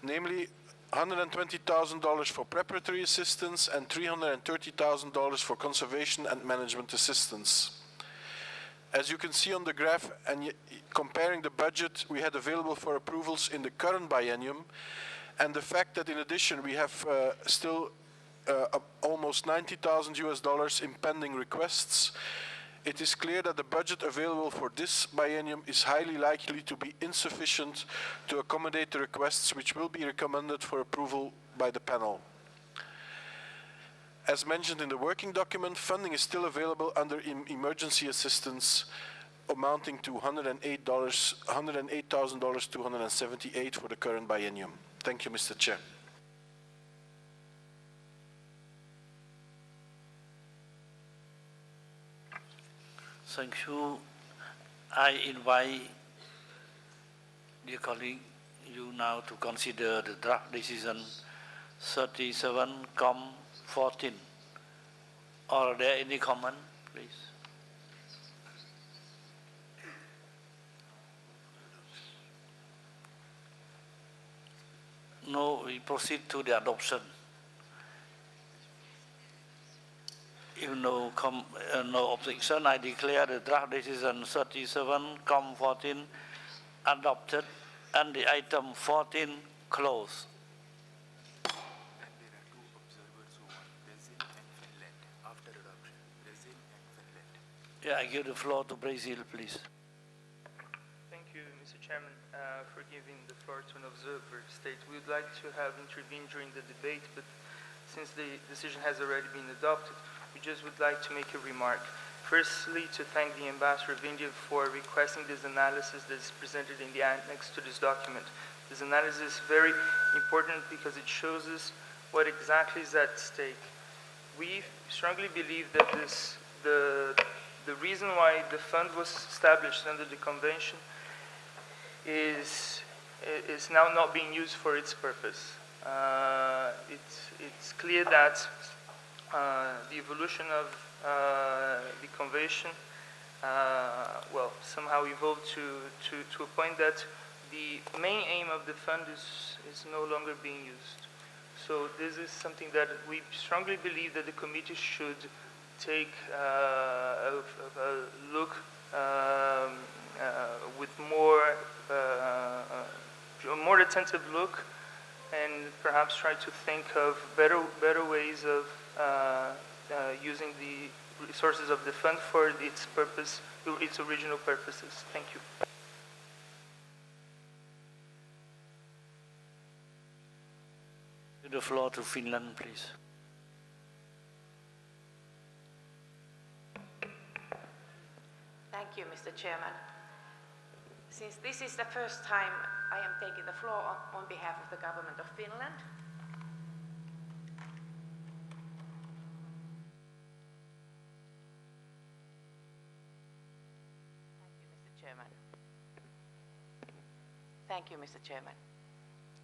Namely, $120,000 for preparatory assistance and $330,000 for conservation and management assistance. As you can see on the graph, and comparing the budget we had available for approvals in the current biennium, and the fact that in addition we have still almost $90,000 US in pending requests, it is clear that the budget available for this biennium is highly likely to be insufficient to accommodate the requests which will be recommended for approval by the panel. As mentioned in the working document, funding is still available under emergency assistance amounting to $108,278 for the current biennium. Thank you, Mr. Chair. Thank you. I invite, dear colleague, you now to consider the draft decision 37-14. Are there any comment, please? No, we proceed to the adoption. If no objection, I declare the draft decision 37-14 adopted and the item 14 closed. Yeah, I give the floor to Brazil, please. Thank you, Mr. Chairman, for giving the floor to an observer state. We would like to have intervened during the debate, but since the decision has already been adopted, we just would like to make a remark. Firstly, to thank the Ambassador of India for requesting this analysis that is presented in the annex to this document. This analysis is very important because it shows us what exactly is at stake. We strongly believe that the reason why the fund was established under the convention is now not being used for its purpose. It's clear that the evolution of the convention somehow evolved to a point that the main aim of the fund is no longer being used. So this is something that we strongly believe that the committee should take a look with a more attentive look, and perhaps try to think of better ways of using the resources of the fund for its purpose, its original purposes. Thank you. The floor to Finland, please. Thank you, Mr. Chairman. Since this is the first time I am taking the floor on behalf of the Government of Finland, Thank you, Mr. Chairman.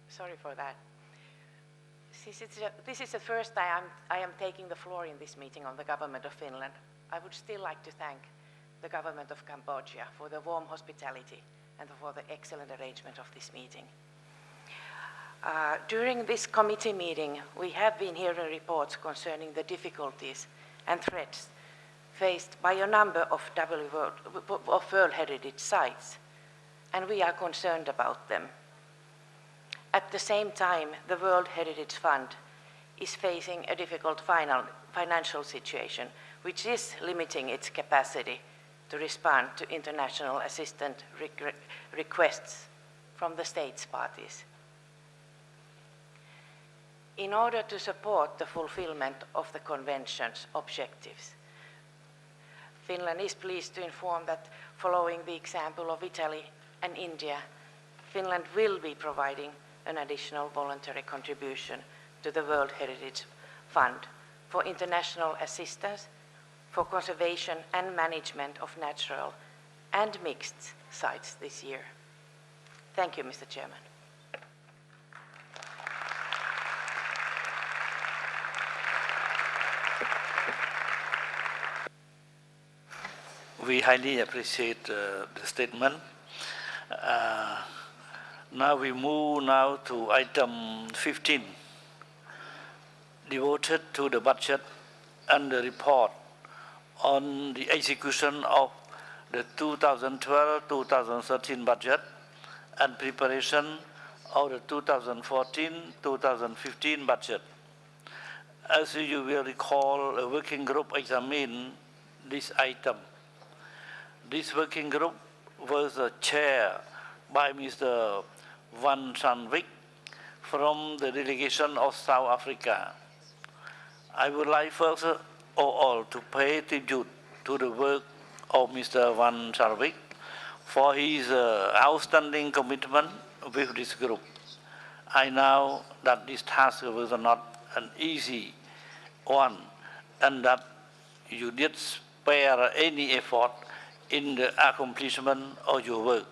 Sorry for that. Since this is the first time I am taking the floor in this meeting on the Government of Finland, I would still like to thank the Government of Cambodia for the warm hospitality and for the excellent arrangement of this meeting. During this committee meeting, we have been hearing reports concerning the difficulties and threats faced by a number of World Heritage sites, and we are concerned about them. At the same time, the World Heritage Fund is facing a difficult financial situation, which is limiting its capacity to respond to international assistance requests from the states parties. In order to support the fulfillment of the Convention's objectives, Finland is pleased to inform that following the example of Italy and India, Finland will be providing an additional voluntary contribution to the World Heritage Fund for international assistance for conservation and management of natural and mixed sites this year. Thank you, Mr. Chairman. We highly appreciate the statement. Now we move to item 15, devoted to the budget and the report on the execution of the 2012-2013 budget and preparation of the 2014-2015 budget. As you will recall, a working group examined this item. This working group was chaired by Mr. Van Sandvik from the delegation of South Africa. I would like first of all to pay tribute to the work of of Mr. Van Charvik for his outstanding commitment with this group. I know that this task was not an easy one and that you did spare any effort in the accomplishment of your work.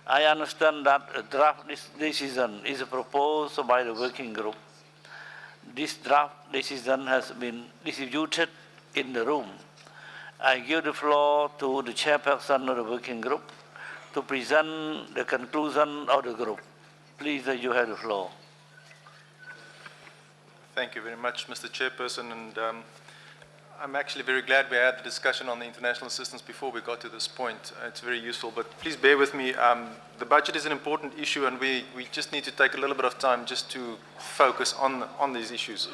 I understand that a draft decision is proposed by the working group. This draft decision has been distributed in the room. I give the floor to the chairperson of the working group to present the conclusion of the group. Please, you have the floor. Thank you very much, Mr. Chairperson, and I'm actually very glad we had the discussion on the international assistance before we got to this point. It's very useful, but please bear with me. The budget is an important issue, and we just need to take a little bit of time just to focus on these issues.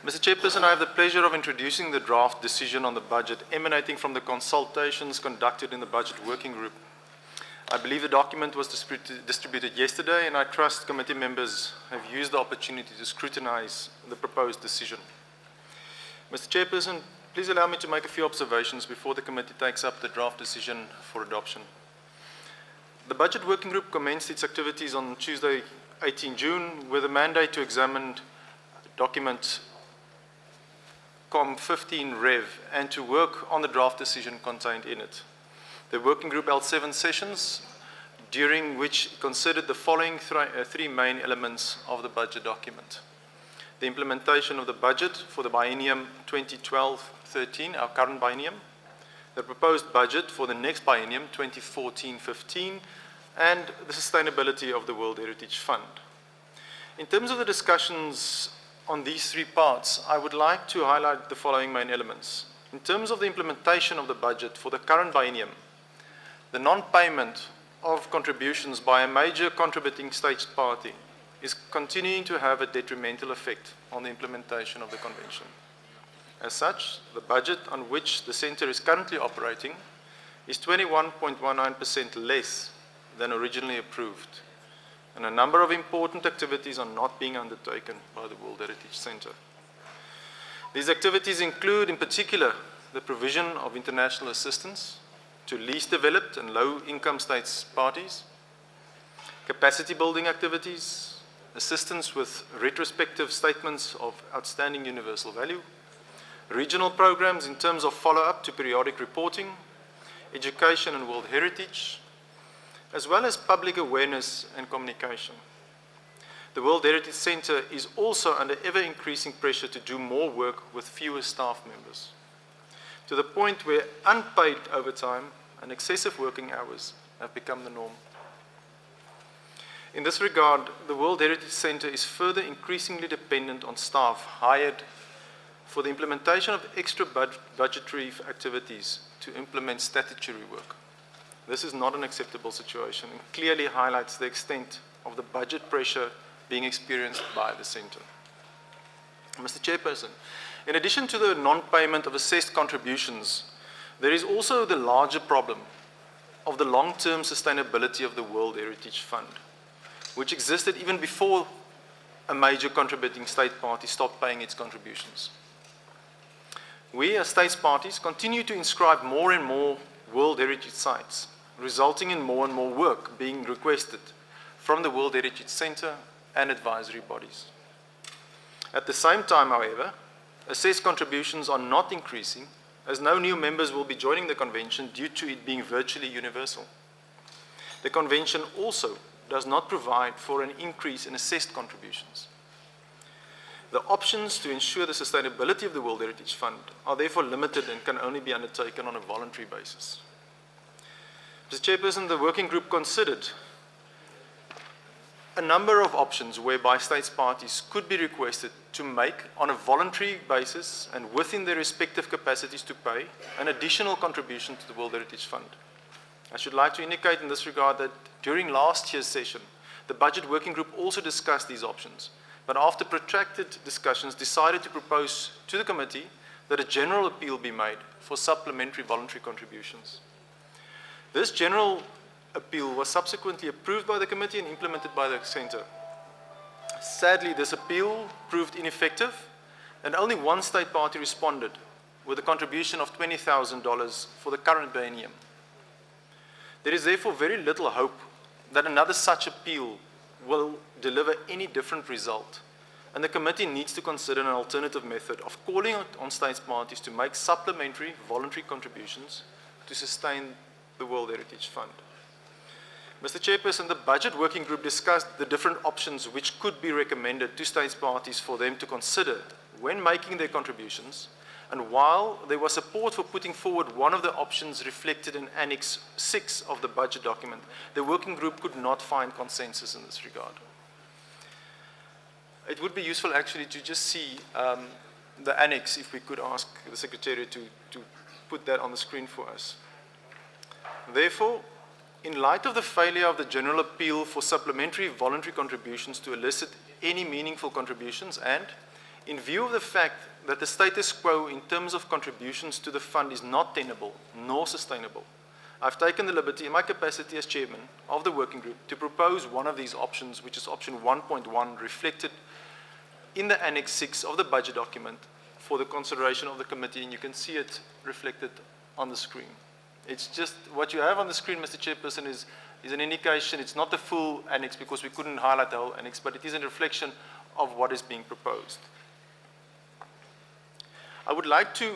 Mr. Chairperson, I have the pleasure of introducing the draft decision on the budget emanating from the consultations conducted in the Budget Working Group. I believe the document was distributed yesterday, and I trust committee members have used the opportunity to scrutinize the proposed decision. Mr. Chairperson, please allow me to make a few observations before the committee takes up the draft decision for adoption. The Budget Working Group commenced its activities on Tuesday, 18 June, with a mandate to examine document COM15 Rev and to work on the draft decision contained in it. The working group held 7 sessions, during which it considered the following three main elements of the budget document. The implementation of the budget for the biennium 2012-13, our current biennium, the proposed budget for the next biennium 2014-15, and the sustainability of the World Heritage Fund. In terms of the discussions on these 3 parts, I would like to highlight the following main elements. In terms of the implementation of the budget for the current biennium, the non-payment of contributions by a major contributing state party is continuing to have a detrimental effect on the implementation of the convention. As such, the budget on which the Centre is currently operating is 21.19% less than originally approved, and a number of important activities are not being undertaken by the World Heritage Centre. These activities include, in particular, the provision of international assistance to least developed and low-income states parties, capacity building activities, assistance with retrospective statements of outstanding universal value, regional programs in terms of follow-up to periodic reporting, education and world heritage, as well as public awareness and communication. The World Heritage Centre is also under ever-increasing pressure to do more work with fewer staff members, to the point where unpaid overtime and excessive working hours have become the norm. In this regard, the World Heritage Centre is further increasingly dependent on staff hired for the implementation of extra budgetary activities to implement statutory work. This is not an acceptable situation and clearly highlights the extent of the budget pressure being experienced by the Centre. Mr. Chairperson, in addition to the non-payment of assessed contributions, there is also the larger problem of the long-term sustainability of the World Heritage Fund, which existed even before a major contributing state party stopped paying its contributions. We, as states parties, continue to inscribe more and more World Heritage sites, resulting in more and more work being requested from the World Heritage Centre and advisory bodies. At the same time, however, assessed contributions are not increasing, as no new members will be joining the convention due to it being virtually universal. The convention also does not provide for an increase in assessed contributions. The options to ensure the sustainability of the World Heritage Fund are therefore limited and can only be undertaken on a voluntary basis. Mr. Chairperson, the working group considered a number of options whereby states parties could be requested to make, on a voluntary basis and within their respective capacities to pay, an additional contribution to the World Heritage Fund. I should like to indicate in this regard that during last year's session, the Budget Working Group also discussed these options, but after protracted discussions decided to propose to the committee that a general appeal be made for supplementary voluntary contributions. This general appeal was subsequently approved by the committee and implemented by the Centre. Sadly, this appeal proved ineffective and only one state party responded, with a contribution of $20,000 for the current biennium. There is therefore very little hope that another such appeal will deliver any different result, and the committee needs to consider an alternative method of calling on states parties to make supplementary voluntary contributions to sustain the World Heritage Fund. Mr. Chairperson, the Budget Working Group discussed the different options which could be recommended to states parties for them to consider when making their contributions, and while there was support for putting forward one of the options reflected in Annex 6 of the budget document, the working group could not find consensus in this regard. It would be useful actually to just see the annex, if we could ask the Secretariat to put that on the screen for us. Therefore, in light of the failure of the general appeal for supplementary voluntary contributions to elicit any meaningful contributions, and in view of the fact that the status quo in terms of contributions to the fund is not tenable nor sustainable, I've taken the liberty in my capacity as chairman of the working group to propose one of these options, which is option 1.1, reflected in the Annex 6 of the budget document for the consideration of the committee, and you can see it reflected on the screen. It's just what you have on the screen, Mr. Chairperson, is an indication. It's not the full annex because we couldn't highlight the whole annex, but it is a reflection of what is being proposed. I would like to,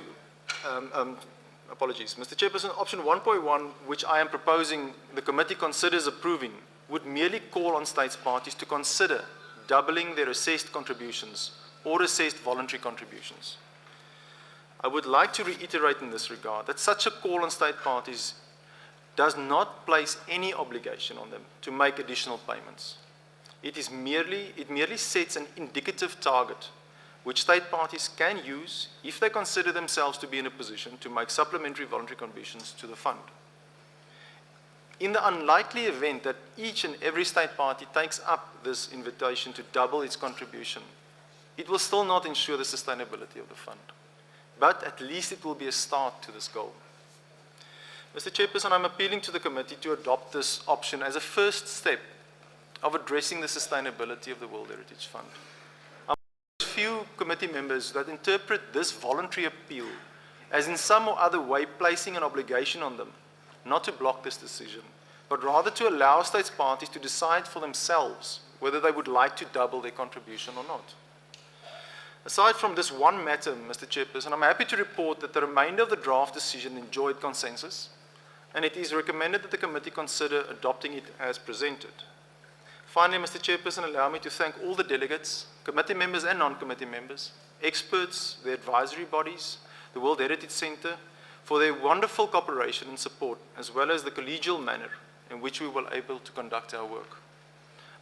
apologies, Mr. Chairperson, option 1.1, which I am proposing the committee considers approving, would merely call on states parties to consider doubling their assessed contributions or assessed voluntary contributions. I would like to reiterate in this regard that such a call on state parties does not place any obligation on them to make additional payments. It merely sets an indicative target which state parties can use if they consider themselves to be in a position to make supplementary voluntary contributions to the fund. In the unlikely event that each and every state party takes up this invitation to double its contribution, it will still not ensure the sustainability of the fund. But at least it will be a start to this goal. Mr. Chairperson, I'm appealing to the committee to adopt this option as a first step of addressing the sustainability of the World Heritage Fund. I'm few committee members that interpret this voluntary appeal as in some or other way placing an obligation on them not to block this decision, but rather to allow states parties to decide for themselves whether they would like to double their contribution or not. Aside from this one matter, Mr. Chairperson, I'm happy to report that the remainder of the draft decision enjoyed consensus, and it is recommended that the committee consider adopting it as presented. Finally, Mr. Chairperson, allow me to thank all the delegates, committee members and non-committee members, experts, the advisory bodies, the World Heritage Center, for their wonderful cooperation and support, as well as the collegial manner in which we were able to conduct our work.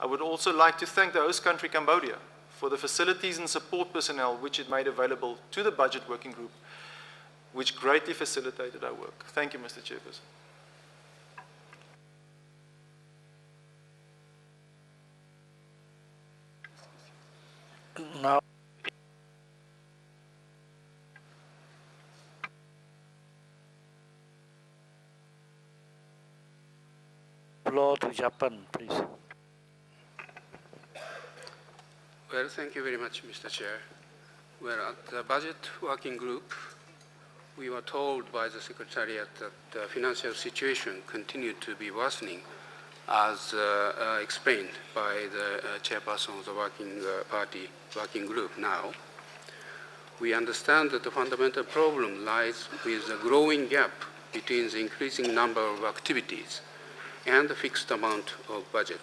I would also like to thank the host country, Cambodia, for the facilities and support personnel which it made available to the Budget Working Group, which greatly facilitated our work. Thank you, Mr. Chairperson. Now, floor to Japan, please. Well, thank you very much, Mr. Chair. Well, at the Budget Working Group, we were told by the Secretariat that the financial situation continued to be worsening, as explained by the chairperson of the working group now. We understand that the fundamental problem lies with the growing gap between the increasing number of activities and the fixed amount of budget.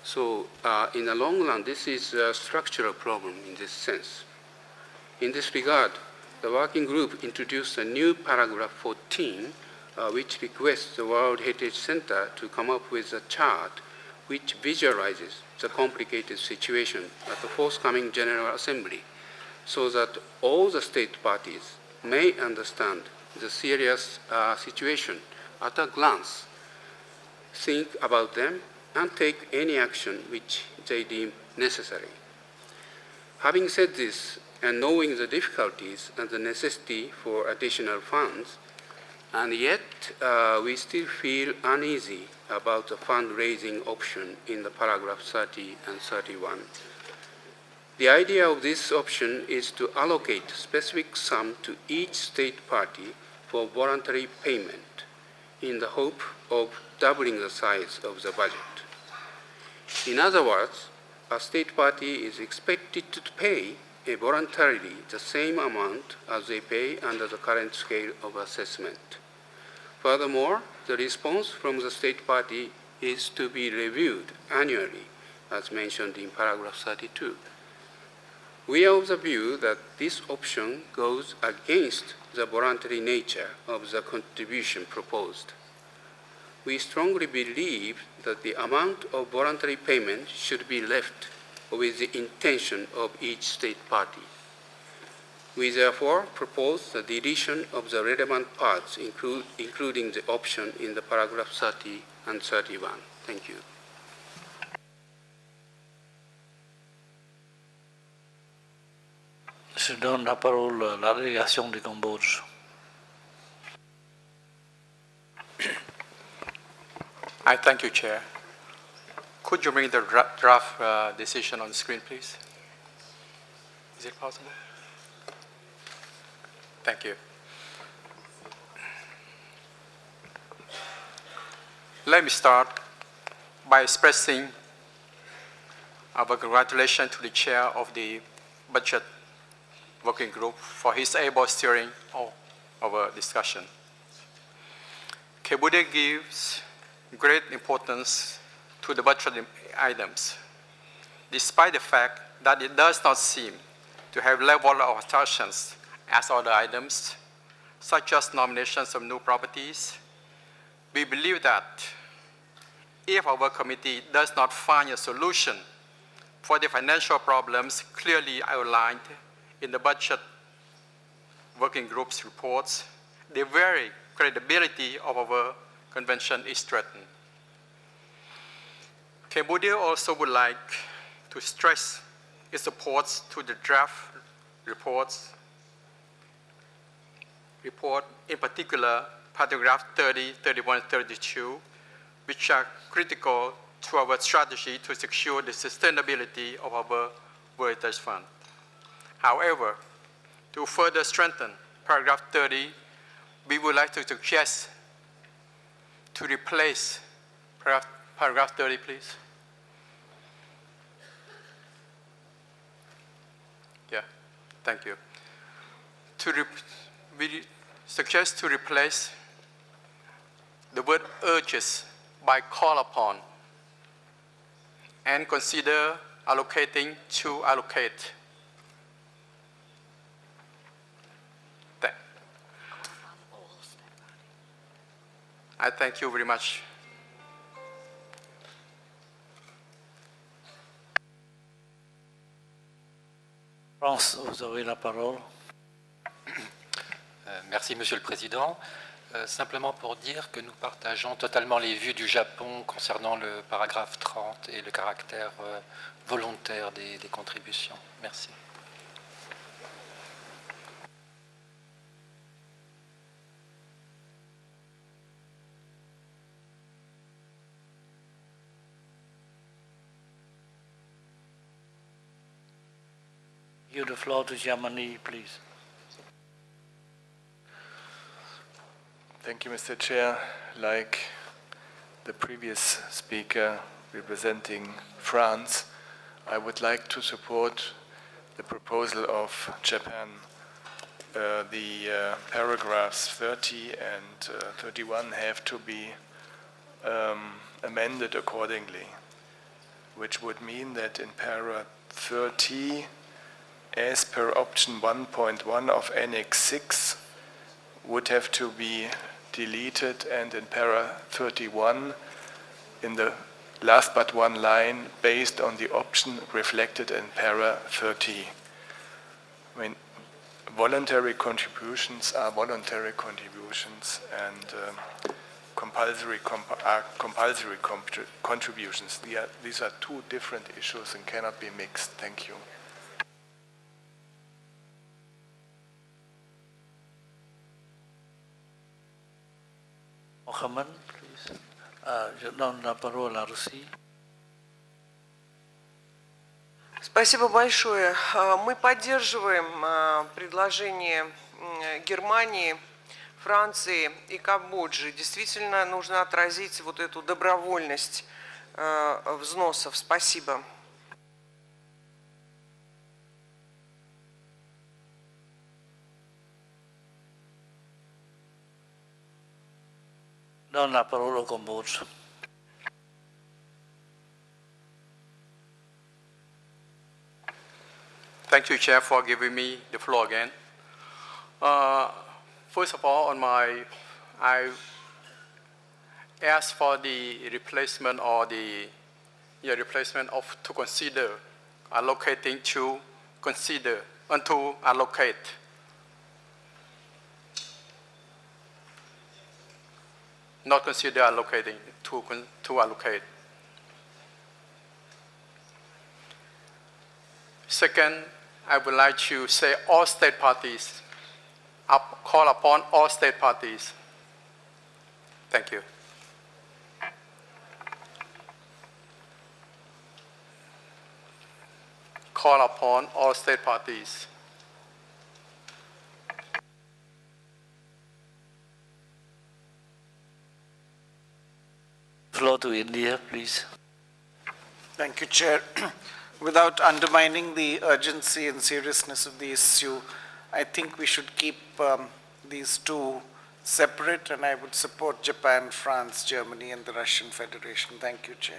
So in the long run, this is a structural problem in this sense. In this regard, the working group introduced a new paragraph 14, which requests the World Heritage Center to come up with a chart which visualizes the complicated situation at the forthcoming General Assembly, so that all the state parties may understand the serious situation at a glance, think about them, and take any action which they deem necessary. Having said this, and knowing the difficulties and the necessity for additional funds, and yet we still feel uneasy about the fundraising option in the paragraph 30 and 31. The idea of this option is to allocate specific sum to each state party for voluntary payment in the hope of doubling the size of the budget. In other words, a state party is expected to pay voluntarily the same amount as they pay under the current scale of assessment. Furthermore, the response from the state party is to be reviewed annually, as mentioned in paragraph 32. We are of the view that this option goes against the voluntary nature of the contribution proposed. We strongly believe that the amount of voluntary payment should be left with the intention of each state party. We therefore propose the deletion of the relevant parts, including the option in the paragraph 30 and 31. Thank you. Je donne la parole à la délégation du Cambodge. I thank you, Chair. Could you bring the draft decision on the screen, please? Is it possible? Thank you. Let me start by expressing our congratulations to the Chair of the Budget Working Group for his able steering of our discussion. Cambodia gives great importance to the budget items, despite the fact that it does not seem to have level of attractions as other items, such as nominations of new properties. We believe that if our committee does not find a solution for the financial problems clearly outlined in the budget working group's reports, the very credibility of our convention is threatened. Cambodia also would like to stress its support to the draft report, in particular paragraph 30, 31, 32, which are critical to our strategy to secure the sustainability of our Heritage Fund. However, to further strengthen paragraph 30, we would like to suggest to replace paragraph 30, please. Yeah, thank you. We suggest to replace the word urges by call upon and consider allocating to allocate. I thank you very much. France, vous avez la parole. Merci, Monsieur le Président. Simplement pour dire que nous partageons totalement les vues du Japon concernant le paragraphe 30 et le caractère volontaire des contributions. Merci. Give the floor to Germany, please. Thank you, Mr. Chair. Like the previous speaker representing France, I would like to support the proposal of Japan. The paragraphs 30 and 31 have to be amended accordingly, which would mean that in paragraph 30, as per option 1.1 of Annex 6, would have to be deleted, and in para 31, in the last but one line, based on the option reflected in para 30. I mean, voluntary contributions are voluntary contributions, and compulsory contributions. These are two different issues and cannot be mixed. Thank you. Mohammed, please. Je donne la parole à Russie. Спасибо большое. Мы поддерживаем предложение Германии, Франции и Камбоджи. Действительно нужно отразить вот эту добровольность взносов. Спасибо. Donna la parola al Cambodge. Thank you, Chair, for giving me the floor again. First of all, I asked for the replacement or the replacement of to consider allocating to consider and to allocate. Not consider allocating, to allocate. Second, I would like to say all state parties, call upon all state parties. Thank you. Call upon all state parties. Floor to India, please. Thank you, Chair. Without undermining the urgency and seriousness of the issue, I think we should keep these two separate, and I would support Japan, France, Germany, and the Russian Federation. Thank you, Chair.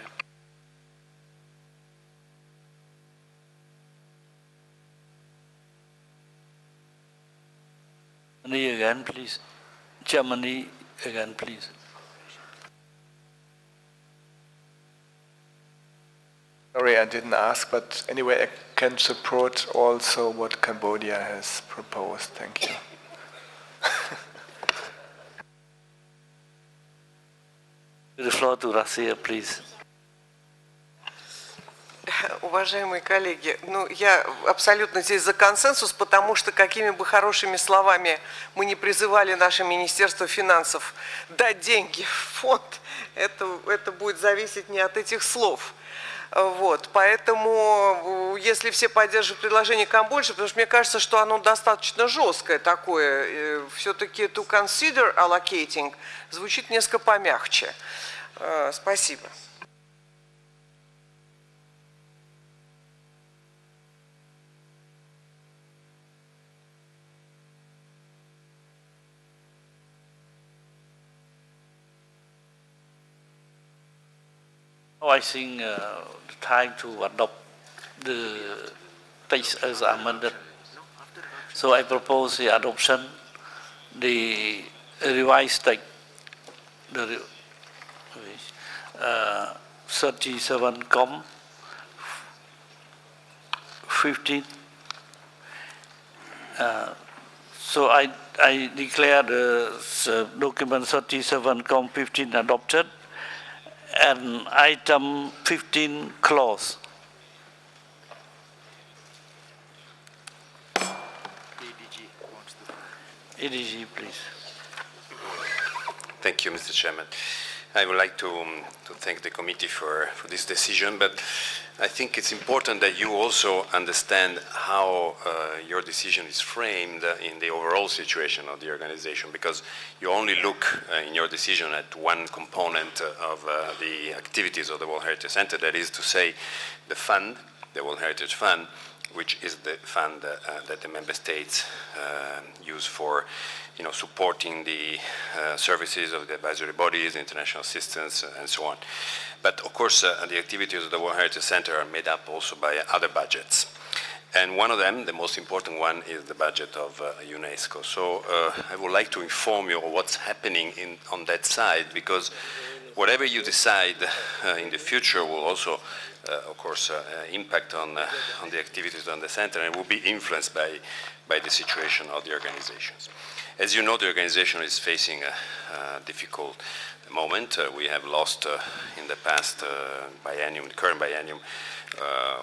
Germany again, please. Germany again, please. Sorry, I didn't ask, but anyway, I can support also what Cambodia has proposed. Thank you. The floor to Russia, please. Уважаемые коллеги, я абсолютно здесь за консенсус, потому что какими бы хорошими словами мы не призывали наше Министерство финансов дать деньги в фонд, это будет зависеть не от этих слов. Вот, поэтому, если все поддерживают предложение Камбоджи, потому что мне кажется, что оно достаточно жесткое такое, все-таки to consider allocating звучит несколько помягче. Спасибо. I think the time to adopt the text as amended. So I propose the adoption, the revised text, the 37, 15. So I declare the document 37, 15 adopted. And item 15 clause. ADG, please. Thank you, Mr. Chairman. I would like to thank the committee for this decision, but I think it's important that you also understand how your decision is framed in the overall situation of the organization, because you only look in your decision at one component of the activities of the World Heritage Center, that is to say the fund, the World Heritage Fund, which is the fund that the member states use for supporting the services of the advisory bodies, international assistance, and so on. But of course, the activities of the World Heritage Center are made up also by other budgets. And one of them, the most important one, is the budget of UNESCO. So I would like to inform you of what's happening on that side, because whatever you decide in the future will also, of course, impact on the activities on the center, and will be influenced by the situation of the organizations. As you know, the organization is facing a difficult moment. We have lost in the past biennium, the current biennium,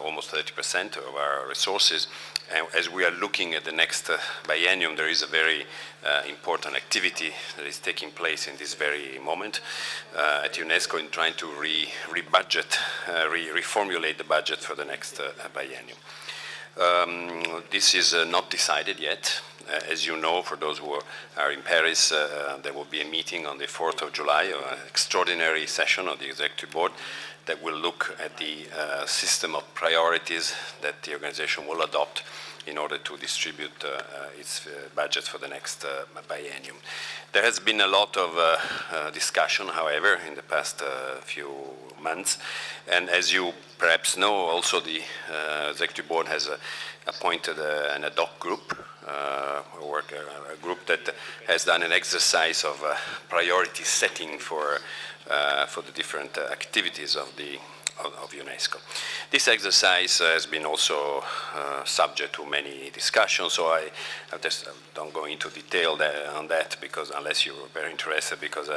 almost 30% of our resources. And as we are looking at the next biennium, there is a very important activity that is taking place in this very moment at UNESCO in trying to reformulate the budget for the next biennium. This is not decided yet. As you know, for those who are in Paris, there will be a meeting on the 4th of July, an extraordinary session of the Executive Board that will look at the system of priorities that the organization will adopt in order to distribute its budget for the next biennium. There has been a lot of discussion, however, in the past few months, and as you perhaps know, also the Executive Board has appointed an ad hoc group, a group that has done an exercise of priority setting for the different activities of UNESCO. This exercise has been also subject to many discussions, so I just don't go into detail on that, because unless you're very interested, because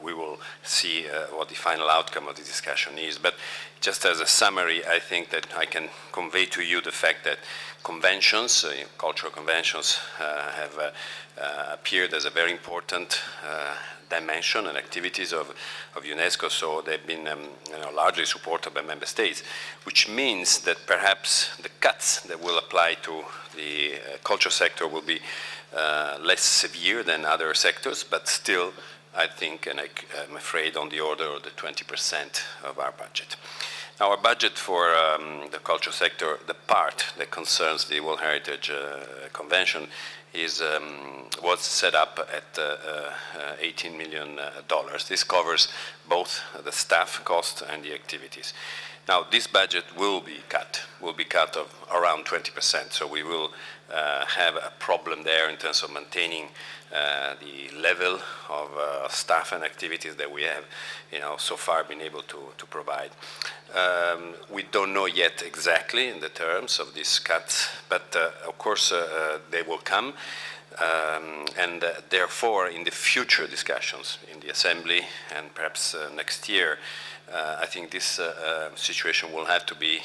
we will see what the final outcome of the discussion is. But just as a summary, I think that I can convey to you the fact that conventions, cultural conventions, have appeared as a very important dimension and activities of UNESCO, so they've been largely supported by member states, which means that perhaps the cuts that will apply to the culture sector will be less severe than other sectors, but still, I think, and I'm afraid, on the order of the 20% of our budget. Our budget for the culture sector, the part that concerns the World Heritage Convention, was set up at $18 million. This covers both the staff cost and the activities. Now, this budget will be cut of around 20%, so we will have a problem there in terms of maintaining the level of staff and activities that we have, so far been able to provide. We don't know yet exactly in the terms of these cuts, but of course they will come, and therefore in the future discussions in the Assembly and perhaps next year, I think this situation will have to be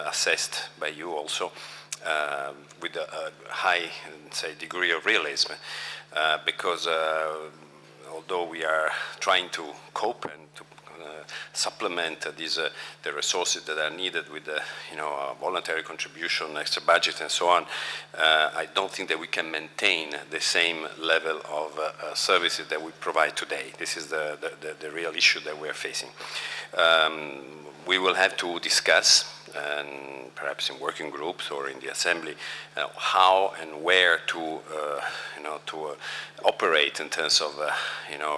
assessed by you also with a high, say, degree of realism, because although we are trying to cope and to supplement the resources that are needed with voluntary contribution, extra budget, and so on, I don't think that we can maintain the same level of services that we provide today. This is the real issue that we are facing. We will have to discuss, and perhaps in working groups or in the Assembly, how and where to operate in terms of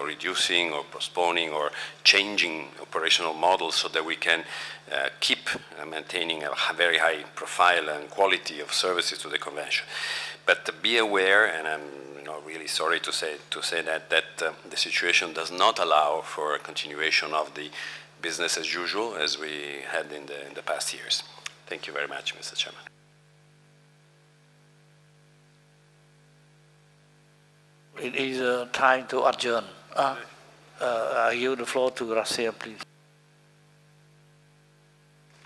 reducing or postponing or changing operational models so that we can keep maintaining a very high profile and quality of services to the convention. But be aware, and I'm really sorry to say that the situation does not allow for a continuation of the business as usual as we had in the past years. Thank you very much, Mr. Chairman. It is time to adjourn. I give the floor to Gracia, please.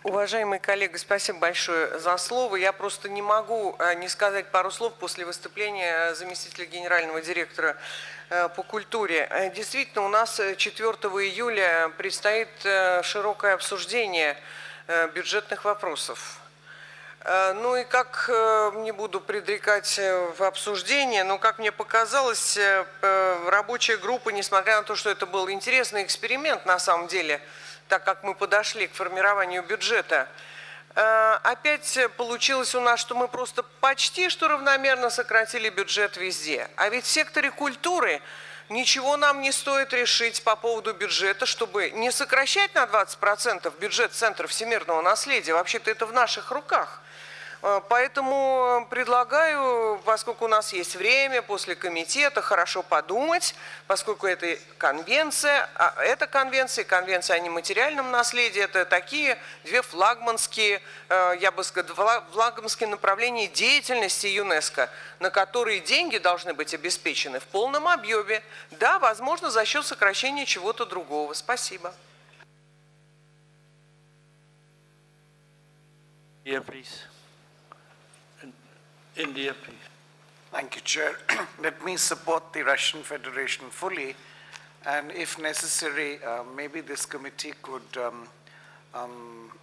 Уважаемый коллега, спасибо большое за слово. Я просто не могу не сказать пару слов после выступления заместителя генерального директора по культуре. Действительно, у нас 4 июля предстоит широкое обсуждение бюджетных вопросов. Ну и как, не буду предрекать в обсуждении, но как мне показалось, рабочая группа, несмотря на то, что это был интересный эксперимент на самом деле, так как мы подошли к формированию бюджета, опять получилось у нас, что мы просто почти что равномерно сократили бюджет везде. А ведь в секторе культуры ничего нам не стоит решить по поводу бюджета, чтобы не сокращать на 20% бюджет Центра всемирного наследия. Вообще-то это в наших руках. Поэтому предлагаю, поскольку у нас есть время после комитета, хорошо подумать, поскольку это конвенция, и конвенция о нематериальном наследии, это такие две флагманские, я бы сказал, флагманские направления деятельности ЮНЕСКО, на которые деньги должны быть обеспечены в полном объеме. Да, возможно, за счет сокращения чего-то другого. Спасибо. Yeah, please. India, please. Thank you, Chair. Let me support the Russian Federation fully, and if necessary, maybe this committee could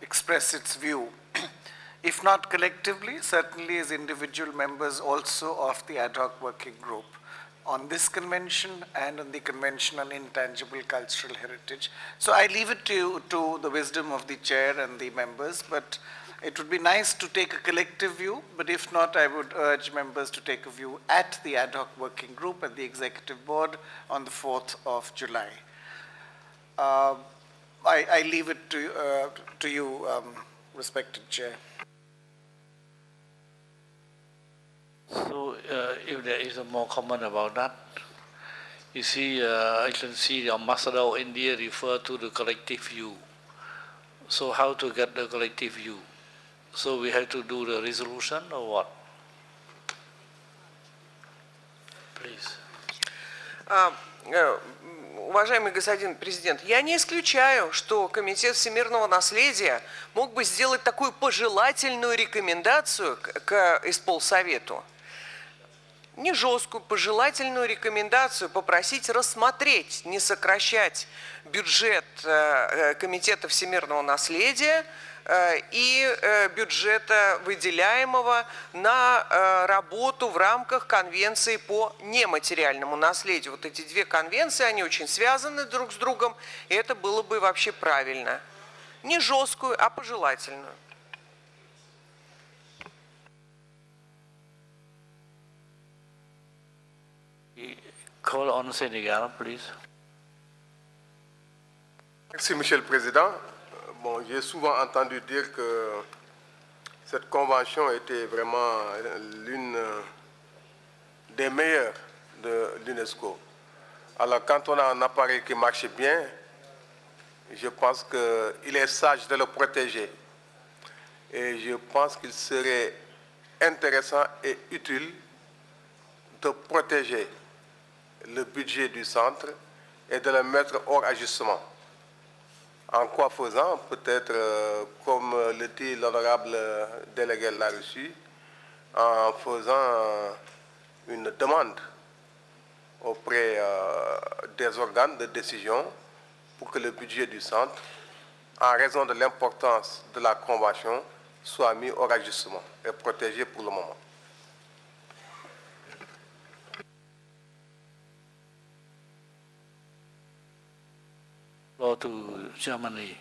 express its view. If not collectively, certainly as individual members also of the ad hoc working group on this convention and on the Convention on Intangible Cultural Heritage. So I leave it to the wisdom of the chair and the members, but it would be nice to take a collective view, but if not, I would urge members to take a view at the ad hoc working group and the executive board on the 4th of July. I leave it to you, respected chair. So if there is a more comment about that, you see, I can see the ambassador of India refer to the collective view. So how to get the collective view? So we have to do the resolution or what? Please. Уважаемый господин президент, я не исключаю, что Комитет всемирного наследия мог бы сделать такую пожелательную рекомендацию к исполсовету. Не жесткую, пожелательную рекомендацию попросить рассмотреть, не сокращать бюджет Комитета всемирного наследия и бюджета, выделяемого на работу в рамках конвенции по нематериальному наследию. Вот эти две конвенции, они очень связаны друг с другом, и это было бы вообще правильно. Не жесткую, а пожелательную. Call on Senegal, please. Merci, Monsieur le Président. Bon, j'ai souvent entendu dire que cette convention était vraiment l'une des meilleures de l'UNESCO. Alors, quand on a un appareil qui marche bien, je pense qu'il est sage de le protéger. Et je pense qu'il serait intéressant et utile de protéger le budget du centre et de le mettre hors ajustement. En quoi faisant, peut-être, comme le dit l'honorable délégué l'a reçu, en faisant une demande auprès des organes de décision pour que le budget du centre, en raison de l'importance de la convention, soit mis hors ajustement et protégé pour le moment. To Germany.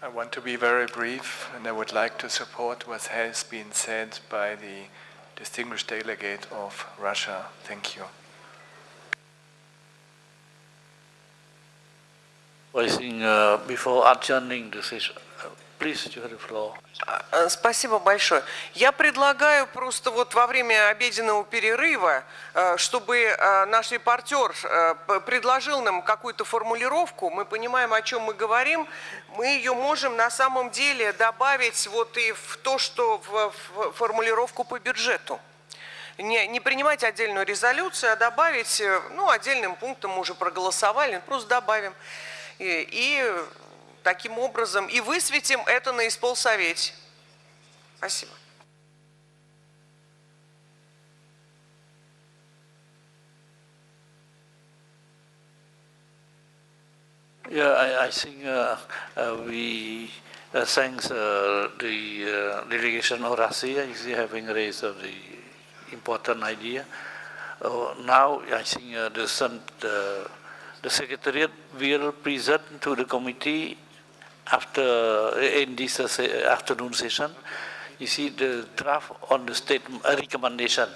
I want to be very brief, and I would like to support what has been said by the distinguished delegate of Russia. Thank you. I think before adjourning the session, please, you have the floor. Спасибо большое. Я предлагаю просто вот во время обеденного перерыва, чтобы наш репортер предложил нам какую-то формулировку, мы понимаем, о чем мы говорим, мы ее можем на самом деле добавить вот и в то, что в формулировку по бюджету. Не принимать отдельную резолюцию, а добавить, ну, отдельным пунктом мы уже проголосовали, просто добавим. И таким образом и высветим это на исполсовете. Спасибо. Yeah, I think we thanks the delegation of Russia is having raised the important idea. Now I think the Secretariat will present to the committee after in this afternoon session. You see the draft on the statement recommendation,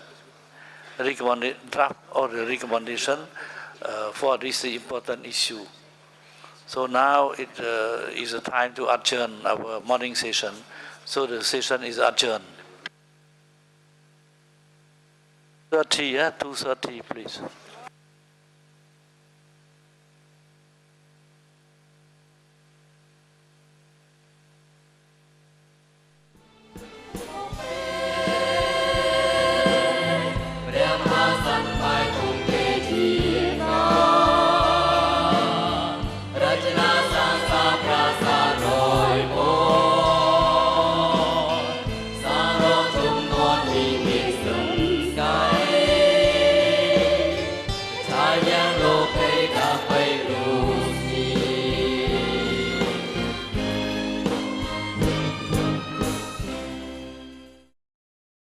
draft or the recommendation for this important issue. So now it is a time to adjourn our morning session. So the session is adjourned. 2:30, 2:30, please.